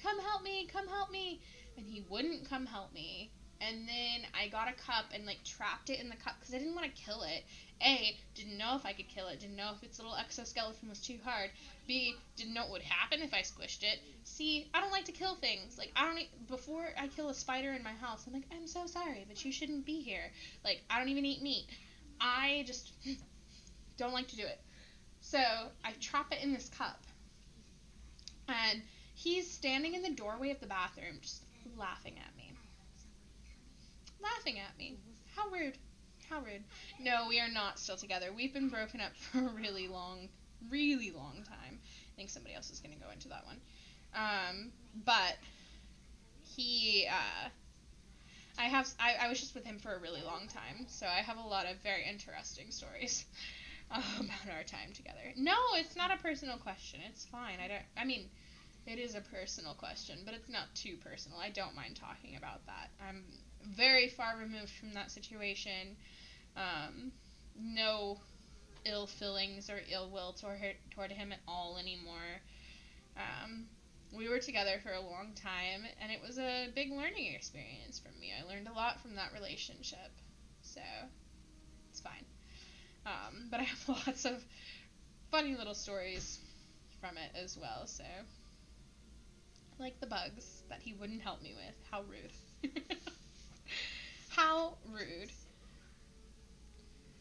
come help me, and he wouldn't come help me. And then I got a cup and trapped it in the cup because I didn't want to kill it. A, didn't know if I could kill it, didn't know if its little exoskeleton was too hard. B, didn't know what would happen if I squished it. C, I don't like to kill things. Before I kill a spider in my house, I'm I'm so sorry, but you shouldn't be here. I don't even eat meat. I just don't like to do it. So I trap it in this cup, and he's standing in the doorway of the bathroom, just Laughing at me. Laughing at me. How rude. How rude. No, we are not still together. We've been broken up for a really long time. I think somebody else is going to go into that one. But he, I was just with him for a really long time, so I have a lot of very interesting stories about our time together. No, it's not a personal question. It's fine. It is a personal question, but it's not too personal. I don't mind talking about that. I'm very far removed from that situation. No ill feelings or ill will toward him at all anymore. We were together for a long time, and it was a big learning experience for me. I learned a lot from that relationship, so it's fine. But I have lots of funny little stories from it as well, so like the bugs that he wouldn't help me with. How rude. How rude. I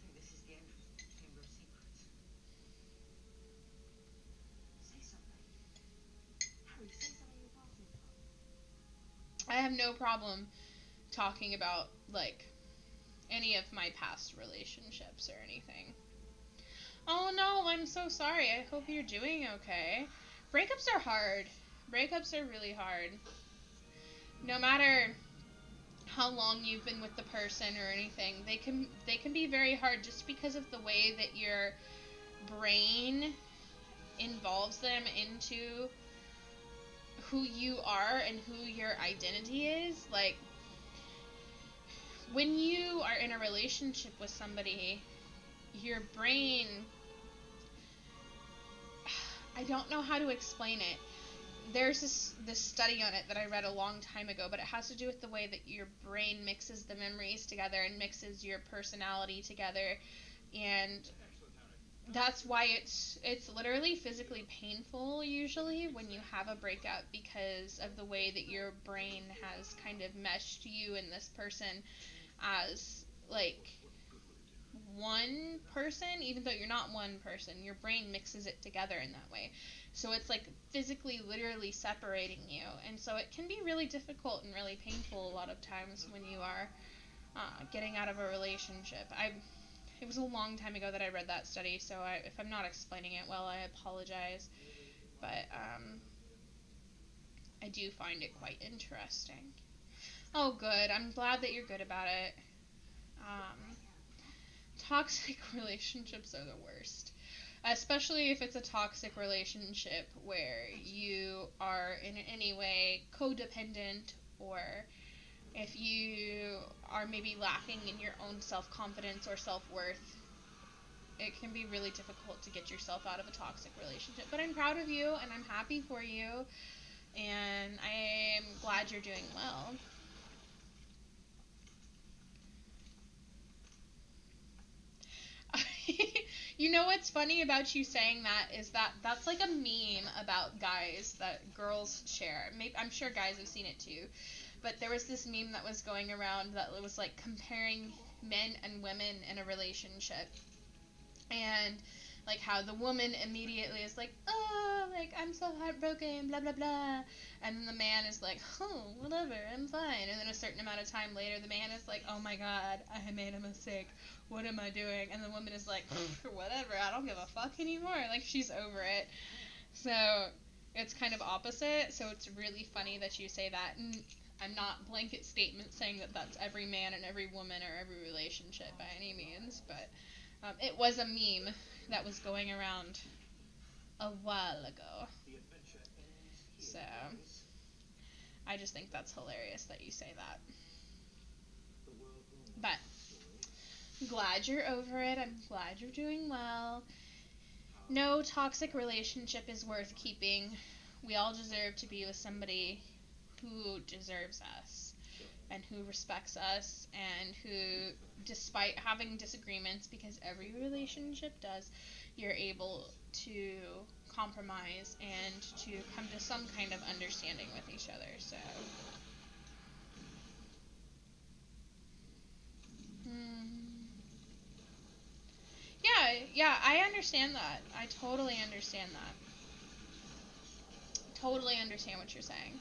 think this is the entrance to the Chamber of Secrets. Say something. Harry, say something you're passing from. I have no problem talking about, like, any of my past relationships or anything. Oh no, I'm so sorry. I hope you're doing okay. Breakups are hard. Breakups are really hard. No matter how long you've been with the person or anything, they can be very hard just because of the way that your brain involves them into who you are and who your identity is. Like, when you are in a relationship with somebody, your brain, I don't know how to explain it. There's this study on it that I read a long time ago, but it has to do with the way that your brain mixes the memories together and mixes your personality together, and that's why it's literally physically painful usually when you have a breakup, because of the way that your brain has kind of meshed you and this person as, like, one person, even though you're not one person. Your brain mixes it together in that way. So it's like physically, literally separating you. And so it can be really difficult and really painful a lot of times when you are getting out of a relationship. It was a long time ago that I read that study, so if I'm not explaining it well, I apologize. But I do find it quite interesting. Oh, good. I'm glad that you're good about it. Toxic relationships are the worst. Especially if it's a toxic relationship where you are in any way codependent, or if you are maybe lacking in your own self-confidence or self-worth. It can be really difficult to get yourself out of a toxic relationship. But I'm proud of you, and I'm happy for you, and I'm glad you're doing well. You know what's funny about you saying that is that that's like a meme about guys that girls share. Maybe, I'm sure guys have seen it too. But there was this meme that was going around that was like comparing men and women in a relationship. And like how the woman immediately is like, oh, like, I'm so heartbroken, blah, blah, blah. And then the man is like, oh, whatever, I'm fine. And then a certain amount of time later, the man is like, oh my god, I made a mistake. What am I doing? And the woman is like, whatever, I don't give a fuck anymore. Like, she's over it. So it's kind of opposite. So it's really funny that you say that. And I'm not blanket statement saying that that's every man and every woman or every relationship by any means, but it was a meme that was going around a while ago. So I just think that's hilarious that you say that. But I'm glad you're over it. I'm glad you're doing well. No toxic relationship is worth keeping. We all deserve to be with somebody who deserves us and who respects us and who, despite having disagreements, because every relationship does, you're able to compromise and to come to some kind of understanding with each other. So yeah, I understand that. I totally understand that. Totally understand what you're saying.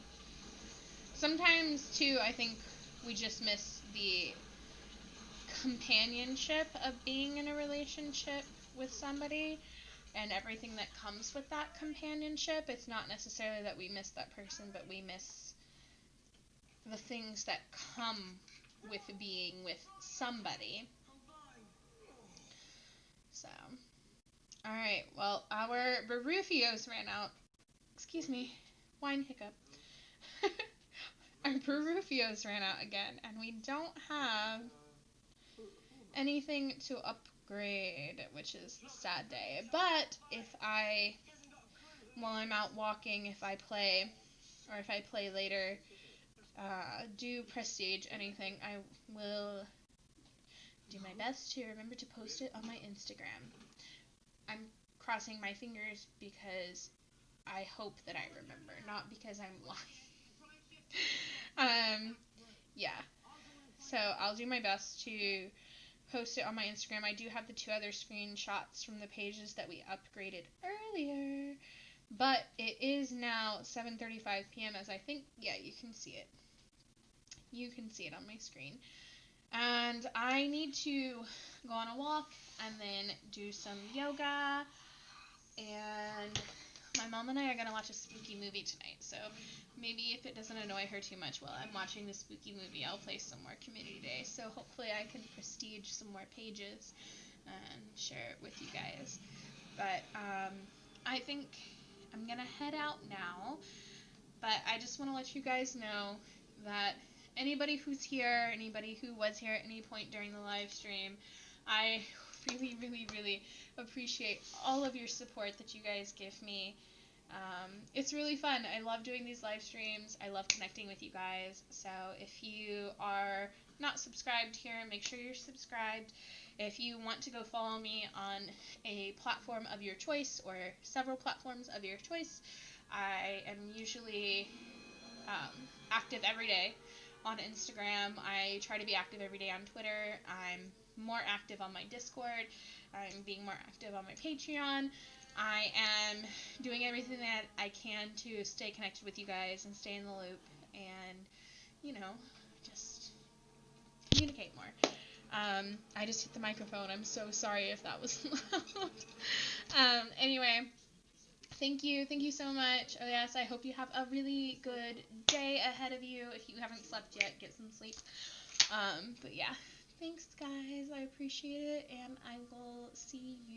sometimes too, I think we just miss the companionship of being in a relationship with somebody and everything that comes with that companionship. It's not necessarily that we miss that person, but we miss the things that come with being with somebody. So, alright, well, our Barufios ran out. Excuse me, wine hiccup. Our Barufios ran out again, and we don't have anything to upgrade, which is a sad day. But if I, while I'm out walking, if I play later, do prestige anything, I will do my best to remember to post it on my Instagram. I'm crossing my fingers because I hope that I remember, not because I'm lying. Yeah. So I'll do my best to post it on my Instagram. I do have the 2 other screenshots from the pages that we upgraded earlier. But it is now 7:35 p.m. as I think, yeah, you can see it. You can see it on my screen. And I need to go on a walk and then do some yoga. And my mom and I are going to watch a spooky movie tonight. So maybe if it doesn't annoy her too much while I'm watching the spooky movie, I'll play some more Community Day. So hopefully I can prestige some more pages and share it with you guys. But I think I'm going to head out now. But I just want to let you guys know that anybody who's here, anybody who was here at any point during the live stream, I really, really, really appreciate all of your support that you guys give me. It's really fun. I love doing these live streams. I love connecting with you guys. So if you are not subscribed here, make sure you're subscribed. If you want to go follow me on a platform of your choice or several platforms of your choice, I am usually active every day on Instagram. I try to be active every day on Twitter. I'm more active on my Discord. I'm being more active on my Patreon. I am doing everything that I can to stay connected with you guys and stay in the loop and, just communicate more. I just hit the microphone. I'm so sorry if that was loud. Anyway, thank you so much. Oh yes, I hope you have a really good day ahead of you. If you haven't slept yet, get some sleep. But yeah, thanks guys, I appreciate it, and I will see you